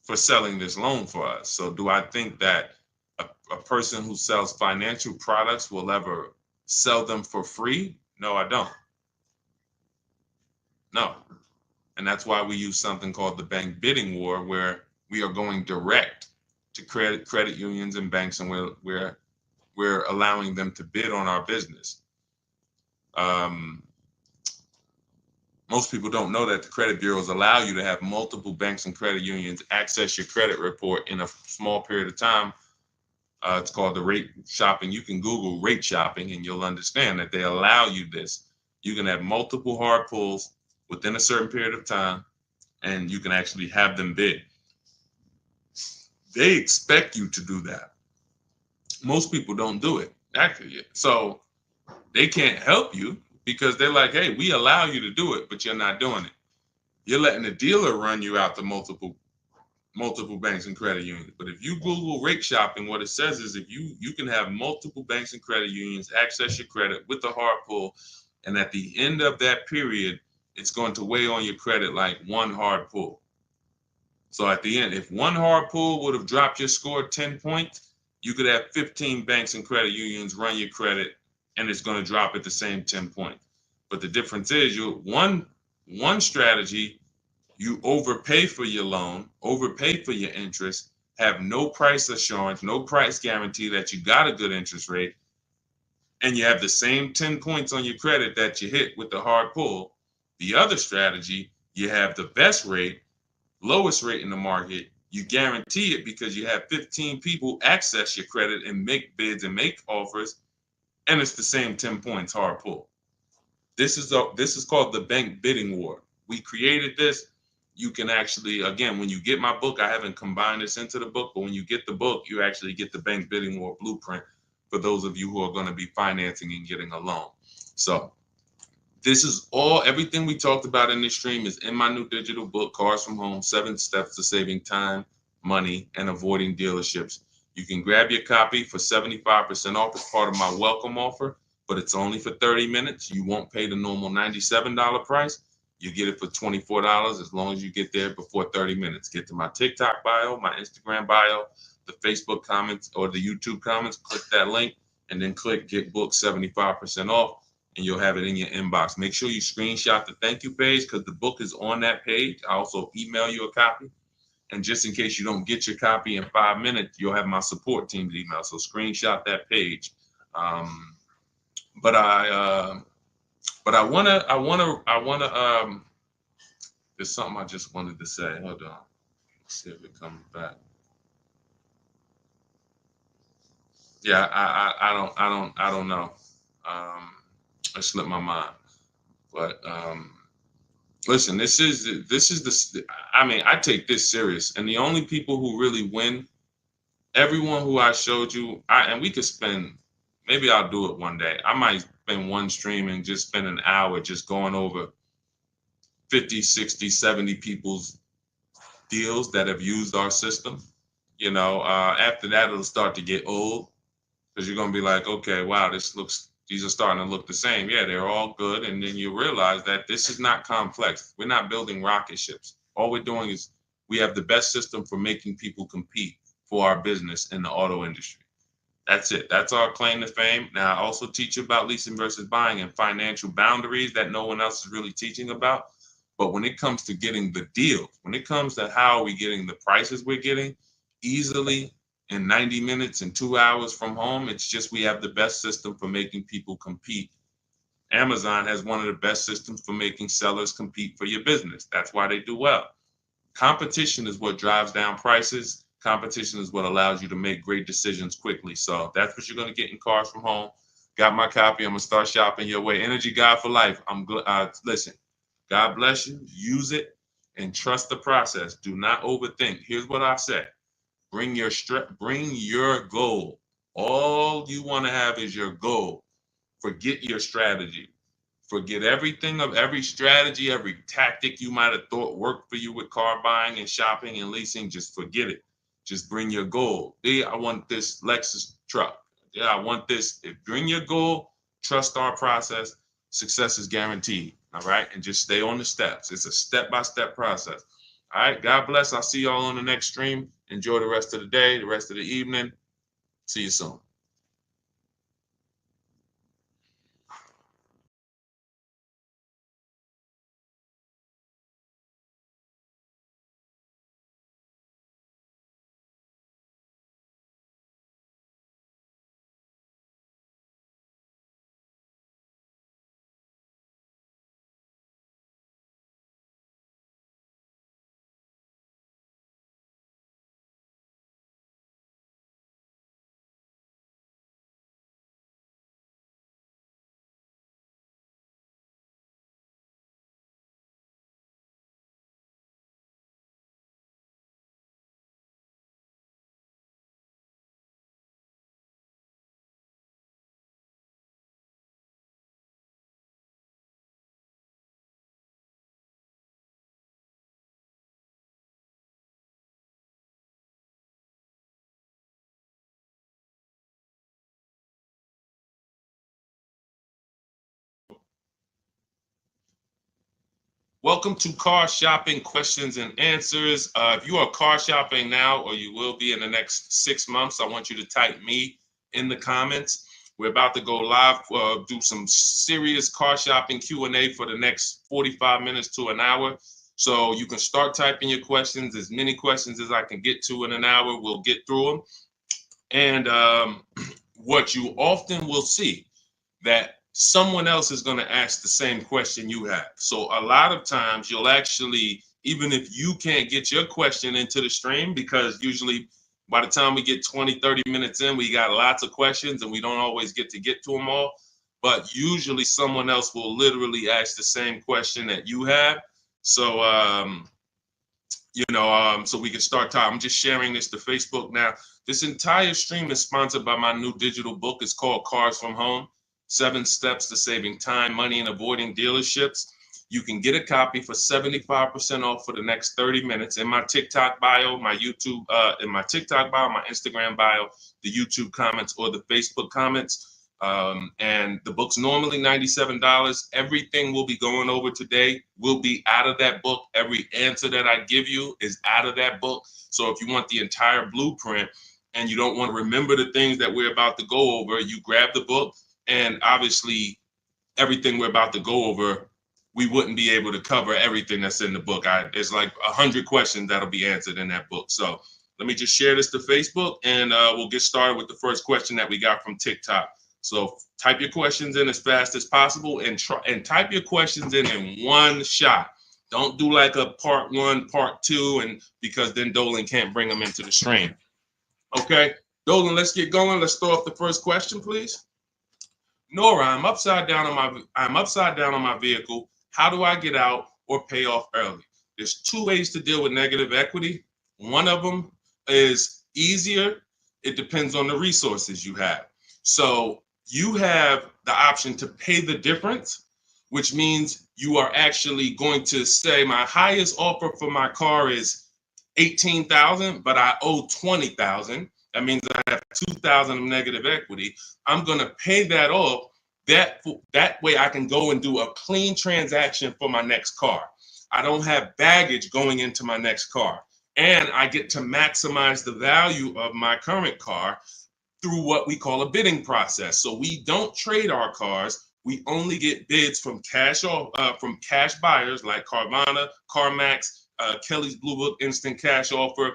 for selling this loan for us. So do I think that a person who sells financial products will ever sell them for free? No, I don't. No. And that's why we use something called the bank bidding war, where we are going direct to credit unions and banks, and we're allowing them to bid on our business. Most people don't know that the credit bureaus allow you to have multiple banks and credit unions access your credit report in a small period of time. It's called the rate shopping. You can Google rate shopping and you'll understand that they allow you this. You can have multiple hard pulls within a certain period of time, and you can actually have them bid. They expect you to do that. Most people don't do it, actually. So they can't help you because they're like, hey, we allow you to do it, but you're not doing it. You're letting the dealer run you out to multiple banks and credit unions. But if you Google rate shopping, what it says is if you can have multiple banks and credit unions access your credit with the hard pull, and at the end of that period, it's going to weigh on your credit like one hard pull. So at the end, if one hard pull would have dropped your score 10 points, you could have 15 banks and credit unions run your credit, and it's going to drop at the same 10 points. But the difference is one strategy, you overpay for your loan, overpay for your interest, have no price assurance, no price guarantee that you got a good interest rate, and you have the same 10 points on your credit that you hit with the hard pull. The other strategy, you have the best rate, lowest rate in the market. You guarantee it because you have 15 people access your credit and make bids and make offers, and it's the same 10 points hard pull. This is called the bank bidding war. We created this. You can actually, again, when you get my book, I haven't combined this into the book, but when you get the book, you actually get the bank bidding war blueprint for those of you who are going to be financing and getting a loan. So this is everything we talked about in this stream is in my new digital book, Cars from Home, 7 Steps to Saving Time, Money, and Avoiding Dealerships. You can grab your copy for 75% off as part of my welcome offer, but it's only for 30 minutes. You won't pay the normal $97 price. You get it for $24 as long as you get there before 30 minutes. Get to my TikTok bio, my Instagram bio, the Facebook comments, or the YouTube comments. Click that link and then click Get Book 75% off, and you'll have it in your inbox. Make sure you screenshot the thank you page because the book is on that page. I also email you a copy. And just in case you don't get your copy in 5 minutes, you'll have my support team's email. So screenshot that page. But I wanna. There's something I just wanted to say. Hold on. Let's see if it comes back. Yeah, I don't know. It slipped my mind. But listen, this is the. I mean, I take this serious, and the only people who really win, everyone who I showed you, and we could spend. Maybe I'll do it one day. I might spend one stream and just spend an hour just going over 50, 60, 70 people's deals that have used our system. After that, it'll start to get old because you're going to be like, okay, wow, these are starting to look the same. Yeah, they're all good. And then you realize that this is not complex. We're not building rocket ships. All we're doing is we have the best system for making people compete for our business in the auto industry. That's it. That's our claim to fame. Now, I also teach you about leasing versus buying and financial boundaries that no one else is really teaching about. But when it comes to getting the deal, when it comes to how are we getting the prices we're getting easily in 90 minutes and 2 hours from home, it's just we have the best system for making people compete. Amazon has one of the best systems for making sellers compete for your business. That's why they do well. Competition is what drives down prices. Competition is what allows you to make great decisions quickly. So that's what you're going to get in Cars from Home. Got my copy. I'm going to start shopping your way. Energy God for life. Listen, God bless you. Use it and trust the process. Do not overthink. Here's what I said. Bring your goal. All you want to have is your goal. Forget your strategy. Forget everything of every strategy, every tactic you might have thought worked for you with car buying and shopping and leasing. Just forget it. Just bring your goal. Yeah, I want this Lexus truck. Yeah, I want this. Bring your goal, trust our process. Success is guaranteed. All right. And just stay on the steps. It's a step-by-step process. All right. God bless. I'll see y'all on the next stream. Enjoy the rest of the day, the rest of the evening. See you soon. Welcome to Car Shopping Questions and Answers. If you are car shopping now or you will be in the next 6 months, I want you to type me in the comments. We're about to go live, do some serious car shopping Q&A for the next 45 minutes to an hour. So you can start typing your questions, as many questions as I can get to in an hour. We'll get through them. And what you often will see that someone else is going to ask the same question you have. So a lot of times you'll actually, even if you can't get your question into the stream, because usually by the time we get 20, 30 minutes in, we got lots of questions and we don't always get to them all. But usually someone else will literally ask the same question that you have. So, so we can start talking. I'm just sharing this to Facebook now. This entire stream is sponsored by my new digital book. It's called Cars from Home. 7 Steps to Saving Time, Money, and Avoiding Dealerships. You can get a copy for 75% off for the next 30 minutes in my TikTok bio, my YouTube, in my TikTok bio, my Instagram bio, the YouTube comments, or the Facebook comments. And the book's normally $97. Everything we'll be going over today will be out of that book. Every answer that I give you is out of that book. So if you want the entire blueprint and you don't want to remember the things that we're about to go over, you grab the book. And obviously, everything we're about to go over, we wouldn't be able to cover everything that's in the book. There's like 100 questions that'll be answered in that book. So let me just share this to Facebook, and we'll get started with the first question that we got from TikTok. So type your questions in as fast as possible, and type your questions in one shot. Don't do like a part 1, part 2, and because then Dolan can't bring them into the stream. Okay, Dolan, let's get going. Let's throw off the first question, please. Nora, I'm upside down on my vehicle. How do I get out or pay off early? There's 2 ways to deal with negative equity. One of them is easier. It depends on the resources you have. So you have the option to pay the difference, which means you are actually going to say my highest offer for my car is $18,000, but I owe $20,000. That means I have $2,000 of negative equity. I'm going to pay that off. That way I can go and do a clean transaction for my next car. I don't have baggage going into my next car. And I get to maximize the value of my current car through what we call a bidding process. So we don't trade our cars. We only get bids from cash buyers like Carvana, CarMax, Kelly's Blue Book Instant Cash Offer,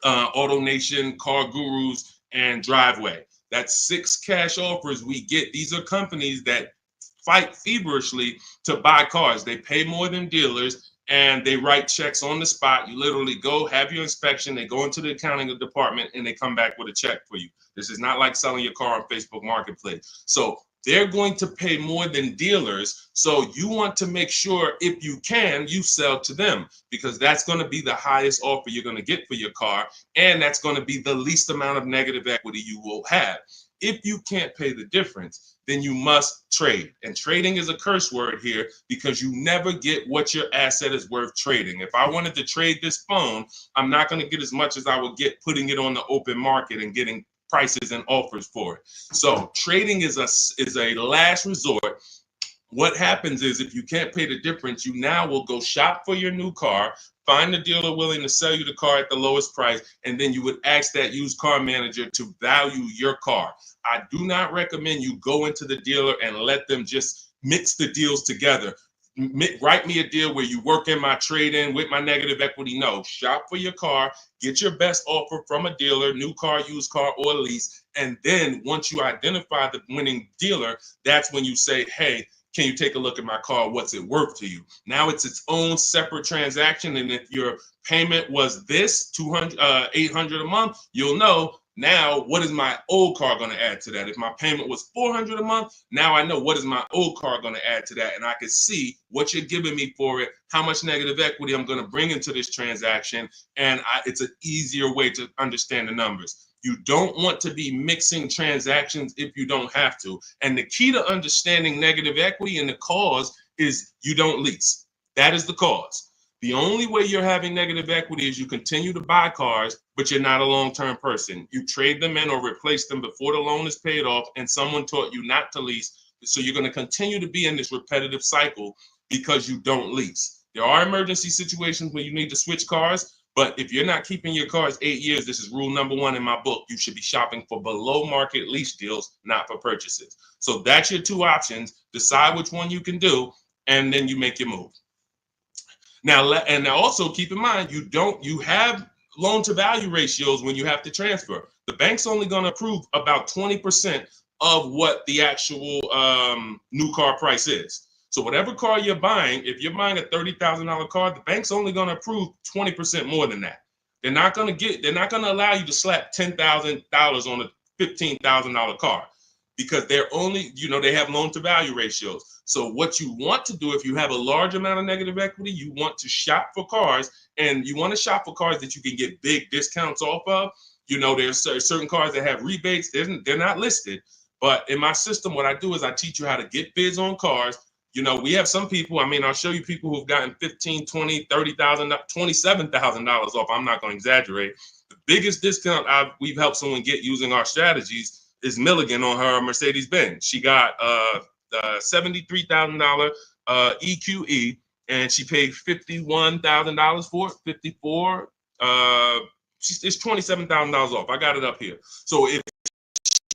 AutoNation, Car Gurus, and Driveway. That's 6 cash offers we get. These are companies that fight feverishly to buy cars. They pay more than dealers, and they write checks on the spot. You literally go, have your inspection, they go into the accounting department, and they come back with a check for you. This is not like selling your car on Facebook Marketplace. So they're going to pay more than dealers. So you want to make sure, if you can, you sell to them, because that's going to be the highest offer you're going to get for your car. And that's going to be the least amount of negative equity you will have. If you can't pay the difference, then you must trade. And trading is a curse word here, because you never get what your asset is worth trading. If I wanted to trade this phone, I'm not going to get as much as I would get putting it on the open market and getting prices and offers for it. So trading is a last resort. What happens is, if you can't pay the difference, you now will go shop for your new car, find the dealer willing to sell you the car at the lowest price, and then you would ask that used car manager to value your car. I do not recommend you go into the dealer and let them just mix the deals together. Write me a deal where you work in my trade-in with my negative equity. No, shop for your car, get your best offer from a dealer, new car, used car, or lease. And then once you identify the winning dealer, that's when you say, hey, can you take a look at my car? What's it worth to you? Now it's its own separate transaction. And if your payment was this $800 a month, you'll know, now what is my old car going to add to that? If my payment was $400 a month, now I know what is my old car going to add to that. And I can see what you're giving me for it, how much negative equity I'm going to bring into this transaction. And it's an easier way to understand the numbers. You don't want to be mixing transactions if you don't have to. And the key to understanding negative equity and the cause is you don't lease. That is the cause. The only way you're having negative equity is you continue to buy cars, but you're not a long-term person. You trade them in or replace them before the loan is paid off, and someone taught you not to lease. So you're going to continue to be in this repetitive cycle because you don't lease. There are emergency situations where you need to switch cars, but if you're not keeping your cars 8 years, this is rule number 1 in my book. You should be shopping for below market lease deals, not for purchases. So that's your 2 options. Decide which one you can do, and then you make your move. Now, and also keep in mind, you have loan to value ratios when you have to transfer. The bank's only going to approve about 20% of what the actual new car price is. So whatever car you're buying, if you're buying a $30,000 car, the bank's only going to approve 20% more than that. They're not going to allow you to slap $10,000 on a $15,000 car, because they're only, they have loan to value ratios. So what you want to do, if you have a large amount of negative equity, you want to shop for cars, and you want to shop for cars that you can get big discounts off of. There's certain cars that have rebates. They're not listed. But in my system, what I do is I teach you how to get bids on cars. We have some people, I'll show you people who've gotten $15,000, $20,000, $30,000, $27,000 off. I'm not going to exaggerate. The biggest discount we've helped someone get using our strategies is Milligan on her Mercedes-Benz. She got $73,000 EQE, and she paid $51,000 for it, 54. It's $27,000 off. I got it up here. So if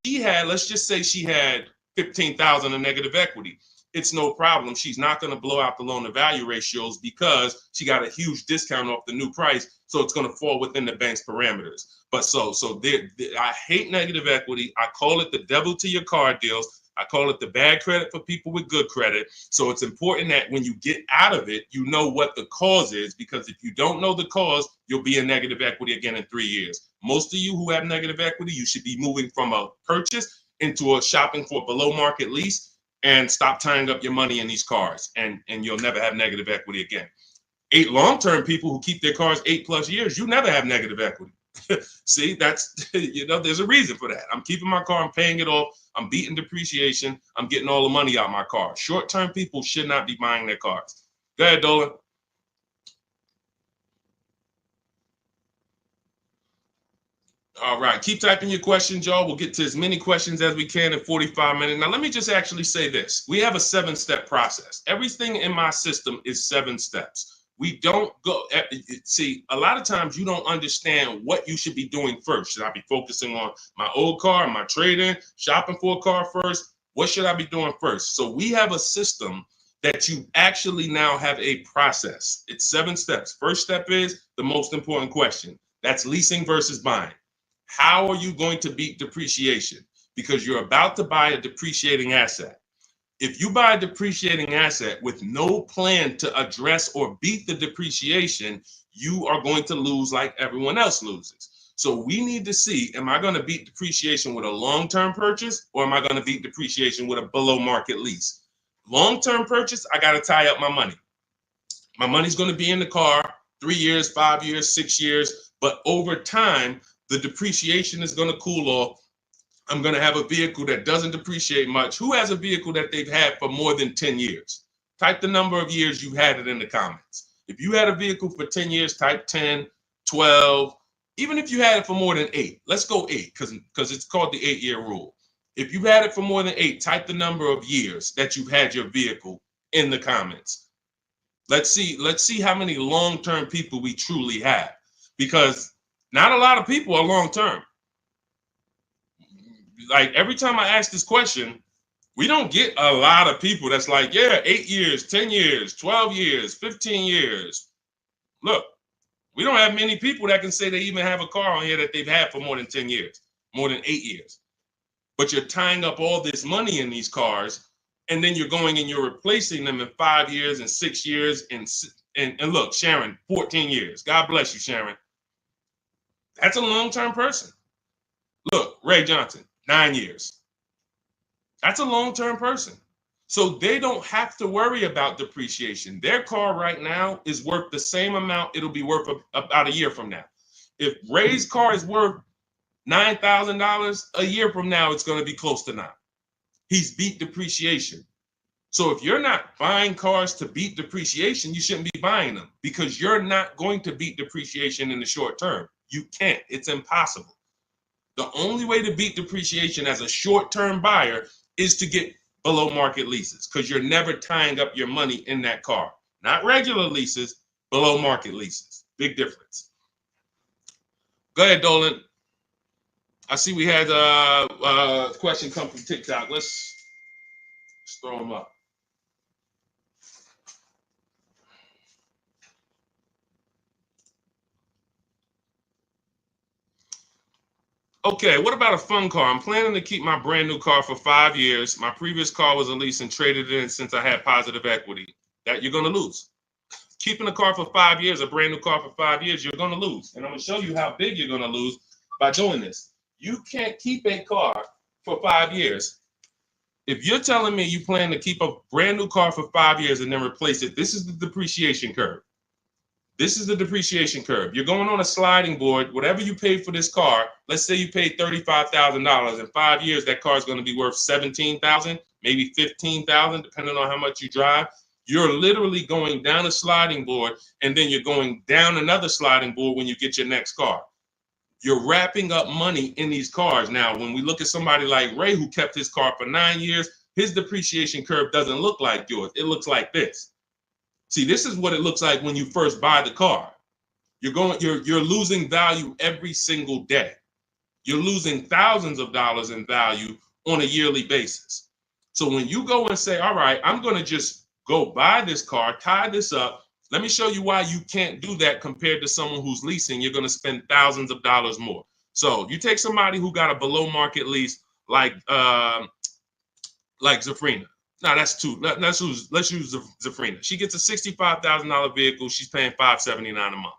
she had, let's just say she had $15,000 in negative equity, it's no problem. She's not going to blow out the loan to value ratios because she got a huge discount off the new price. So it's going to fall within the bank's parameters. But I hate negative equity. I call it the devil to your car deals. I call it the bad credit for people with good credit. So it's important that when you get out of it, you know what the cause is, because if you don't know the cause, you'll be in negative equity again in 3 years. Most of you who have negative equity, you should be moving from a purchase into a shopping for below market lease, and stop tying up your money in these cars, and you'll never have negative equity again. 8 long-term people who keep their cars 8+ years, you never have negative equity. See, that's, there's a reason for that. I'm keeping my car, I'm paying it off, I'm beating depreciation, I'm getting all the money out of my car. Short-term people should not be buying their cars. Go ahead, Dolan. All right, keep typing your questions, y'all. We'll get to as many questions as we can in 45 minutes. Now, let me just actually say this. We have a 7-step process. Everything in my system is 7 steps. We don't go, see, a lot of times you don't understand what you should be doing first. Should I be focusing on my old car, my trade-in, shopping for a car first? What should I be doing first? So we have a system that you actually now have a process. It's 7 steps. First step is the most important question. That's leasing versus buying. How are you going to beat depreciation? Because you're about to buy a depreciating asset. If you buy a depreciating asset with no plan to address or beat the depreciation, you are going to lose like everyone else loses. So we need to see, am I going to beat depreciation with a long-term purchase, or am I going to beat depreciation with a below market lease? Long-term purchase, I got to tie up my money. My money's going to be in the car 3 years, 5 years, 6 years, but over time, the depreciation is going to cool off. I'm going to have a vehicle that doesn't depreciate much. Who has a vehicle that they've had for more than 10 years? Type the number of years you've had it in the comments. If you had a vehicle for 10 years, type 10, 12. Even if you had it for more than 8, let's go 8 because it's called the 8-year rule. If you've had it for more than 8, type the number of years that you've had your vehicle in the comments. Let's see how many long-term people we truly have, because not a lot of people are long-term. Like every time I ask this question, we don't get a lot of people that's like, yeah, 8 years, 10 years, 12 years, 15 years. Look, we don't have many people that can say they even have a car on here that they've had for more than 10 years, more than 8 years. But you're tying up all this money in these cars, and then you're going and you're replacing them in 5 years and 6 years. And look, Sharon, 14 years. God bless you, Sharon. That's a long-term person. Look, Ray Johnson, 9 years. That's a long-term person. So they don't have to worry about depreciation. Their car right now is worth the same amount it'll be worth about a year from now. If Ray's car is worth $9,000, a year from now, it's going to be close to 9. He's beat depreciation. So if you're not buying cars to beat depreciation, you shouldn't be buying them, because you're not going to beat depreciation in the short term. You can't. It's impossible. The only way to beat depreciation as a short-term buyer is to get below market leases, because you're never tying up your money in that car. Not regular leases, below market leases. Big difference. Go ahead, Dolan. I see we had a question come from TikTok. Let's throw them up. Okay, what about a fun car? I'm planning to keep my brand new car for 5 years. My previous car was a lease and traded it in since I had positive equity. That you're going to lose. Keeping a car for 5 years, a brand new car for 5 years, you're going to lose. And I'm going to show you how big you're going to lose by doing this. You can't keep a car for 5 years. If you're telling me you plan to keep a brand new car for 5 years and then replace it, this is the depreciation curve. This is the depreciation curve. You're going on a sliding board. Whatever you paid for this car, let's say you paid $35,000. In 5 years, that car is going to be worth $17,000, maybe $15,000, depending on how much you drive. You're literally going down a sliding board, and then you're going down another sliding board when you get your next car. You're wrapping up money in these cars. Now, when we look at somebody like Ray, who kept his car for 9 years, his depreciation curve doesn't look like yours. It looks like this. See, this is what it looks like when you first buy the car. You're losing value every single day. You're losing thousands of dollars in value on a yearly basis. So when you go and say, all right, I'm going to just go buy this car, tie this up. Let me show you why you can't do that compared to someone who's leasing. You're going to spend thousands of dollars more. So you take somebody who got a below market lease like Zafrina. No, that's too. Let's use Zafrina. She gets a $65,000 vehicle. She's paying $579 a month.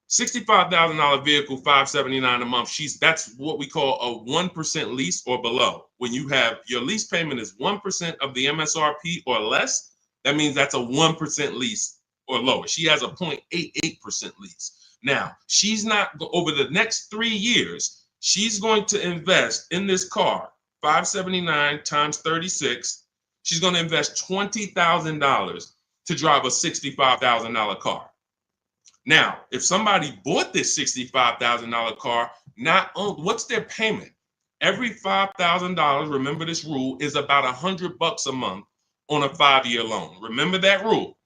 $65,000 vehicle, $579 a month. That's what we call a 1% lease or below. When you have your lease payment is 1% of the MSRP or less, that means that's a 1% lease or lower. She has a 0.88% lease. Now, she's not over the next 3 years. She's going to invest in this car, $579 times 36. She's going to invest $20,000 to drive a $65,000 car. Now, if somebody bought this $65,000 car, what's their payment? Every $5,000, remember this rule, is about $100 a month on a 5-year loan. Remember that rule.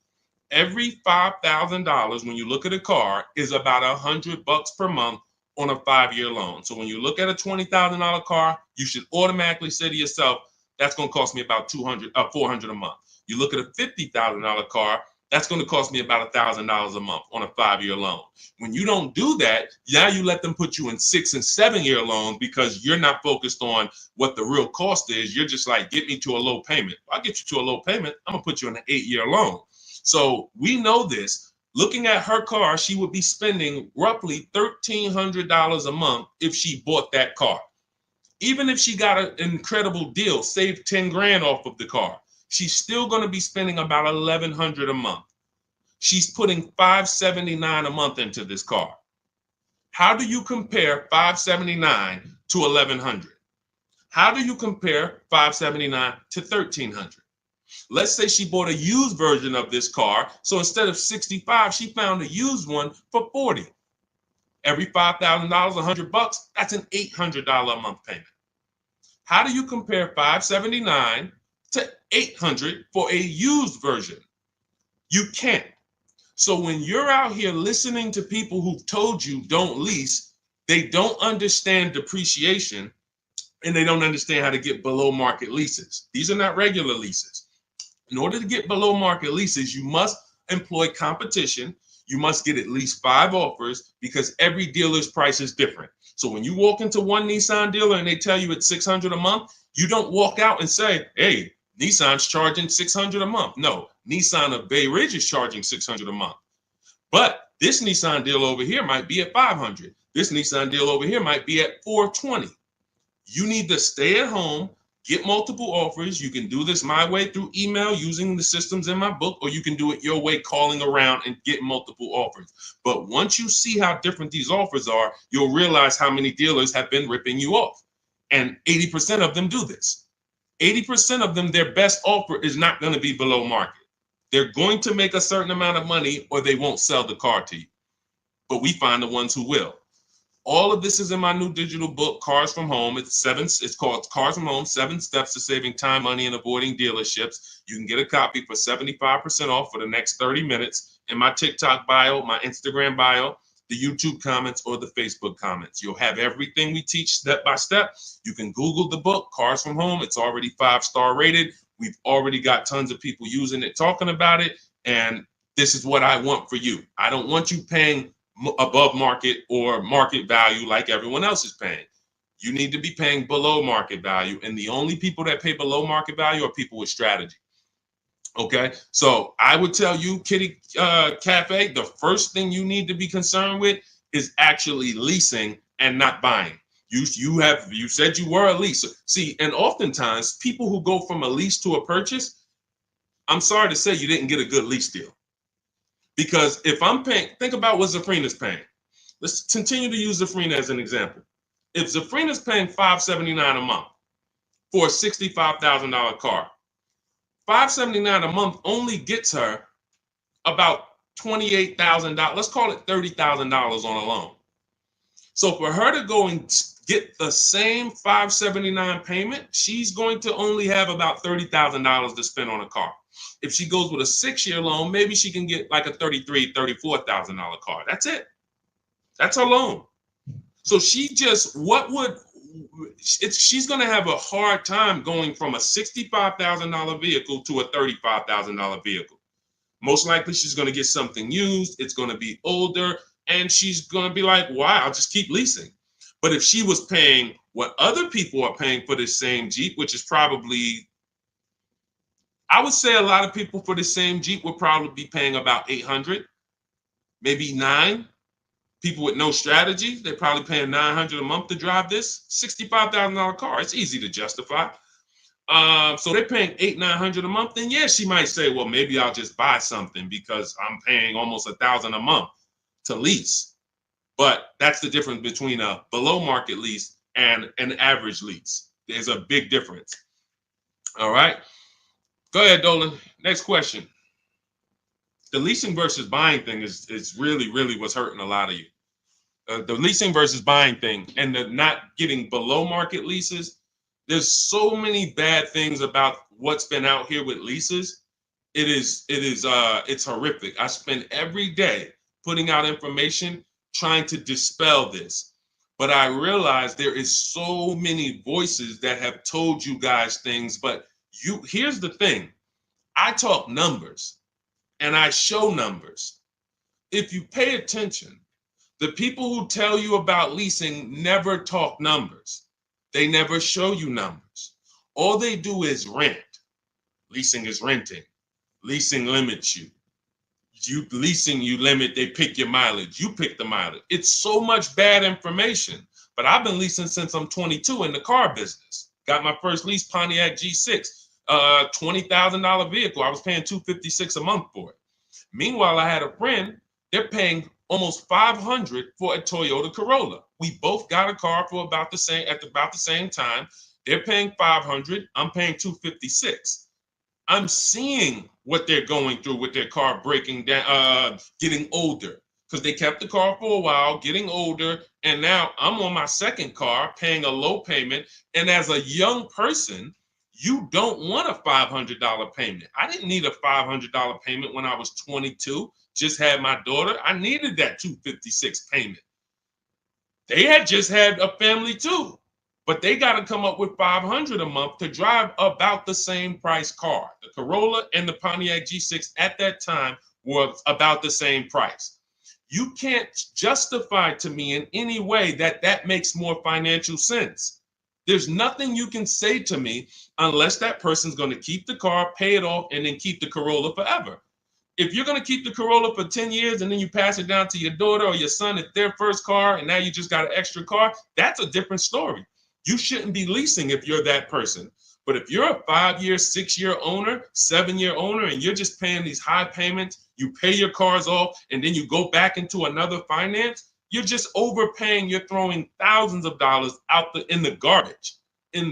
Every $5,000 when you look at a car is about $100 per month on a 5-year loan. So when you look at a $20,000 car, you should automatically say to yourself, that's going to cost me about $400 a month. You look at a $50,000 car, that's going to cost me about $1,000 a month on a 5-year loan. When you don't do that, now you let them put you in 6 and 7 year loans because you're not focused on what the real cost is. You're just like, get me to a low payment. If I get you to a low payment, I'm going to put you in an 8-year loan. So we know this. Looking at her car, she would be spending roughly $1,300 a month if she bought that car. Even if she got an incredible deal, saved 10 grand off of the car, she's still going to be spending about $1,100 a month. She's putting $579 a month into this car. How do you compare $579 to $1,100? How do you compare $579 to $1,300? Let's say she bought a used version of this car. So instead of $65, she found a used one for $40. Every $5,000, $100, that's an $800 a month payment. How do you compare $579 to $800 for a used version? You can't. So when you're out here listening to people who've told you don't lease, they don't understand depreciation and they don't understand how to get below market leases. These are not regular leases. In order to get below market leases, you must employ competition. You must get at least 5 offers because every dealer's price is different. So when you walk into one Nissan dealer and they tell you it's $600 a month, you don't walk out and say, hey, Nissan's charging $600 a month. No, Nissan of Bay Ridge is charging $600 a month. But this Nissan deal over here might be at $500. This Nissan deal over here might be at $420. You need to stay at home, get multiple offers. You can do this my way through email using the systems in my book, or you can do it your way, calling around and get multiple offers. But once you see how different these offers are, you'll realize how many dealers have been ripping you off. And 80% of them do this. 80% of them, their best offer is not going to be below market. They're going to make a certain amount of money or they won't sell the car to you. But we find the ones who will. All of this is in my new digital book, Cars from Home. It's called Cars from Home, 7 Steps to Saving Time, Money, and Avoiding Dealerships. You can get a copy for 75% off for the next 30 minutes in my TikTok bio, my Instagram bio, the YouTube comments, or the Facebook comments. You'll have everything we teach step by step. You can Google the book, Cars from Home. It's already 5-star rated. We've already got tons of people using it, talking about it. And this is what I want for you. I don't want you paying above market or market value like everyone else is paying. You need to be paying below market value. And the only people that pay below market value are people with strategy. Okay, so I would tell you, Kitty Cafe, the first thing you need to be concerned with is actually leasing and not buying. You said you were a leaser. See, and oftentimes people who go from a lease to a purchase, I'm sorry to say you didn't get a good lease deal. Because if I'm paying, think about what Zafrina's paying. Let's continue to use Zafrina as an example. If Zafrina's paying $579 a month for a $65,000 car, $579 a month only gets her about $28,000. Let's call it $30,000 on a loan. So for her to go and get the same $579 payment, she's going to only have about $30,000 to spend on a car. If she goes with a 6-year loan, maybe she can get like a $33,000, $34,000 car. That's it. That's her loan. So she's going to have a hard time going from a $65,000 vehicle to a $35,000 vehicle. Most likely she's going to get something used. It's going to be older, and she's going to be like, wow, I'll just keep leasing. But if she was paying what other people are paying for this same Jeep, which is probably, I would say a lot of people for the same Jeep would probably be paying about $800, maybe $900. People with no strategy, they're probably paying $900 a month to drive this $65,000 car. It's easy to justify. So they're paying $800-900 a month. Then yeah, she might say, well, maybe I'll just buy something because I'm paying almost $1,000 a month to lease. But that's the difference between a below market lease and an average lease. There's a big difference. All right. Go ahead, Dolan. Next question. The leasing versus buying thing is really, really what's hurting a lot of you. The leasing versus buying thing and the not getting below market leases. There's so many bad things about what's been out here with leases. It's horrific. I spend every day putting out information trying to dispel this. But I realize there is so many voices that have told you guys things. But here's the thing. I talk numbers. And I show numbers. If you pay attention, the people who tell you about leasing never talk numbers. They never show you numbers. All they do is rent. Leasing is renting. Leasing limits you. You limit, they pick your mileage. You pick the mileage. It's so much bad information. But I've been leasing since I'm 22 in the car business. Got my first lease, Pontiac G6. $20,000 vehicle. I was paying $256 a month for it. Meanwhile, I had a friend, they're paying almost $500 for a Toyota Corolla. We both got a car for about the same time. They're paying $500. I'm paying $256. I'm seeing what they're going through with their car breaking down, getting older, because they kept the car for a while, getting older, and now I'm on my second car, paying a low payment. And as a young person, you don't want a $500 payment. I didn't need a $500 payment when I was 22. Just had my daughter. I needed that $256 payment. They had just had a family too, but they got to come up with $500 a month to drive about the same price car. The Corolla and the Pontiac G6 at that time were about the same price. You can't justify to me in any way that makes more financial sense. There's nothing you can say to me unless that person's going to keep the car, pay it off, and then keep the Corolla forever. If you're going to keep the Corolla for 10 years and then you pass it down to your daughter or your son, it's their first car, and now you just got an extra car, that's a different story. You shouldn't be leasing if you're that person. But if you're a 5-year, 6-year owner, 7-year owner, and you're just paying these high payments, you pay your cars off, and then you go back into another finance, you're just overpaying. You're throwing thousands of dollars out in the garbage, and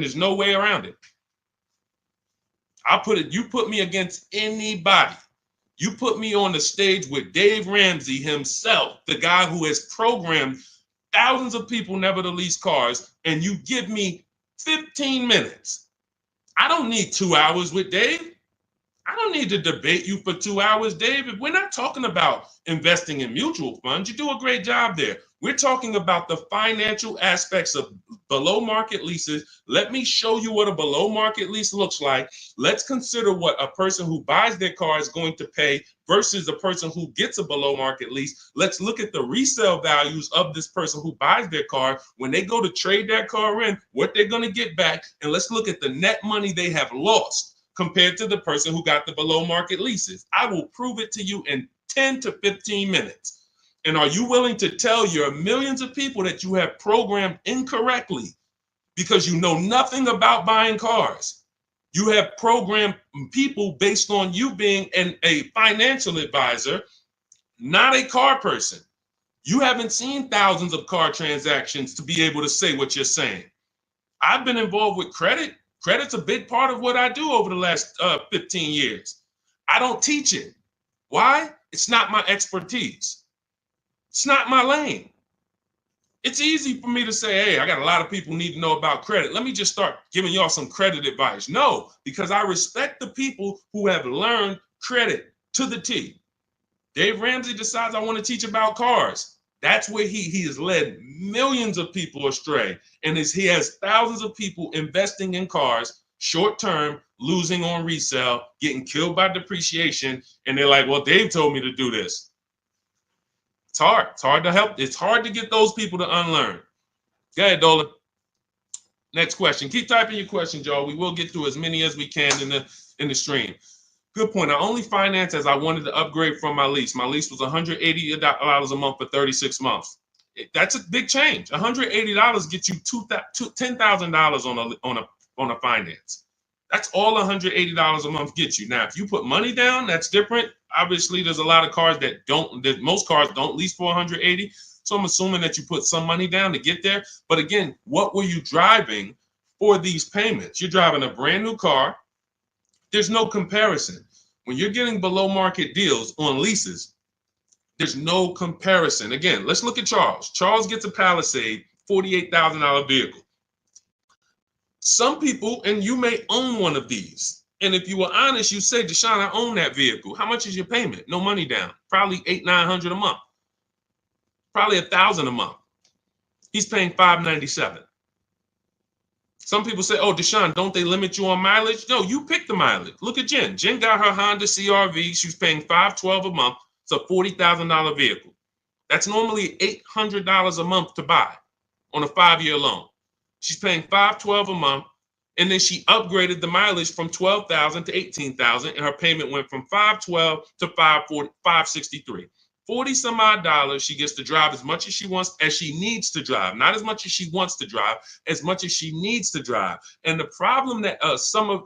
there's no way around it. You put me against anybody You put me on the stage with Dave Ramsey himself, the guy who has programmed thousands of people never to lease cars, and you give me 15 minutes. I don't need 2 hours with Dave. I don't need to debate you for 2 hours, Dave. We're not talking about investing in mutual funds. You do a great job there. We're talking about the financial aspects of below market leases. Let me show you what a below market lease looks like. Let's consider what a person who buys their car is going to pay versus the person who gets a below market lease. Let's look at the resale values of this person who buys their car when they go to trade that car in, what they're going to get back. And let's look at the net money they have lost compared to the person who got the below market leases. I will prove it to you in 10 to 15 minutes. And are you willing to tell your millions of people that you have programmed incorrectly because you know nothing about buying cars? You have programmed people based on you being a financial advisor, not a car person. You haven't seen thousands of car transactions to be able to say what you're saying. I've been involved with credit. Credit's a big part of what I do over the last 15 years. I don't teach it. Why? It's not my expertise. It's not my lane. It's easy for me to say, hey, I got a lot of people need to know about credit. Let me just start giving y'all some credit advice. No, because I respect the people who have learned credit to the T. Dave Ramsey decides I want to teach about cars. That's where he has led millions of people astray. And he has thousands of people investing in cars, short term, losing on resale, getting killed by depreciation. And they're like, well, Dave told me to do this. It's hard. It's hard to help. It's hard to get those people to unlearn. Go ahead, Dolan. Next question. Keep typing your questions, y'all. We will get through as many as we can in the stream. Good point. I only financed as I wanted to upgrade from my lease. My lease was $180 a month for 36 months. That's a big change. $180 gets you $10,000 on a finance. That's all $180 a month gets you. Now, if you put money down, that's different. Obviously, there's a lot of cars most cars don't lease for $180. So I'm assuming that you put some money down to get there. But again, what were you driving for these payments? You're driving a brand new car. There's no comparison. When you're getting below market deals on leases, there's no comparison. Again, let's look at Charles. Charles gets a Palisade, $48,000 vehicle. Some people, and you may own one of these. And if you were honest, you say, Deshone, I own that vehicle. How much is your payment? No money down. Probably $800-900 a month. Probably $1,000 a month. He's paying $597. Some people say, oh, Deshone, don't they limit you on mileage? No, you pick the mileage. Look at Jen. Jen got her Honda CRV. She's paying $512 a month. It's a $40,000 vehicle. That's normally $800 a month to buy on a 5-year loan. She's paying $512 a month, and then she upgraded the mileage from $12,000 to $18,000, and her payment went from $512 to $563. 40 some odd dollars. She gets to drive as much as she wants, as she needs to drive, not as much as she wants to drive, as much as she needs to drive. And the problem that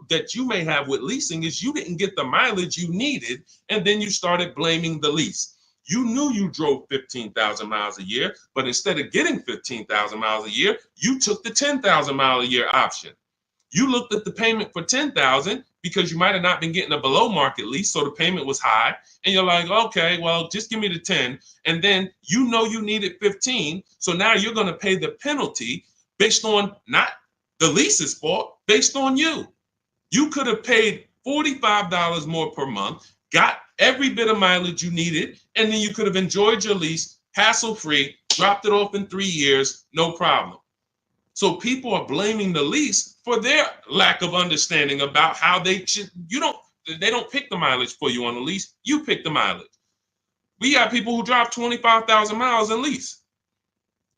that you may have with leasing is you didn't get the mileage you needed, and then you started blaming the lease. You knew you drove 15,000 miles a year, but instead of getting 15,000 miles a year, you took the 10,000 mile a year option. You looked at the payment for 10,000 because you might have not been getting a below market lease, so the payment was high, and you're like, okay, well, just give me the 10, and then you know you needed 15, so now you're going to pay the penalty based on not the lease's fault, based on you. You could have paid $45 more per month, got every bit of mileage you needed, and then you could have enjoyed your lease hassle-free, dropped it off in 3 years, no problem. So people are blaming the lease for their lack of understanding about how they should. They don't pick the mileage for you on the lease. You pick the mileage. We got people who drive 25,000 miles in lease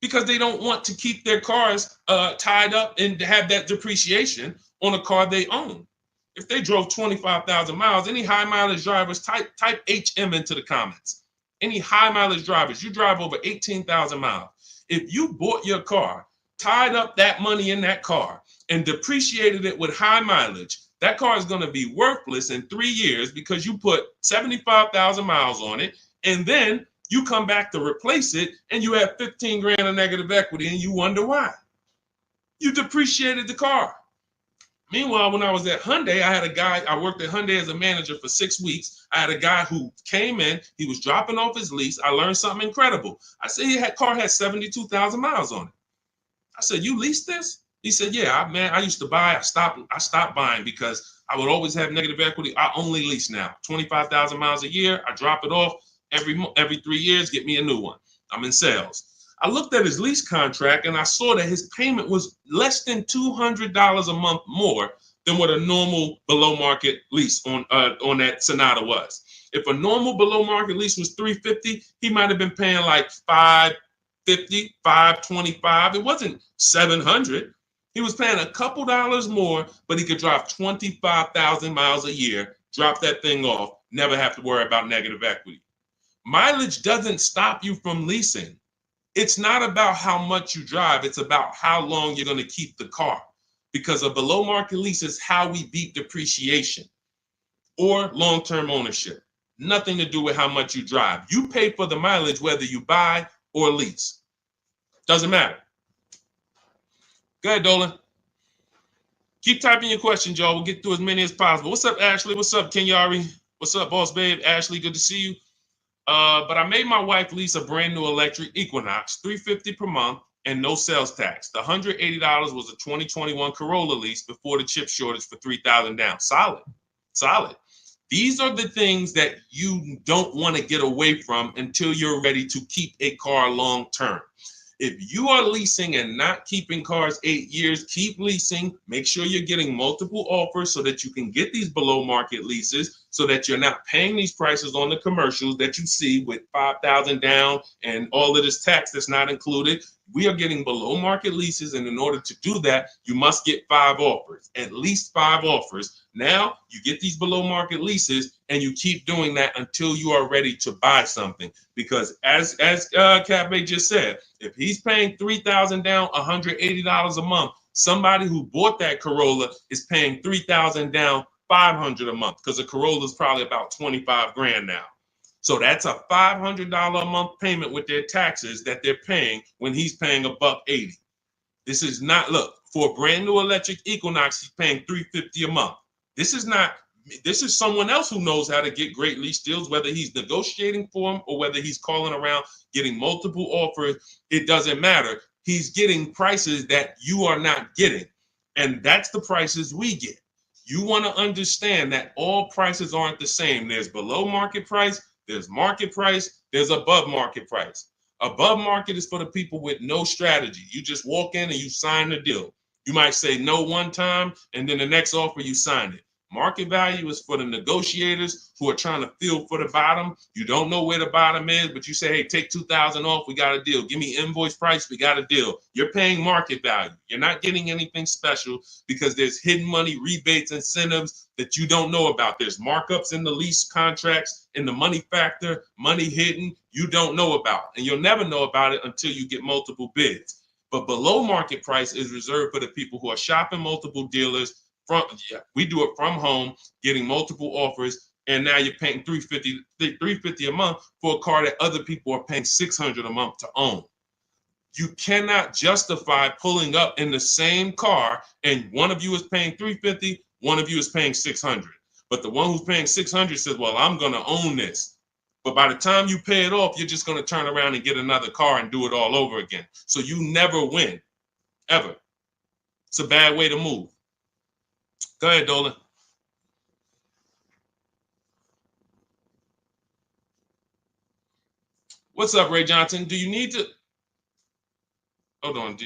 because they don't want to keep their cars tied up and have that depreciation on a car they own. If they drove 25,000 miles, any high mileage drivers, type HM into the comments. Any high mileage drivers, you drive over 18,000 miles. If you bought your car, tied up that money in that car, and depreciated it with high mileage, that car is going to be worthless in 3 years because you put 75,000 miles on it, and then you come back to replace it, and you have 15 grand of negative equity, and you wonder why. You depreciated the car. Meanwhile, when I was at Hyundai, I had a guy, I worked at Hyundai as a manager for 6 weeks. I had a guy who came in, he was dropping off his lease. I learned something incredible. I said, car had 72,000 miles on it. I said, you leased this? He said, yeah, man, I used to buy. I stopped buying because I would always have negative equity. I only lease now. 25,000 miles a year. I drop it off every 3 years, get me a new one. I'm in sales. I looked at his lease contract and I saw that his payment was less than $200 a month more than what a normal below market lease on that Sonata was. If a normal below market lease was $350, he might have been paying like $550, $525. It wasn't $700. He was paying a couple dollars more, but he could drive 25,000 miles a year, drop that thing off, never have to worry about negative equity. Mileage doesn't stop you from leasing. It's not about how much you drive. It's about how long you're going to keep the car, because a below market lease is how we beat depreciation or long-term ownership. Nothing to do with how much you drive. You pay for the mileage whether you buy or lease. Doesn't matter. Go ahead, Dolan. Keep typing your questions, y'all. We'll get through as many as possible. What's up, Ashley? What's up, Kenyari? What's up, Boss Babe? Ashley, good to see you. But I made my wife lease a brand new electric Equinox, $350 per month, and no sales tax. The $180 was a 2021 Corolla lease before the chip shortage for $3,000 down. Solid. These are the things that you don't want to get away from until you're ready to keep a car long term. If you are leasing and not keeping cars 8 years, keep leasing. Make sure you're getting multiple offers so that you can get these below market leases, so that you're not paying these prices on the commercials that you see with $5,000 down and all of this tax that's not included. We are getting below market leases, and in order to do that, you must get 5 offers, at least 5 offers. Now you get these below market leases, and you keep doing that until you are ready to buy something. Because as Cafe just said, if he's paying $3,000 down, $180 a month, somebody who bought that Corolla is paying $3,000 down, $500 a month, because a Corolla is probably about 25 grand now. So that's a $500 a month payment with their taxes that they're paying when he's paying $180. This is not, look, for a brand new electric Equinox, he's paying $350 a month. This is someone else who knows how to get great lease deals, whether he's negotiating for them or whether he's calling around getting multiple offers. It doesn't matter. He's getting prices that you are not getting. And that's the prices we get. You want to understand that all prices aren't the same. There's below market price, there's market price, there's above market price. Above market is for the people with no strategy. You just walk in and you sign the deal. You might say no one time, and then the next offer you sign it. Market value is for the negotiators who are trying to feel for the bottom. You don't know where the bottom is, but you say, hey, take 2,000 off. We got a deal. Give me invoice price. We got a deal. You're paying market value. You're not getting anything special because there's hidden money, rebates, incentives that you don't know about. There's markups in the lease contracts, in the money factor, money hidden you don't know about. And you'll never know about it until you get multiple bids. But below market price is reserved for the people who are shopping multiple dealers. We do it from home, getting multiple offers, and now you're paying $350 a month for a car that other people are paying $600 a month to own. You cannot justify pulling up in the same car and one of you is paying $350, one of you is paying $600. But the one who's paying $600 says, well, I'm going to own this. But by the time you pay it off, you're just going to turn around and get another car and do it all over again. So you never win, ever. It's a bad way to move. Go ahead, Dolan. What's up, Ray Johnson? Do you need to... Hold on. Do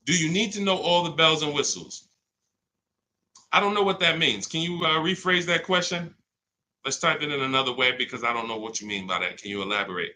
you need to know all the bells and whistles? I don't know what that means. Can you rephrase that question? Let's type it in another way because I don't know what you mean by that. Can you elaborate?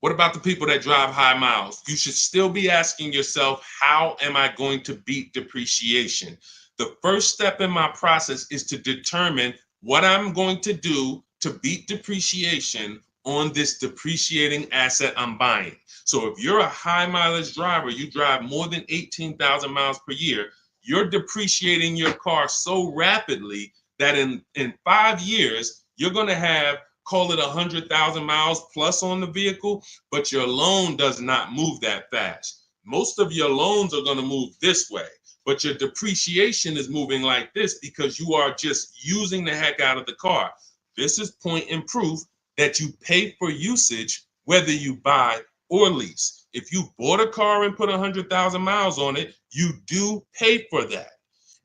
What about the people that drive high miles? You should still be asking yourself, how am I going to beat depreciation? The first step in my process is to determine what I'm going to do to beat depreciation on this depreciating asset I'm buying. So if you're a high mileage driver, you drive more than 18,000 miles per year, you're depreciating your car so rapidly that in 5 years, you're going to have, call it 100,000 miles plus on the vehicle, but your loan does not move that fast. most of your loans are going to move this way, but your depreciation is moving like this because you are just using the heck out of the car. This is point and proof that you pay for usage, whether you buy or lease. If you bought a car and put 100,000 miles on it, you do pay for that.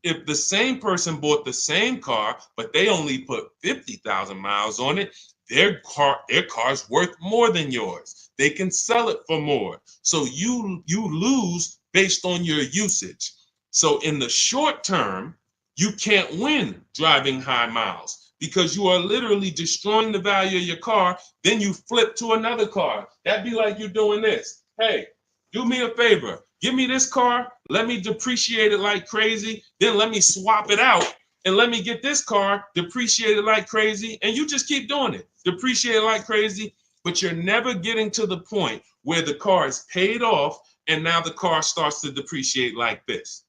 If the same person bought the same car, but they only put 50,000 miles on it, their car's worth more than yours. They can sell it for more. So you lose based on your usage. So in the short term, you can't win driving high miles because you are literally destroying the value of your car. Then you flip to another car. That'd be like you doing this. Hey, do me a favor. Give me this car. Let me depreciate it like crazy. Then let me swap it out and let me get this car depreciated like crazy. And you just keep doing it. Depreciate it like crazy. But you're never getting to the point where the car is paid off and now the car starts to depreciate like this.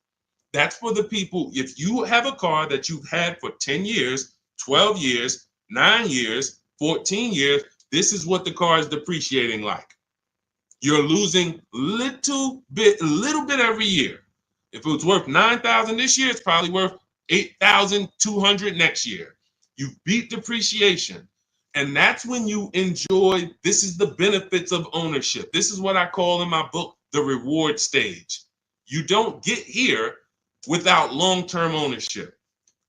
That's for the people. If you have a car that you've had for 10 years, 12 years, 9 years, 14 years, this is what the car is depreciating like. You're losing little bit every year. If it was worth 9,000 this year, it's probably worth 8,200 next year. You beat depreciation. And that's when you enjoy, this is the benefits of ownership. This is what I call in my book, the reward stage. You don't get here without long-term ownership.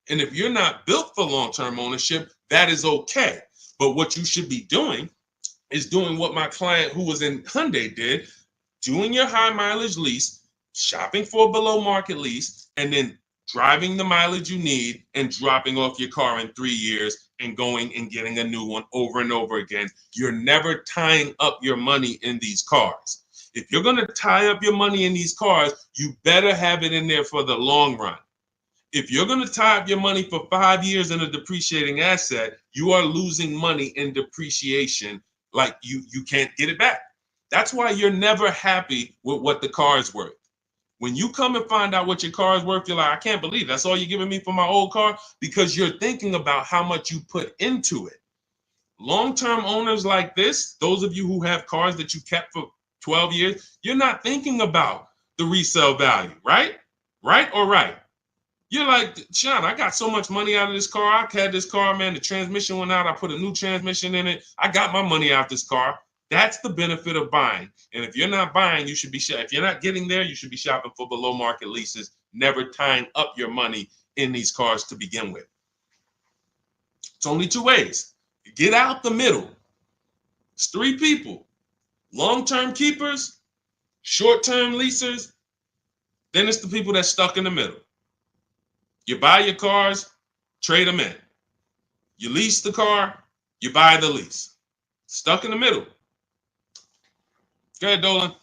And if you're not built for long-term ownership, that is okay. But what you should be doing is doing what my client who was in Hyundai did, doing your high mileage lease, shopping for a below market lease, and then driving the mileage you need and dropping off your car in 3 years and going and getting a new one over and over again. You're never tying up your money in these cars. If you're going to tie up your money in these cars, you better have it in there for the long run. If you're going to tie up your money for 5 years in a depreciating asset, you are losing money in depreciation. Like you can't get it back. That's why you're never happy with what the car is worth. When you come and find out what your car is worth, you're like, I can't believe that's all you're giving me for my old car, because you're thinking about how much you put into it. Long-term owners like this, those of you who have cars that you kept for 12 years, you're not thinking about the resale value, right? Right or right? You're like, Sean, I got so much money out of this car. I had this car, man. The transmission went out. I put a new transmission in it. I got my money out this car. That's the benefit of buying. And if you're not buying, you should be if you're not getting there, you should be shopping for below market leases, never tying up your money in these cars to begin with. It's only two ways. Get out the middle. It's three people: long-term keepers, short-term leasers, then it's the people that's stuck in the middle. You buy your cars, trade them in. You lease the car, you buy the lease. Stuck in the middle. Go ahead, Dolan.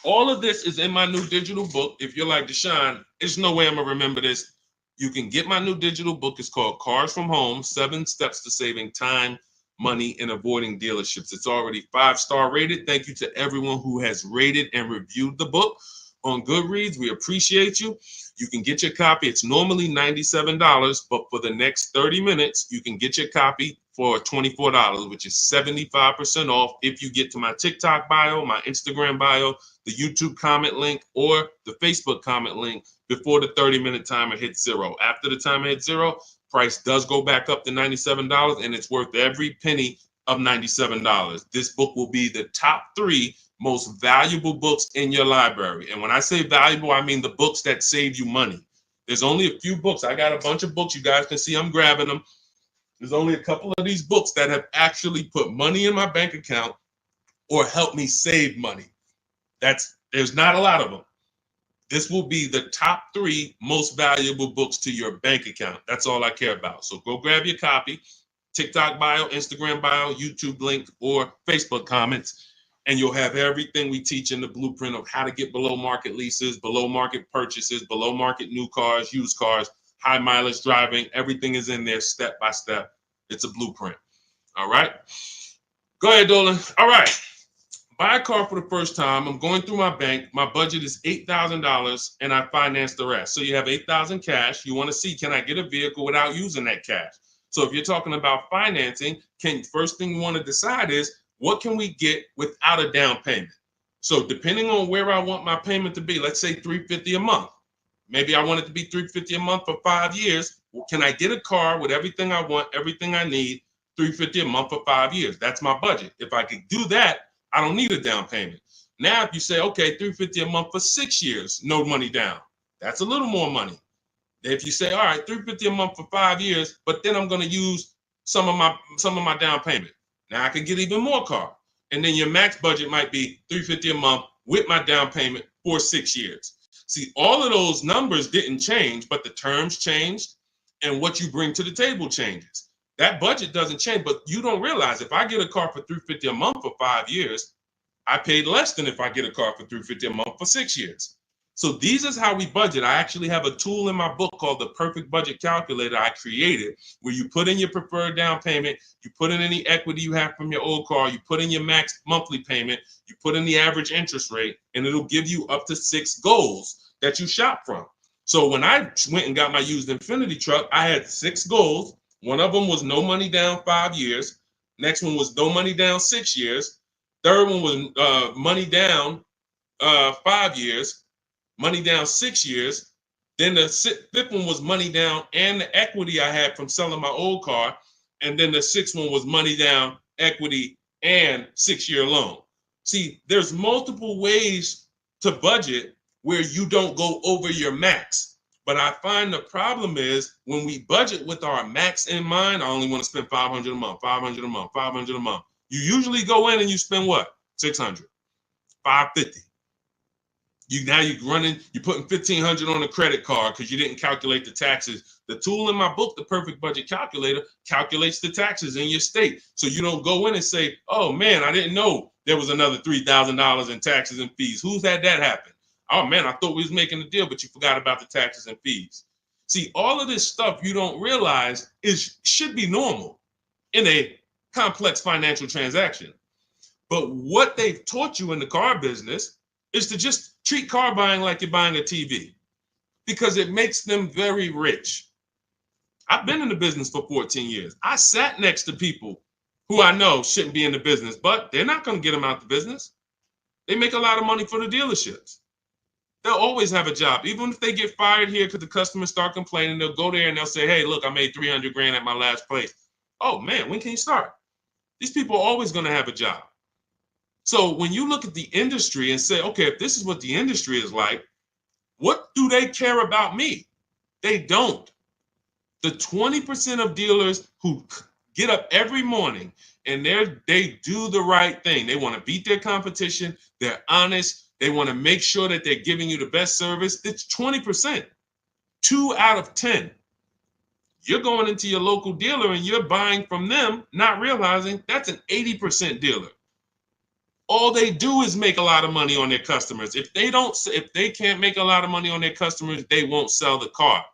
All of this is in my new digital book. If you're like, Deshone, there's no way I'm going to remember this. You can get my new digital book. It's called Cars from Home, 7 Steps to Saving Time, Money, and Avoiding Dealerships. It's already 5-star rated. Thank you to everyone who has rated and reviewed the book on Goodreads. We appreciate you. You can get your copy. It's normally $97, but for the next 30 minutes, you can get your copy for $24, which is 75% off if you get to my TikTok bio, my Instagram bio, the YouTube comment link, or the Facebook comment link before the 30-minute timer hits zero. After the timer hits zero, price does go back up to $97, and it's worth every penny of $97. This book will be the top 3 most valuable books in your library. And when I say valuable, I mean the books that save you money. There's only a few books. I got a bunch of books. You guys can see I'm grabbing them. There's only a couple of these books that have actually put money in my bank account or helped me save money. There's not a lot of them. This will be the top 3 most valuable books to your bank account. That's all I care about. So go grab your copy. TikTok bio, Instagram bio, YouTube link, or Facebook comments. And you'll have everything we teach in the blueprint of how to get below market leases, below market purchases, below market new cars, used cars, high mileage driving. Everything is in there step by step. It's a blueprint. All right. Go ahead, Dolan. All right. Buy a car for the first time. I'm going through my bank. My budget is $8,000 and I finance the rest. So you have $8,000 cash. You want to see, can I get a vehicle without using that cash? So if you're talking about financing, first thing you want to decide is, what can we get without a down payment? So depending on where I want my payment to be, let's say $350 a month. Maybe I want it to be $350 a month for 5 years. Well, can I get a car with everything I want, everything I need, $350 a month for 5 years? That's my budget. If I could do that, I don't need a down payment. Now, if you say, okay, $350 a month for 6 years, no money down, that's a little more money. If you say, all right, $350 a month for 5 years, but then I'm going to use some of my down payment. Now I can get even more car. And then your max budget might be $350 a month with my down payment for 6 years. See, all of those numbers didn't change, but the terms changed and what you bring to the table changes. That budget doesn't change, but you don't realize if I get a car for $350 a month for 5 years, I paid less than if I get a car for $350 a month for 6 years. So these is how we budget. I actually have a tool in my book called the Perfect Budget Calculator I created, where you put in your preferred down payment, you put in any equity you have from your old car, you put in your max monthly payment, you put in the average interest rate, and it'll give you up to 6 goals that you shop from. So when I went and got my used Infiniti truck, I had 6 goals. One of them was no money down 5 years. Next one was no money down 6 years. Third one was money down 5 years. Money down 6 years. Then the fifth one was money down and the equity I had from selling my old car. And then the sixth one was money down, equity, and 6-year loan. See, there's multiple ways to budget where you don't go over your max. But I find the problem is when we budget with our max in mind, I only want to spend $500 a month, $500 a month, $500 a month. You usually go in and you spend what? $600, $550. You're putting $1,500 on a credit card because you didn't calculate the taxes. The tool in my book, the Perfect Budget Calculator, calculates the taxes in your state. So you don't go in and say, oh man, I didn't know there was another $3,000 in taxes and fees. Who's had that happen? Oh man, I thought we was making a deal, but you forgot about the taxes and fees. See, all of this stuff you don't realize should be normal in a complex financial transaction. But what they've taught you in the car business is to just treat car buying like you're buying a TV because it makes them very rich. I've been in the business for 14 years. I sat next to people who I know shouldn't be in the business, but they're not going to get them out the business. They make a lot of money for the dealerships. They'll always have a job. Even if they get fired here because the customers start complaining, they'll go there and they'll say, hey, look, I made 300 grand at my last place. Oh man, when can you start? These people are always going to have a job. So when you look at the industry and say, okay, if this is what the industry is like, what do they care about me? They don't. The 20% of dealers who get up every morning and they do the right thing. They want to beat their competition. They're honest. They want to make sure that they're giving you the best service. It's 20%. 2 out of 10. You're going into your local dealer and you're buying from them, not realizing that's an 80% dealer. All they do is make a lot of money on their customers. If they can't make a lot of money on their customers, they won't sell the car.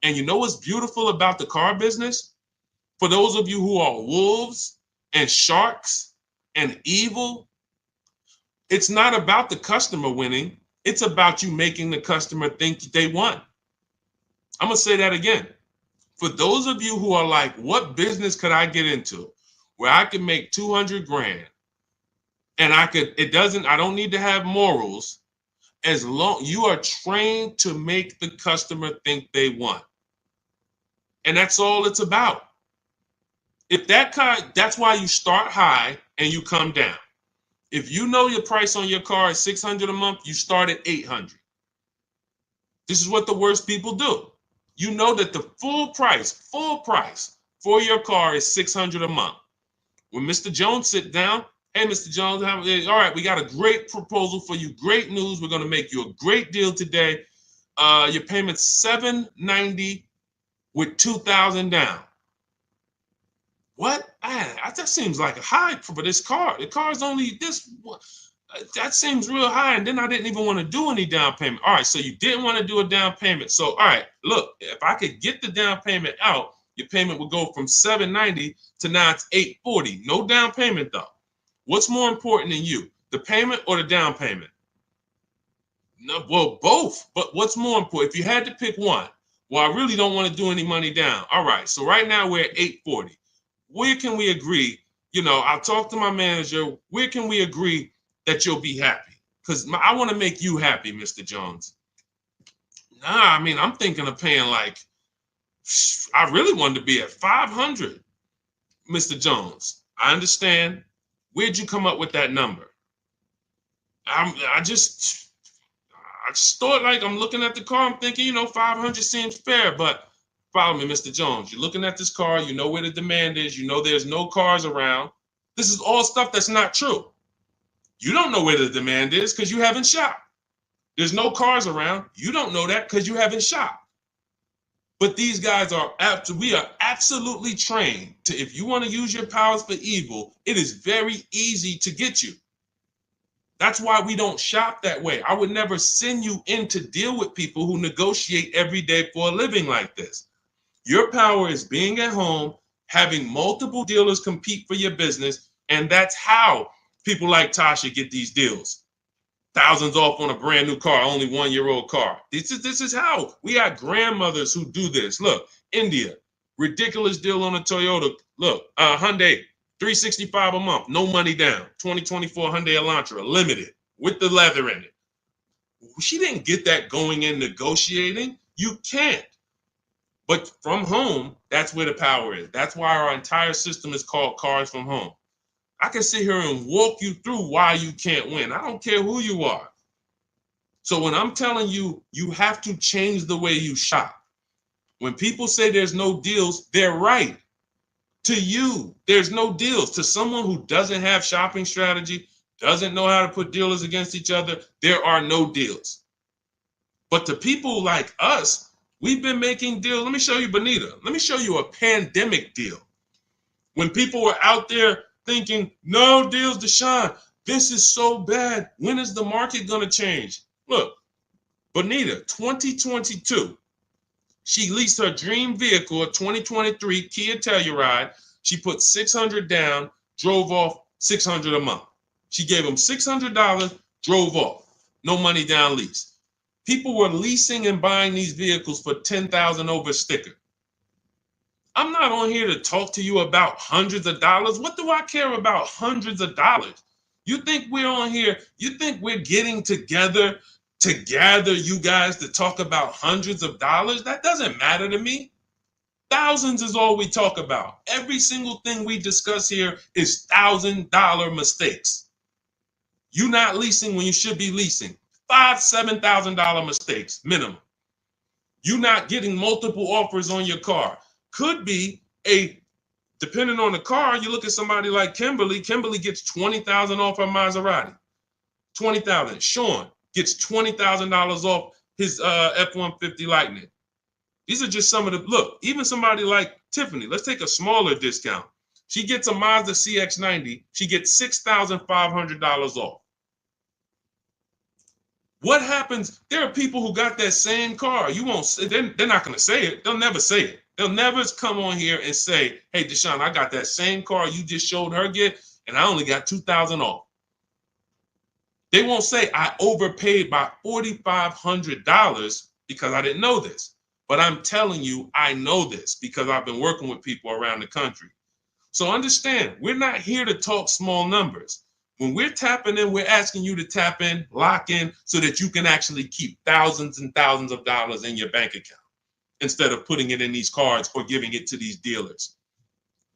And you know what's beautiful about the car business? For those of you who are wolves and sharks and evil, it's not about the customer winning. It's about you making the customer think they won. I'm going to say that again. For those of you who are like, what business could I get into where I can make 200 grand? And I don't need to have morals as long you are trained to make the customer think they won. And that's all it's about. If that's why you start high and you come down. If you know your price on your car is $600 a month, you start at $800. This is what the worst people do. You know that the full price for your car is $600 a month. When Mr. Jones sit down, hey, Mr. Jones, all right, we got a great proposal for you. Great news. We're going to make you a great deal today. Your payment's $790 with $2,000 down. What? That seems like a high for this car. The car is only this. That seems real high. And then I didn't even want to do any down payment. All right, so you didn't want to do a down payment. So, all right, look, if I could get the down payment out, your payment would go from $790 to now it's $840. No down payment, though. What's more important than you, the payment or the down payment? No, well, both. But what's more important? If you had to pick one, well, I really don't want to do any money down. All right, so right now we're at $840. Where can we agree? You know, I'll talk to my manager. Where can we agree that you'll be happy. Because I want to make you happy, Mr. Jones. Nah, I mean, I'm thinking of paying like, I really wanted to be at 500, Mr. Jones. I understand. Where'd you come up with that number? I just thought, like, I'm looking at the car, I'm thinking, 500 seems fair, but follow me, Mr. Jones. You're looking at this car, you know where the demand is, you know there's no cars around. This is all stuff that's not true. You don't know where the demand is because you haven't shopped. There's no cars around. You don't know that because you haven't shopped. But these guys we are absolutely trained to, if you want to use your powers for evil, it is very easy to get you. That's why we don't shop that way. I would never send you in to deal with people who negotiate every day for a living like this. Your power is being at home, having multiple dealers compete for your business, and that's how people like Tasha get these deals. Thousands off on a brand new car, only 1-year-old car. This is how. We got grandmothers who do this. Look, India, ridiculous deal on a Toyota. Look, Hyundai, $365 a month, no money down. 2024 Hyundai Elantra, limited, with the leather in it. She didn't get that going in negotiating. You can't. But from home, that's where the power is. That's why our entire system is called Cars from Home. I can sit here and walk you through why you can't win. I don't care who you are. So when I'm telling you, you have to change the way you shop. When people say there's no deals, they're right. To you, there's no deals. To someone who doesn't have shopping strategy, doesn't know how to put dealers against each other, there are no deals. But to people like us, we've been making deals. Let me show you, Bonita. Let me show you a pandemic deal. When people were out there thinking, no deals, Deshone, this is so bad. When is the market going to change? Look, Bonita, 2022, she leased her dream vehicle, a 2023 Kia Telluride. She put $600 down, drove off $600 a month. She gave them $600, drove off, no money down lease. People were leasing and buying these vehicles for $10,000 over sticker. I'm not on here to talk to you about hundreds of dollars. What do I care about hundreds of dollars? You think we're on here, you think we're getting together to gather you guys to talk about hundreds of dollars? That doesn't matter to me. Thousands is all we talk about. Every single thing we discuss here is $1,000 mistakes. You not leasing when you should be leasing. $5,000, $7,000 mistakes minimum. You not getting multiple offers on your car. Could be depending on the car, you look at somebody like Kimberly. Kimberly gets $20,000 off her Maserati. $20,000. Sean gets $20,000 off his F-150 Lightning. These are just some of the, look, even somebody like Tiffany, let's take a smaller discount. She gets a Mazda CX-90. She gets $6,500 off. What happens? There are people who got that same car. You won't. They're not going to say it. They'll never say it. They'll never come on here and say, "Hey, Deshone, I got that same car you just showed her get, and I only got $2,000 off." They won't say I overpaid by $4,500 because I didn't know this. But I'm telling you, I know this because I've been working with people around the country. So understand, we're not here to talk small numbers. When we're tapping in, we're asking you to tap in, lock in, so that you can actually keep thousands and thousands of dollars in your bank account instead of putting it in these cards or giving it to these dealers.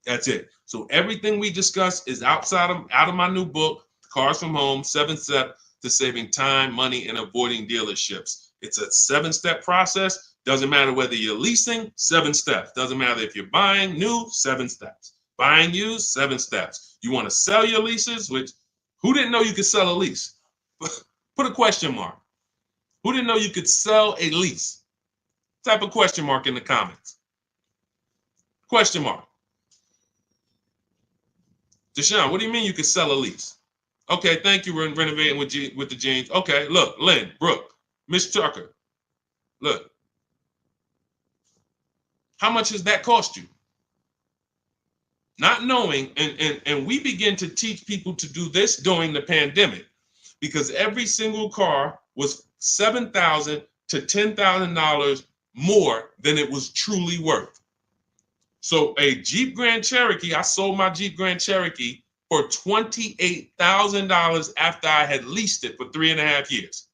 That's it. So everything we discuss is out of my new book, Cars from Home, 7 Steps to Saving Time, Money, and Avoiding Dealerships. It's a 7-step process. Doesn't matter whether you're leasing, 7 steps. Doesn't matter if you're buying new, 7 steps. Buying used, 7 steps. You want to sell your leases, which who didn't know you could sell a lease? Put a question mark. Who didn't know you could sell a lease? Type a question mark in the comments. Question mark. Deshone, what do you mean you could sell a lease? Okay, thank you. We're renovating with the jeans. Okay, look, Lynn, Brooke, Miss Tucker. Look. How much has that cost you? Not knowing, and we begin to teach people to do this during the pandemic because every single car was $7,000 to $10,000 more than it was truly worth. So a Jeep Grand Cherokee, I sold my Jeep Grand Cherokee for $28,000 after I had leased it for 3.5 years.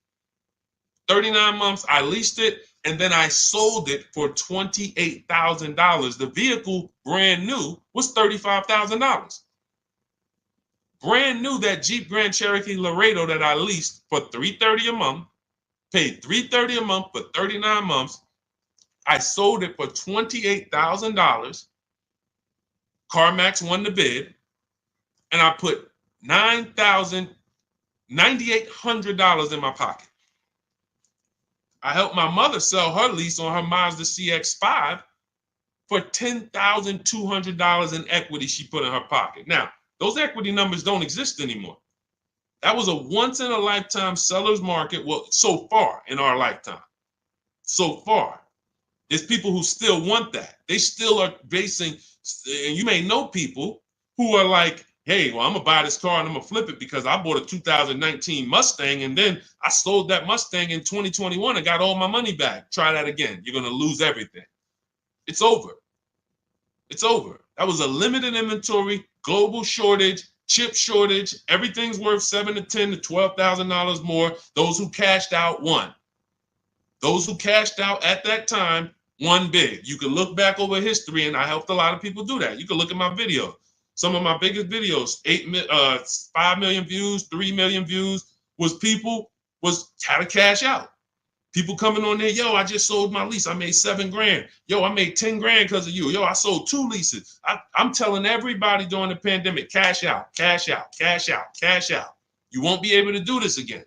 39 months, I leased it, and then I sold it for $28,000. The vehicle, brand new, was $35,000. Brand new, that Jeep Grand Cherokee Laredo that I leased for $330 a month, paid $330 a month for 39 months. I sold it for $28,000. CarMax won the bid, and I put $9,800 in my pocket. I helped my mother sell her lease on her Mazda CX-5 for $10,200 in equity she put in her pocket. Now, those equity numbers don't exist anymore. That was a once-in-a-lifetime seller's market, well, so far in our lifetime. So far. There's people who still want that. They still are basing, and you may know people who are like, hey, well, I'm going to buy this car and I'm going to flip it because I bought a 2019 Mustang and then I sold that Mustang in 2021 and got all my money back. Try that again. You're going to lose everything. It's over. It's over. That was a limited inventory, global shortage, chip shortage. Everything's worth $7,000 to $10,000 to $12,000 more. Those who cashed out won. Those who cashed out at that time won big. You can look back over history, and I helped a lot of people do that. You can look at my videos. Some of my biggest videos, 5 million views, 3 million views, was had to cash out. People coming on there, yo, I just sold my lease. I made $7,000. Yo, I made $10,000 because of you. Yo, I sold 2 leases. I'm telling everybody during the pandemic, cash out, cash out, cash out, cash out. You won't be able to do this again.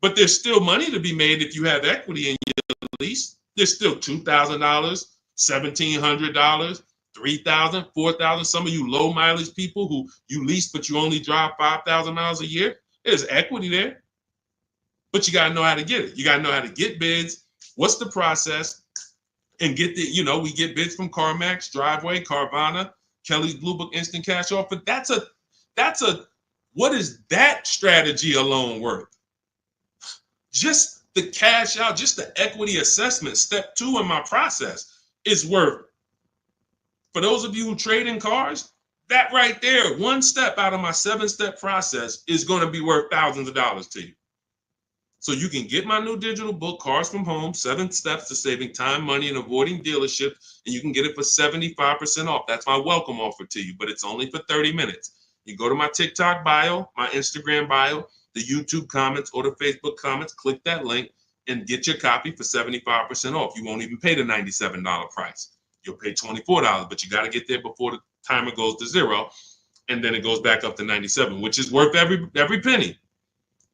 But there's still money to be made if you have equity in your lease. There's still $2,000, $1,700, $3,000, $4,000. Some of you low mileage people who you lease, but you only drive 5,000 miles a year. There's equity there, but you got to know how to get it. You got to know how to get bids. What's the process? And get we get bids from CarMax, Driveway, Carvana, Kelly's Blue Book Instant Cash Offer. What is that strategy alone worth? Just the cash out, just the equity assessment, step 2 in my process is worth. For those of you who trade in cars, that right there, 1 step out of my 7-step process is going to be worth thousands of dollars to you. So you can get my new digital book, Cars from Home, 7 Steps to Saving Time, Money, and Avoiding Dealership, and you can get it for 75% off. That's my welcome offer to you, but it's only for 30 minutes. You go to my TikTok bio, my Instagram bio, the YouTube comments, or the Facebook comments, click that link and get your copy for 75% off. You won't even pay the $97 price. You'll pay $24, but you got to get there before the timer goes to 0, and then it goes back up to $97, which is worth every penny.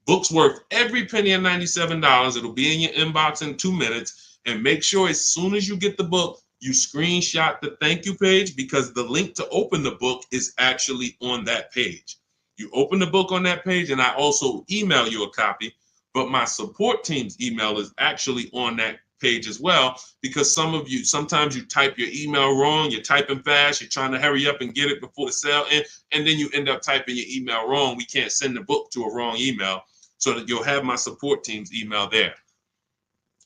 Book's worth every penny at $97. It'll be in your inbox in 2 minutes. And make sure as soon as you get the book, you screenshot the thank you page, because the link to open the book is actually on that page. You open the book on that page, and I also email you a copy, but my support team's email is actually on that page as well, because sometimes you type your email wrong, you're typing fast, you're trying to hurry up and get it before the sale ends, and then you end up typing your email wrong. We can't send the book to a wrong email, so that you'll have my support team's email there.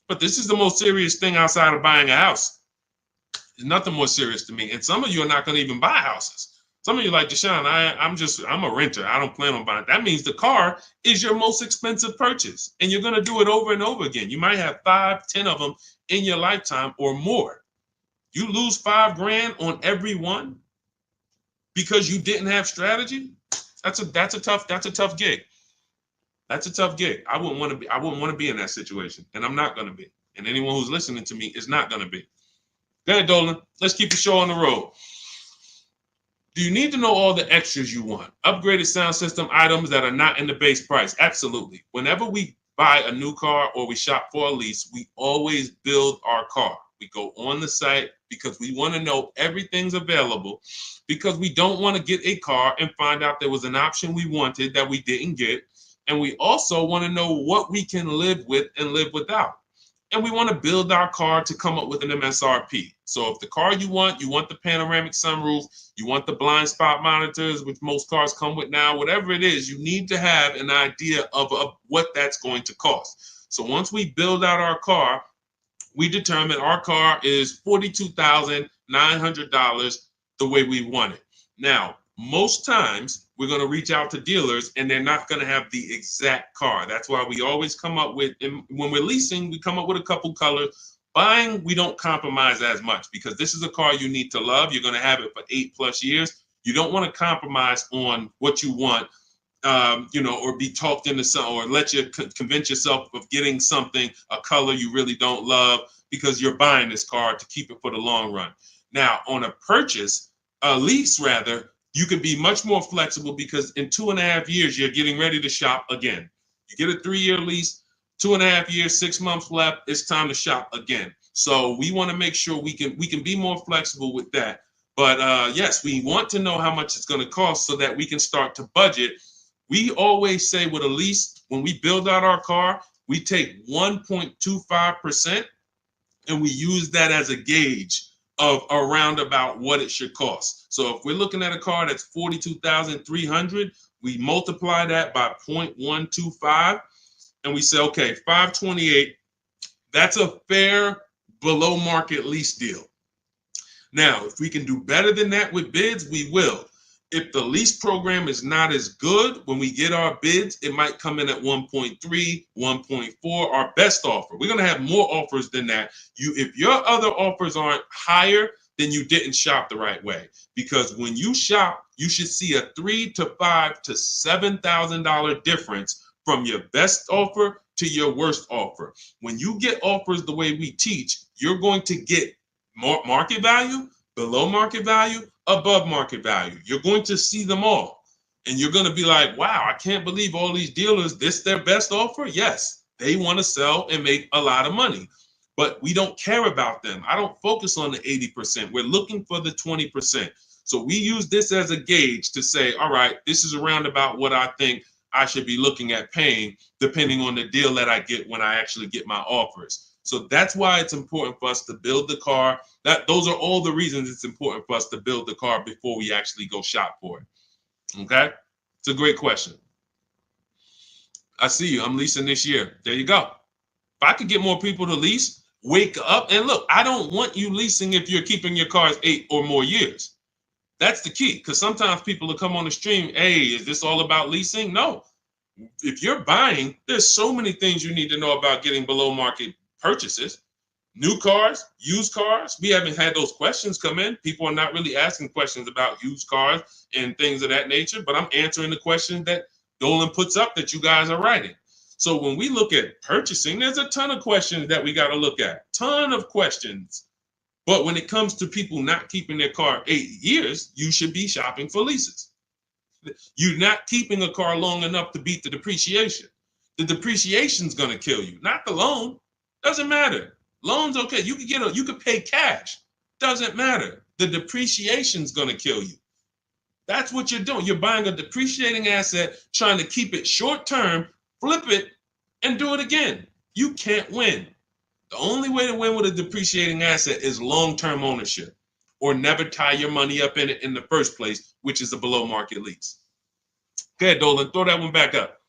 But this is the most serious thing outside of buying a house. There's nothing more serious to me. And some of you are not going to even buy houses. Some of you like, Deshone, I'm a renter. I don't plan on buying. That means the car is your most expensive purchase, and you're going to do it over and over again. You might have 5, 10 of them in your lifetime or more. You lose $5,000 on every one because you didn't have strategy. That's a tough gig. That's a tough gig. I wouldn't want to be in that situation, and I'm not going to be. And anyone who's listening to me is not going to be. Go ahead, Dolan. Let's keep the show on the road. Do you need to know all the extras you want? Upgraded sound system items that are not in the base price? Absolutely. Whenever we buy a new car or we shop for a lease, we always build our car. We go on the site because we want to know everything's available, because we don't want to get a car and find out there was an option we wanted that we didn't get. And we also want to know what we can live with and live without. And we want to build our car to come up with an MSRP. So if the car you want the panoramic sunroof, you want the blind spot monitors, which most cars come with now, whatever it is, you need to have an idea of what that's going to cost. So once we build out our car, we determine our car is $42,900 the way we want it. Now, most times we're going to reach out to dealers and they're not going to have the exact car. That's why we always come up with, and when we're leasing, we come up with a couple colors. Buying, we don't compromise as much because this is a car you need to love. You're going to have it for 8+ years. You don't want to compromise on what you want, or be talked into something, or let you convince yourself of getting something, a color you really don't love, because you're buying this car to keep it for the long run. Now, on a lease rather, you can be much more flexible because in 2.5 years, you're getting ready to shop again. You get a 3-year lease, 2.5 years, 6 months left, it's time to shop again. So we want to make sure we can be more flexible with that. But yes, we want to know how much it's going to cost so that we can start to budget. We always say with a lease, when we build out our car, we take 1.25% and we use that as a gauge of around about what it should cost. So if we're looking at a car that's $42,300, we multiply that by 0.125 and we say, okay, $528, that's a fair below market lease deal. Now, if we can do better than that with bids, we will. If the lease program is not as good, when we get our bids, it might come in at 1.3, 1.4, our best offer. We're going to have more offers than that. If your other offers aren't higher, then you didn't shop the right way. Because when you shop, you should see a $3,000 to $5,000 to $7,000 difference from your best offer to your worst offer. When you get offers the way we teach, you're going to get more market value, below market value, above market value. You're going to see them all. And you're going to be like, wow, I can't believe all these dealers, this their best offer? Yes, they want to sell and make a lot of money. But we don't care about them. I don't focus on the 80%. We're looking for the 20%. So we use this as a gauge to say, all right, this is around about what I think I should be looking at paying, depending on the deal that I get when I actually get my offers. So that's why it's important for us to build the car. Those are all the reasons it's important for us to build the car before we actually go shop for it. Okay? It's a great question. I see you. I'm leasing this year. There you go. If I could get more people to lease, wake up and look. I don't want you leasing if you're keeping your cars 8 or more years. That's the key, because sometimes people will come on the stream, hey, is this all about leasing? No. If you're buying, there's so many things you need to know about getting below market purchases. New cars, used cars, we haven't had those questions come in. People are not really asking questions about used cars and things of that nature, but I'm answering the questions that Dolan puts up that you guys are writing. So when we look at purchasing, there's a ton of questions that we got to look at, ton of questions. But when it comes to people not keeping their car 8 years, you should be shopping for leases. You're not keeping a car long enough to beat the depreciation. The depreciation's going to kill you, not the loan. Doesn't matter. Loan's okay. You could pay cash. Doesn't matter. The depreciation's going to kill you. That's what you're doing. You're buying a depreciating asset, trying to keep it short term, flip it, and do it again. You can't win. The only way to win with a depreciating asset is long-term ownership, or never tie your money up in it in the first place, which is a below market lease. Go ahead, Dolan, throw that one back up.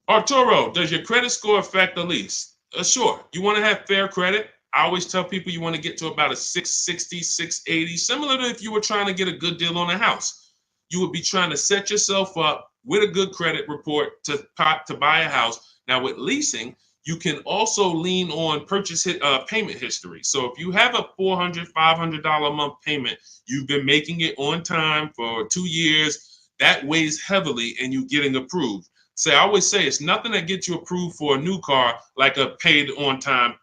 Arturo, does your credit score affect the lease? Sure. You want to have fair credit? I always tell people you want to get to about a 660, 680, similar to if you were trying to get a good deal on a house. You would be trying to set yourself up with a good credit report to buy a house. Now with leasing, you can also lean on payment history. So if you have a $400, $500 a month payment, you've been making it on time for 2 years, that weighs heavily in you getting approved. I always say it's nothing that gets you approved for a new car like a paid on-time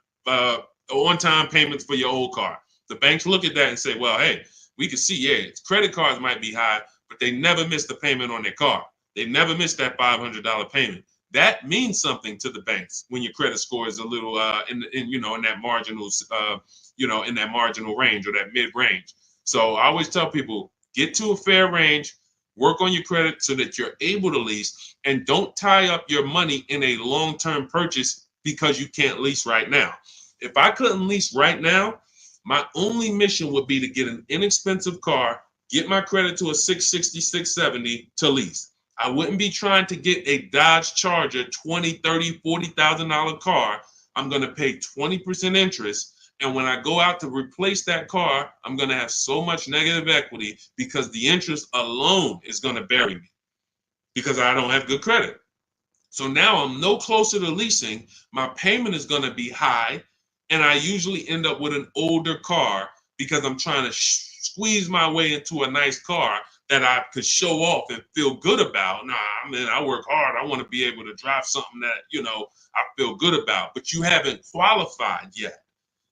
payments for your old car. The banks look at that and say, well, hey, we can see, yeah, credit cards might be high, but they never miss the payment on their car. They never miss that $500 payment. That means something to the banks when your credit score is a little in that marginal in that marginal range or that mid range. So I always tell people, get to a fair range, work on your credit so that you're able to lease, and don't tie up your money in a long-term purchase because you can't lease right now. If I couldn't lease right now, my only mission would be to get an inexpensive car, get my credit to a 660, 670 to lease. I wouldn't be trying to get a Dodge Charger, $20,000, $30,000, $40,000 car. I'm going to pay 20% interest And when I go out to replace that car, I'm going to have so much negative equity because the interest alone is going to bury me because I don't have good credit. So now I'm no closer to leasing. My payment is going to be high. And I usually end up with an older car because I'm trying to squeeze my way into a nice car that I could show off and feel good about. Nah, I mean, I work hard. I want to be able to drive something that, I feel good about. But you haven't qualified yet.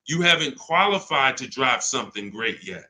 You haven't qualified to drive something great yet.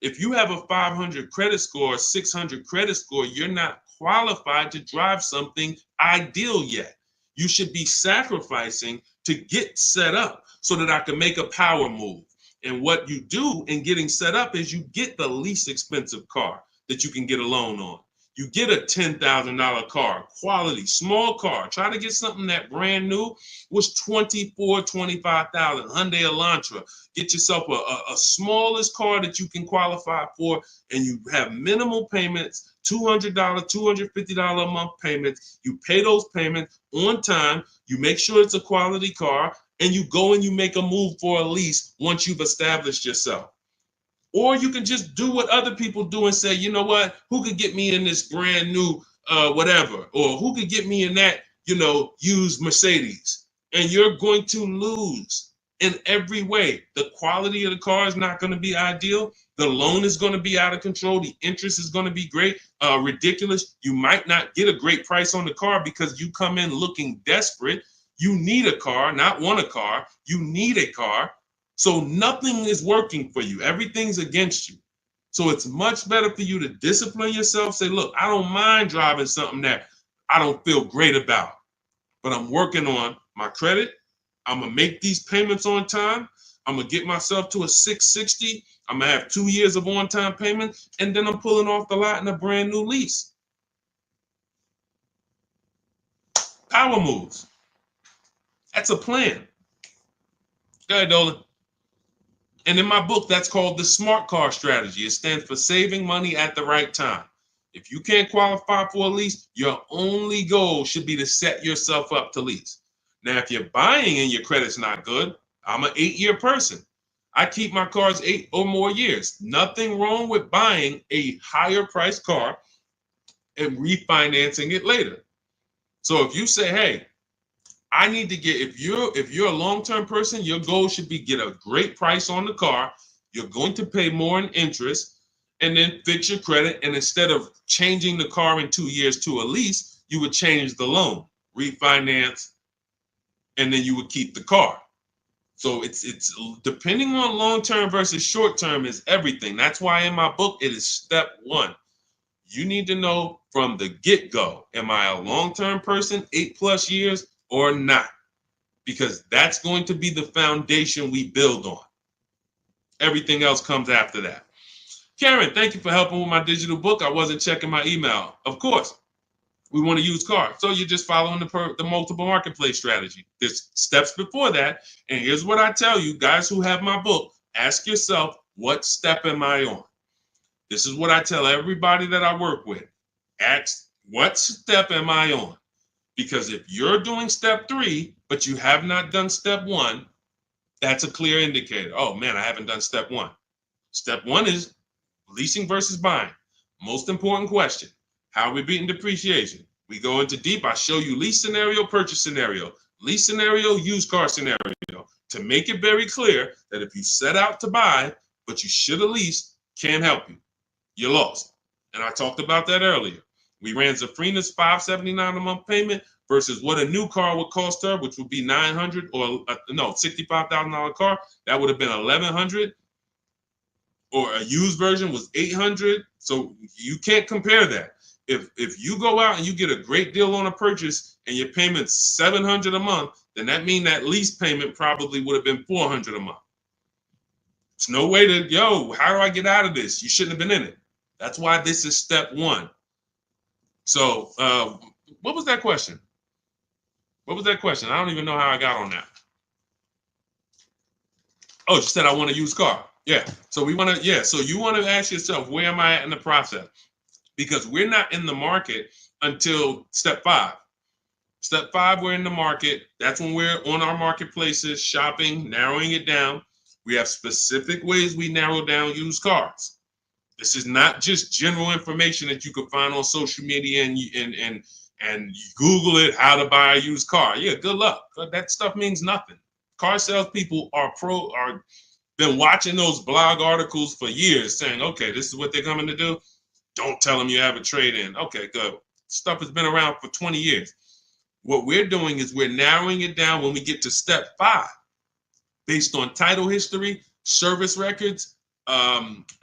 If you have a 500 credit score, 600 credit score, you're not qualified to drive something ideal yet. You should be sacrificing to get set up so that I can make a power move. And what you do in getting set up is you get the least expensive car that you can get a loan on. You get a $10,000 car, quality, small car. Try to get something that brand new was $24,000, $25,000, Hyundai Elantra. Get yourself a smallest car that you can qualify for, and you have minimal payments, $200, $250 a month payments. You pay those payments on time. You make sure it's a quality car, and you go and you make a move for a lease once you've established yourself. Or you can just do what other people do and say, you know what, who could get me in this brand new whatever, or who could get me in that, used Mercedes? And you're going to lose in every way. The quality of the car is not going to be ideal. The loan is going to be out of control. The interest is going to be ridiculous. You might not get a great price on the car because you come in looking desperate. You need a car, not want a car. You need a car. So nothing is working for you. Everything's against you. So it's much better for you to discipline yourself. Say, look, I don't mind driving something that I don't feel great about, but I'm working on my credit. I'm going to make these payments on time. I'm going to get myself to a 660. I'm going to have 2 years of on-time payments, and then I'm pulling off the lot in a brand new lease. Power moves. That's a plan. Go ahead, Dolan. And in my book, that's called the SMART car strategy. It stands for saving money at the right time. If you can't qualify for a lease, your only goal should be to set yourself up to lease. Now, if you're buying and your credit's not good, I'm an 8-year person. I keep my cars 8 or more years. Nothing wrong with buying a higher priced car and refinancing it later. So if you say, hey, I need to get, if you're a long-term person, your goal should be get a great price on the car. You're going to pay more in interest and then fix your credit. And instead of changing the car in 2 years to a lease, you would change the loan, refinance, and then you would keep the car. So it's depending on long-term versus short-term is everything. That's why in my book, it is step 1. You need to know from the get-go, am I a long-term person, 8+ years, or not? Because that's going to be the foundation we build on. Everything else comes after that. Karen, thank you for helping with my digital book. I wasn't checking my email. Of course, we want to use cars. So you're just following the multiple marketplace strategy. There's steps before that. And here's what I tell you, guys who have my book, ask yourself, what step am I on? This is what I tell everybody that I work with. Ask, what step am I on? Because if you're doing step 3, but you have not done step 1, that's a clear indicator. Oh man, I haven't done step 1. Step 1 is leasing versus buying. Most important question. How are we beating depreciation? We go into deep. I show you lease scenario, purchase scenario, lease scenario, used car scenario, to make it very clear that if you set out to buy, but you should have leased, can't help you. You're lost. And I talked about that earlier. We ran Zafrina's $579 a month payment versus what a new car would cost her, which would be $900 or $65,000 car. That would have been $1,100. Or a used version was $800. So you can't compare that. If you go out and you get a great deal on a purchase and your payment's $700 a month, then that means that lease payment probably would have been $400 a month. It's no way to, how do I get out of this? You shouldn't have been in it. That's why this is step 1. So what was that question? What was that question? I don't even know how I got on that. Oh, you said I want to use car. Yeah. So we want to, so you want to ask yourself, where am I at in the process? Because we're not in the market until step 5. Step 5, we're in the market. That's when we're on our marketplaces, shopping, narrowing it down. We have specific ways we narrow down used cars. This is not just general information that you can find on social media and you Google it, how to buy a used car. Yeah, good luck. That stuff means nothing. Car salespeople are been watching those blog articles for years saying, okay, this is what they're coming to do. Don't tell them you have a trade-in. Okay, good. Stuff has been around for 20 years. What we're doing is we're narrowing it down when we get to step 5, based on title history, service records,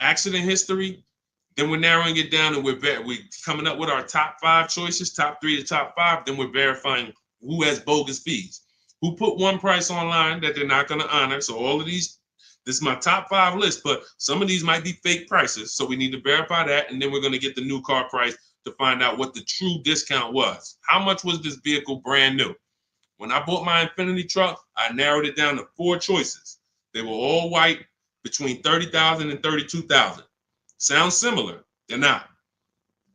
accident history. Then we're narrowing it down and we're coming up with our top 5 choices, top 3 to top 5. Then we're verifying who has bogus fees, who put one price online that they're not going to honor. So all of these, this is my top 5 list, but some of these might be fake prices. So we need to verify that. And then we're going to get the new car price to find out what the true discount was. How much was this vehicle brand new? When I bought my Infiniti truck, I narrowed it down to 4 choices. They were all white, between $30,000 and $32,000. Sounds similar. They're not.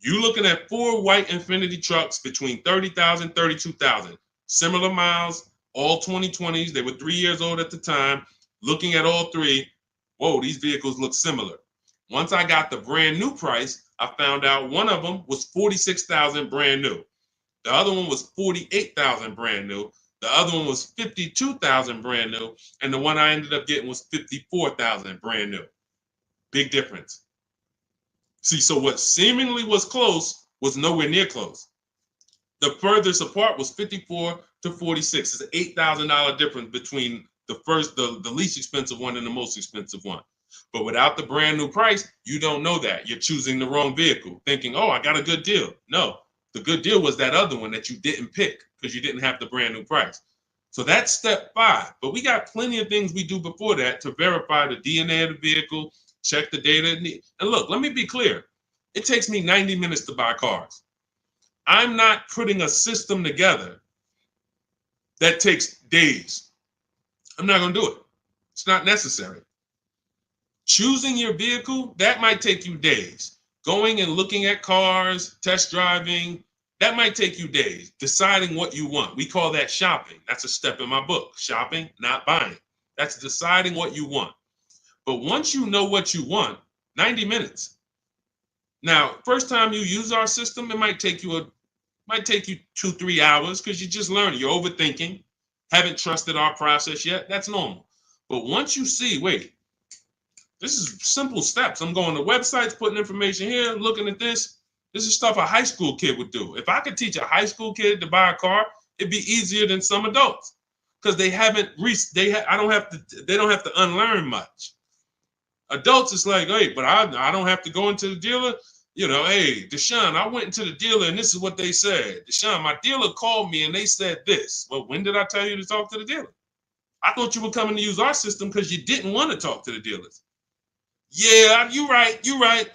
You looking at 4 white Infiniti trucks between $30,000 and $32,000. Similar miles, all 2020s. They were 3 years old at the time. Looking at all 3, whoa, these vehicles look similar. Once I got the brand new price, I found out one of them was $46,000 brand new. The other one was $48,000 brand new. The other one was $52,000 brand new. And the one I ended up getting was $54,000 brand new. Big difference. See, so what seemingly was close was nowhere near close. The furthest apart was 54 to 46. It's an $8,000 difference between the least expensive one and the most expensive one. But without the brand new price, you don't know that. You're choosing the wrong vehicle, thinking, oh, I got a good deal. No, the good deal was that other one that you didn't pick because you didn't have the brand new price. So that's step 5. But we got plenty of things we do before that to verify the DNA of the vehicle, check the data. And look, let me be clear. It takes me 90 minutes to buy cars. I'm not putting a system together that takes days. I'm not going to do it. It's not necessary. Choosing your vehicle, that might take you days. Going and looking at cars, test driving, that might take you days. Deciding what you want. We call that shopping. That's a step in my book. Shopping, not buying. That's deciding what you want. But once you know what you want, 90 minutes. Now, first time you use our system, it might take you 2-3 hours because you're just learning. You're overthinking. Haven't trusted our process yet. That's normal. But once you see, wait, this is simple steps. I'm going to websites, putting information here, looking at this. This is stuff a high school kid would do. If I could teach a high school kid to buy a car, it'd be easier than some adults because they don't have to unlearn much. Adults, it's like, hey, but I don't have to go into the dealer. You know, hey, Deshone, I went into the dealer and this is what they said. Deshone, my dealer called me and they said this. Well, when did I tell you to talk to the dealer? I thought you were coming to use our system because you didn't want to talk to the dealers. Yeah, you're right.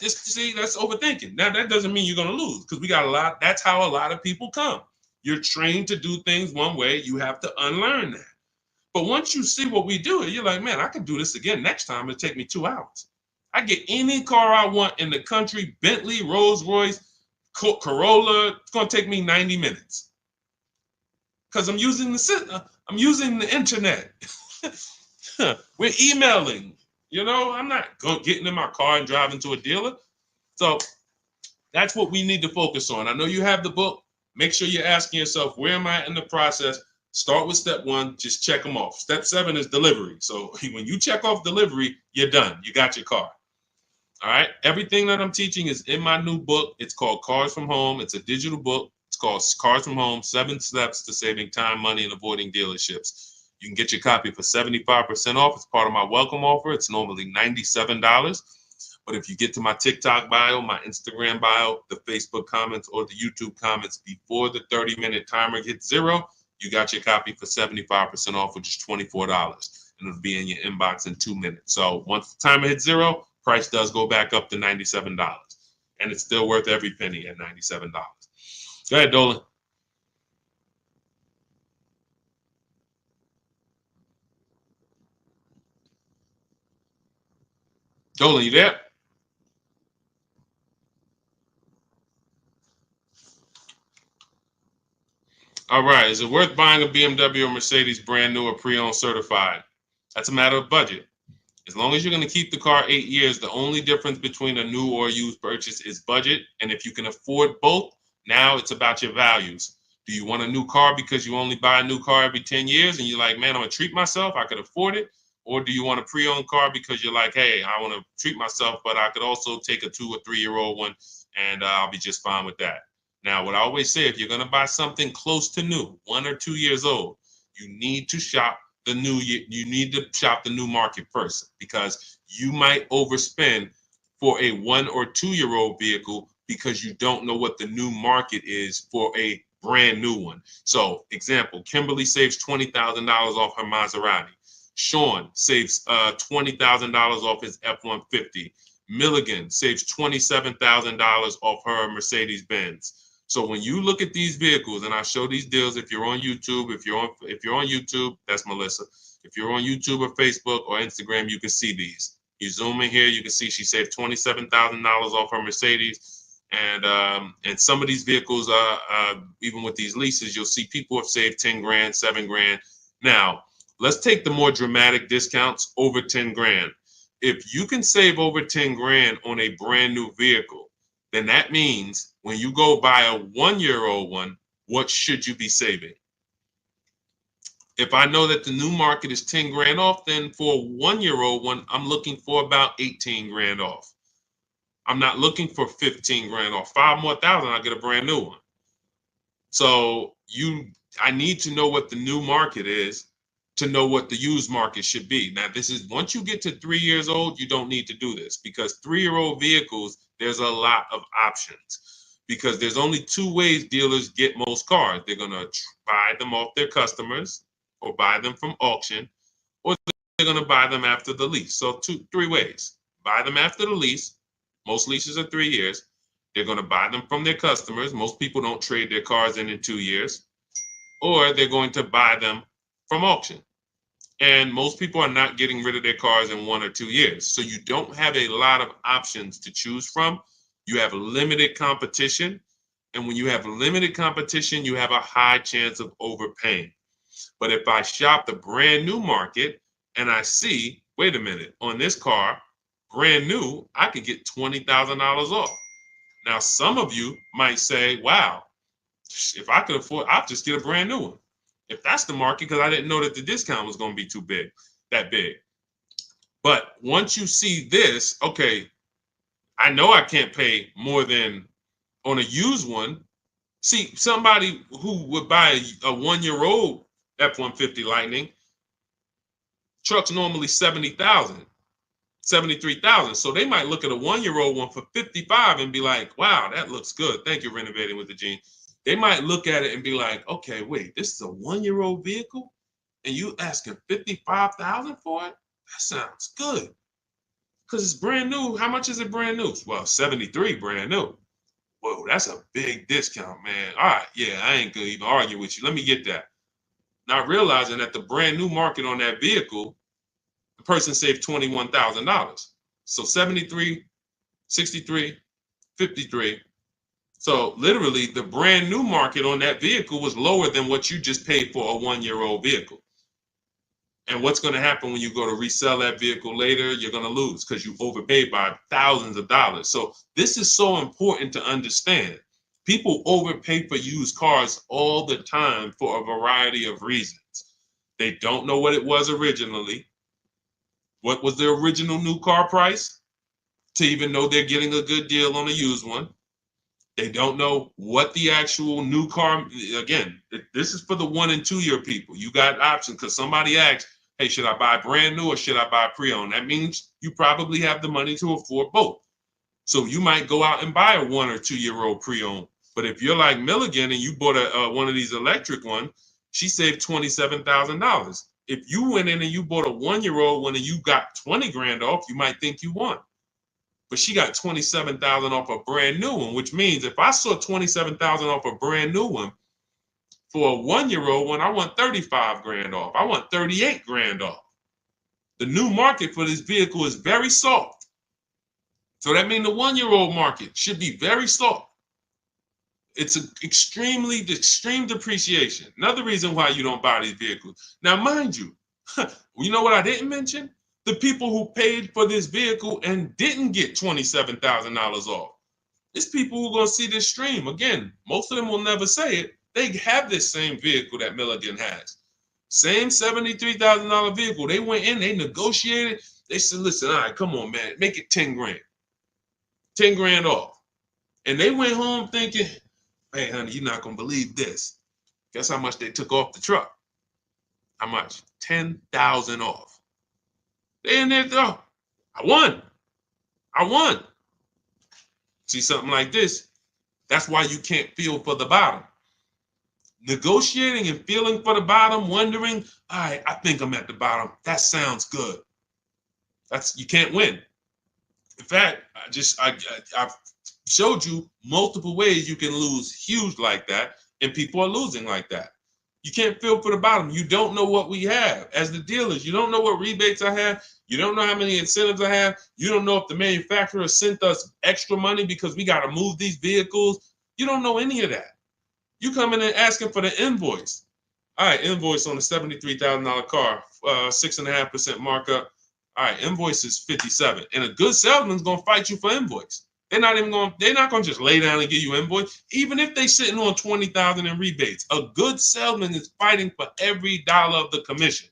See, that's overthinking. Now, that doesn't mean you're going to lose because we got a lot. That's how a lot of people come. You're trained to do things one way. You have to unlearn that. But once you see what we do, you're like, man, I can do this again next time. It'll take me 2 hours. I get any car I want in the country, Bentley, Rolls Royce, Corolla. It's going to take me 90 minutes because I'm using the internet. We're emailing. You know, I'm not getting in my car and driving to a dealer. So that's what we need to focus on. I know you have the book. Make sure you're asking yourself, where am I in the process? Start with step 1, just check them off. Step 7 is delivery. So when you check off delivery, you're done. You got your car. All right. Everything that I'm teaching is in my new book. It's called Cars from Home. It's a digital book. It's called Cars from Home, 7 Steps to Saving Time, Money, and Avoiding Dealerships. You can get your copy for 75% off. It's part of my welcome offer. It's normally $97. But if you get to my TikTok bio, my Instagram bio, the Facebook comments, or the YouTube comments before the 30-minute timer hits 0, you got your copy for 75% off, which is $24. And it'll be in your inbox in 2 minutes. So once the timer hits 0, price does go back up to $97. And it's still worth every penny at $97. Go ahead, Dolan. Dolan, you there? All right. Is it worth buying a BMW or Mercedes brand new or pre-owned certified? That's a matter of budget. As long as you're going to keep the car 8 years, the only difference between a new or used purchase is budget. And if you can afford both, now it's about your values. Do you want a new car because you only buy a new car every 10 years and you're like, man, I'm going to treat myself, I could afford it? Or do you want a pre-owned car because you're like, hey, I want to treat myself, but I could also take a 2 or 3 year old one and I'll be just fine with that. Now, what I always say, if you're going to buy something close to new, 1 or 2 years old, you need to shop the new. You need to shop the new market first, because you might overspend for a 1 or 2 year old vehicle because you don't know what the new market is for a brand new one. So, example, Kimberly saves $20,000 off her Maserati. Sean saves $20,000 off his F-150. Milligan saves $27,000 off her Mercedes-Benz. So when you look at these vehicles, and I show these deals, if you're on YouTube, if you're on YouTube, that's Melissa. If you're on YouTube or Facebook or Instagram, you can see these. You zoom in here, you can see she saved $27,000 off her Mercedes. And some of these vehicles, even with these leases, you'll see people have saved 10 grand, 7 grand. Now, let's take the more dramatic discounts over 10 grand. If you can save over 10 grand on a brand new vehicle, then that means when you go buy a 1 year old one, what should you be saving? If I know that the new market is 10 grand off, then for a 1 year old one, I'm looking for about 18 grand off. I'm not looking for 15 grand off. 5 more thousand, I get a brand new one. So I need to know what the new market is to know what the used market should be. Now, this is once you get to 3 years old, you don't need to do this, because 3-year-old vehicles, there's a lot of options, because there's only 2 ways dealers get most cars. They're going to buy them off their customers, or buy them from auction, or they're going to buy them after the lease. So 3 ways. Buy them after the lease. Most leases are 3 years. They're going to buy them from their customers. Most people don't trade their cars in 2 years. Or they're going to buy them from auction. And most people are not getting rid of their cars in 1 or 2 years. So you don't have a lot of options to choose from. You have limited competition. And when you have limited competition, you have a high chance of overpaying. But if I shop the brand new market and I see, wait a minute, on this car, brand new, I could get $20,000 off. Now, some of you might say, wow, if I could afford, I'll just get a brand new one. If that's the market, because I didn't know that the discount was going to be that big. But once you see this, okay, I know I can't pay more than on a used one. See, somebody who would buy a 1 year old F-150 Lightning, truck's normally 70,000, 73,000. So they might look at a 1 year old one for 55 and be like, wow, that looks good. Thank you, Renovating with the Gene. They might look at it and be like, okay, wait, this is a 1 year old vehicle and you asking 55,000 for it? That sounds good. Because it's brand new. How much is it brand new? Well, 73 brand new. Whoa, that's a big discount, man. All right, yeah, I ain't gonna even argue with you. Let me get that. Not realizing that the brand new market on that vehicle, the person saved $21,000. So 73, 63, 53. So literally the brand new market on that vehicle was lower than what you just paid for a 1 year old vehicle. And what's going to happen when you go to resell that vehicle later? You're going to lose because you overpaid by thousands of dollars. So this is so important to understand. People overpay for used cars all the time for a variety of reasons. They don't know what it was originally. What was the original new car price to even know they're getting a good deal on a used one? They don't know what the actual new car, again, this is for the 1 and 2 year people. You got options because somebody asked, hey, should I buy brand new or should I buy pre-owned? That means you probably have the money to afford both. So you might go out and buy a 1 or 2 year old pre-owned. But if you're like Milligan and you bought one of these electric ones, she saved $27,000. If you went in and you bought a 1 year old one and you got 20 grand off, you might think you won. But she got 27,000 off a brand new one, which means if I saw 27,000 off a brand new one, for a 1 year old one, I want 35 grand off. I want 38 grand off. The new market for this vehicle is very soft. So that means the 1 year old market should be very soft. It's an extreme depreciation. Another reason why you don't buy these vehicles. Now, mind you, you know what I didn't mention? the people who paid for this vehicle and didn't get $27,000 off. It's people who are going to see this stream. Again, most of them will never say it. They have this same vehicle that Milligan has. Same $73,000 vehicle. They went in, they negotiated. They said, listen, all right, come on, man, make it 10 grand. 10 grand off. And they went home thinking, hey, honey, you're not going to believe this. Guess how much they took off the truck? How much? 10,000 off. They in there, oh, I won. See something like this, that's why you can't feel for the bottom. Negotiating and feeling for the bottom, wondering, all right, I think I'm at the bottom. That sounds good. You can't win. In fact, I've showed you multiple ways you can lose huge like that, and people are losing like that. You can't feel for the bottom. You don't know what we have. As the dealers, you don't know what rebates I have. You don't know how many incentives I have. You don't know if the manufacturer sent us extra money because we got to move these vehicles. You don't know any of that. You come in and asking for the invoice. All right, invoice on a $73,000 car, 6.5% markup. All right, invoice is 57, and a good salesman's gonna fight you for invoice. They're not gonna just lay down and give you invoice, even if they sitting on 20,000 in rebates. A good salesman is fighting for every dollar of the commission.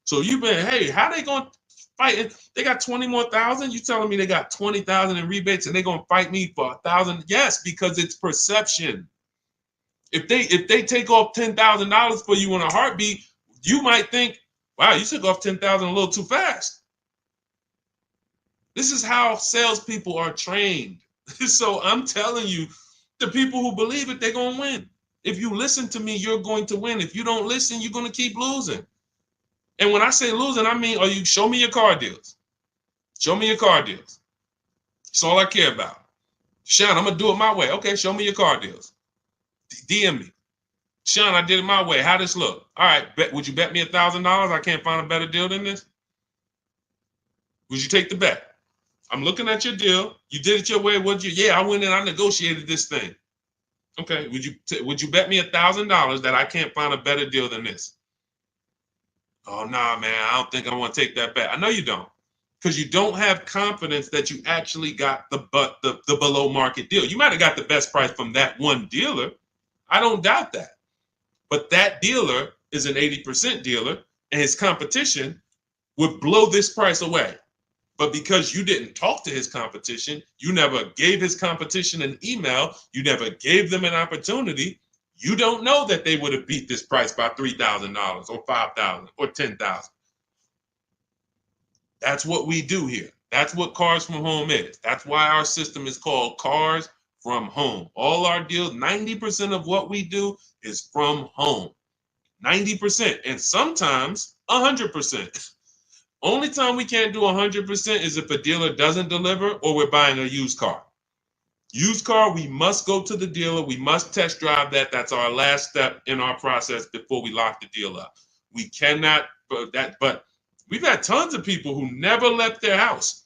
So you've been, hey, how they gonna fight? They got 20 more thousand. You telling me they got 20,000 in rebates and they gonna fight me for 1,000? Yes, because it's perception. If they take off $10,000 for you in a heartbeat, you might think, wow, you took off 10,000 a little too fast. This is how salespeople are trained. So I'm telling you, the people who believe it, they're going to win. If you listen to me, you're going to win. If you don't listen, you're going to keep losing. And when I say losing, I mean, show me your car deals. Show me your car deals. That's all I care about. Sean, I'm going to do it my way. Okay, show me your car deals. DM me. Sean, I did it my way. How this look? All right, would you bet me $1,000 I can't find a better deal than this? Would you take the bet? I'm looking at your deal. You did it your way. Yeah, I went in. I negotiated this thing. Okay. Would you bet me $1,000 that I can't find a better deal than this? Oh, nah, man. I don't think I want to take that bet. I know you don't, because you don't have confidence that you actually got the below market deal. You might have got the best price from that one dealer. I don't doubt that. But that dealer is an 80% dealer, and his competition would blow this price away. But because you didn't talk to his competition, you never gave his competition an email, you never gave them an opportunity, you don't know that they would have beat this price by $3,000 or $5,000 or $10,000. That's what we do here. That's what Cars from Home is. That's why our system is called Cars from Home. All our deals, 90% of what we do is from home. 90%, and sometimes 100%. Only time we can't do 100% is if a dealer doesn't deliver or we're buying a used car. Used car, we must go to the dealer. We must test drive that. That's our last step in our process before we lock the deal up. We cannot, but we've had tons of people who never left their house.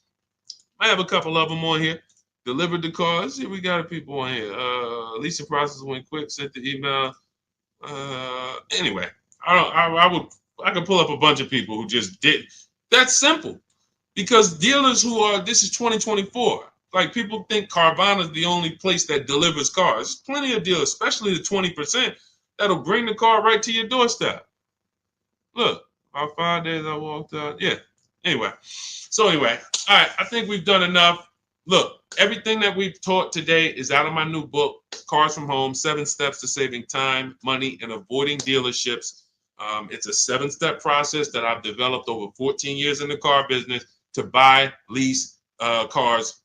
I have a couple of them on here. Delivered the car. Let's see, we got people on here. Leasing process went quick. Sent the email. Anyway, I could pull up a bunch of people who just did. That's simple, because dealers this is 2024. Like, people think Carvana is the only place that delivers cars. There's plenty of dealers, especially the 20%, that'll bring the car right to your doorstep. Look, about 5 days I walked out. Yeah. Anyway, all right. I think we've done enough. Look, everything that we've taught today is out of my new book, Cars from Home, 7 Steps to Saving Time, Money, and Avoiding Dealerships. It's a 7-step process that I've developed over 14 years in the car business to buy, lease cars,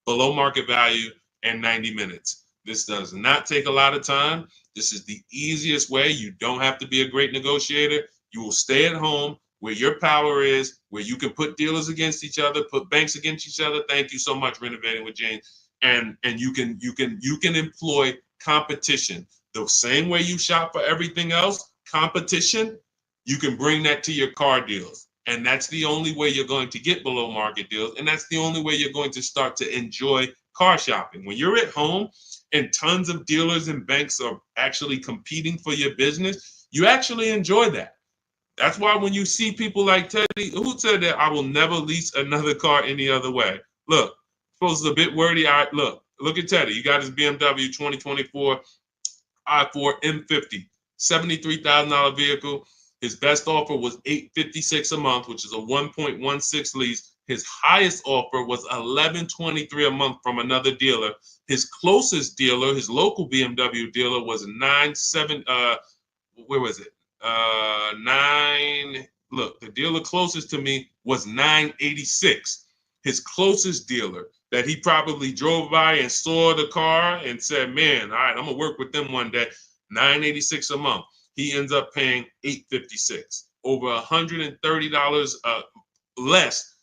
below market value in 90 minutes. This does not take a lot of time. This is the easiest way. You don't have to be a great negotiator. You will stay at home where your power is, where you can put dealers against each other, put banks against each other. Thank you so much, Renovating with James. And you can employ competition. The same way you shop for everything else, competition, you can bring that to your car deals. And that's the only way you're going to get below market deals. And that's the only way you're going to start to enjoy car shopping. When you're at home and tons of dealers and banks are actually competing for your business, you actually enjoy that. That's why when you see people like Teddy, who said that I will never lease another car any other way. Look, suppose it's a bit wordy. Look at Teddy. You got his BMW 2024 i4 M50, $73,000 vehicle. His best offer was $856 a month, which is a 1.16 lease. His highest offer was $1123 a month from another dealer. His closest dealer, his local BMW dealer, was 97. Where was it? Nine. Look, the dealer closest to me was 986. His closest dealer that he probably drove by and saw the car and said, "Man, all right, I'm gonna work with them one day." 986 a month. He ends up paying 856, over $130 less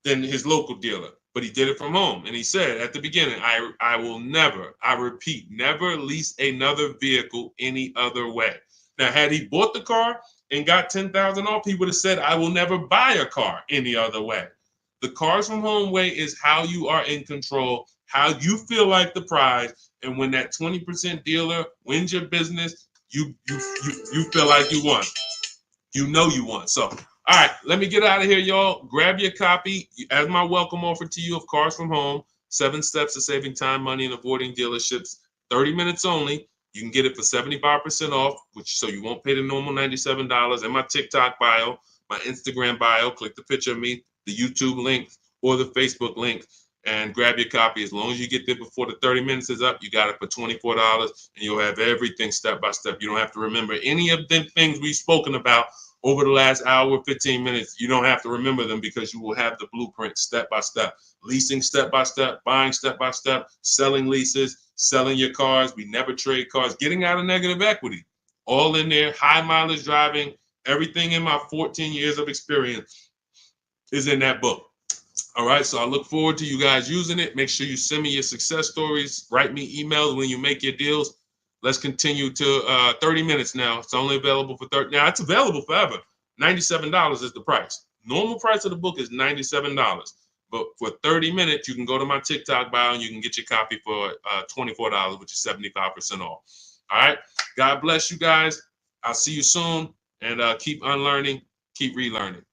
than his local dealer. But he did it from home, and he said at the beginning, "I will never, I repeat, never lease another vehicle any other way." Now, had he bought the car and got 10,000 off, he would have said, "I will never buy a car any other way." The Cars from Home way is how you are in control, how you feel like the prize, and when that 20% dealer wins your business, you feel like you won. You know you won. So, all right, let me get out of here, y'all. Grab your copy as my welcome offer to you of Cars from Home. 7 steps to saving time, money, and avoiding dealerships. 30 minutes only. You can get it for 75% off, which so you won't pay the normal $97. And my TikTok bio, my Instagram bio. Click the picture of me, the YouTube link, or the Facebook link, and grab your copy. As long as you get there before the 30 minutes is up, you got it for $24, and you'll have everything step by step. You don't have to remember any of the things we've spoken about over the last hour, 15 minutes. You don't have to remember them because you will have the blueprint step by step. Leasing step by step, buying step by step, selling leases, selling your cars. We never trade cars, getting out of negative equity. All in there, high mileage driving, everything in my 14 years of experience is in that book. All right, so I look forward to you guys using it. Make sure you send me your success stories. Write me emails when you make your deals. Let's continue to 30 minutes now. It's only available for 30. Now, it's available forever. $97 is the price. Normal price of the book is $97. But for 30 minutes, you can go to my TikTok bio and you can get your copy for $24, which is 75% off. All right. God bless you guys. I'll see you soon. And keep unlearning, keep relearning.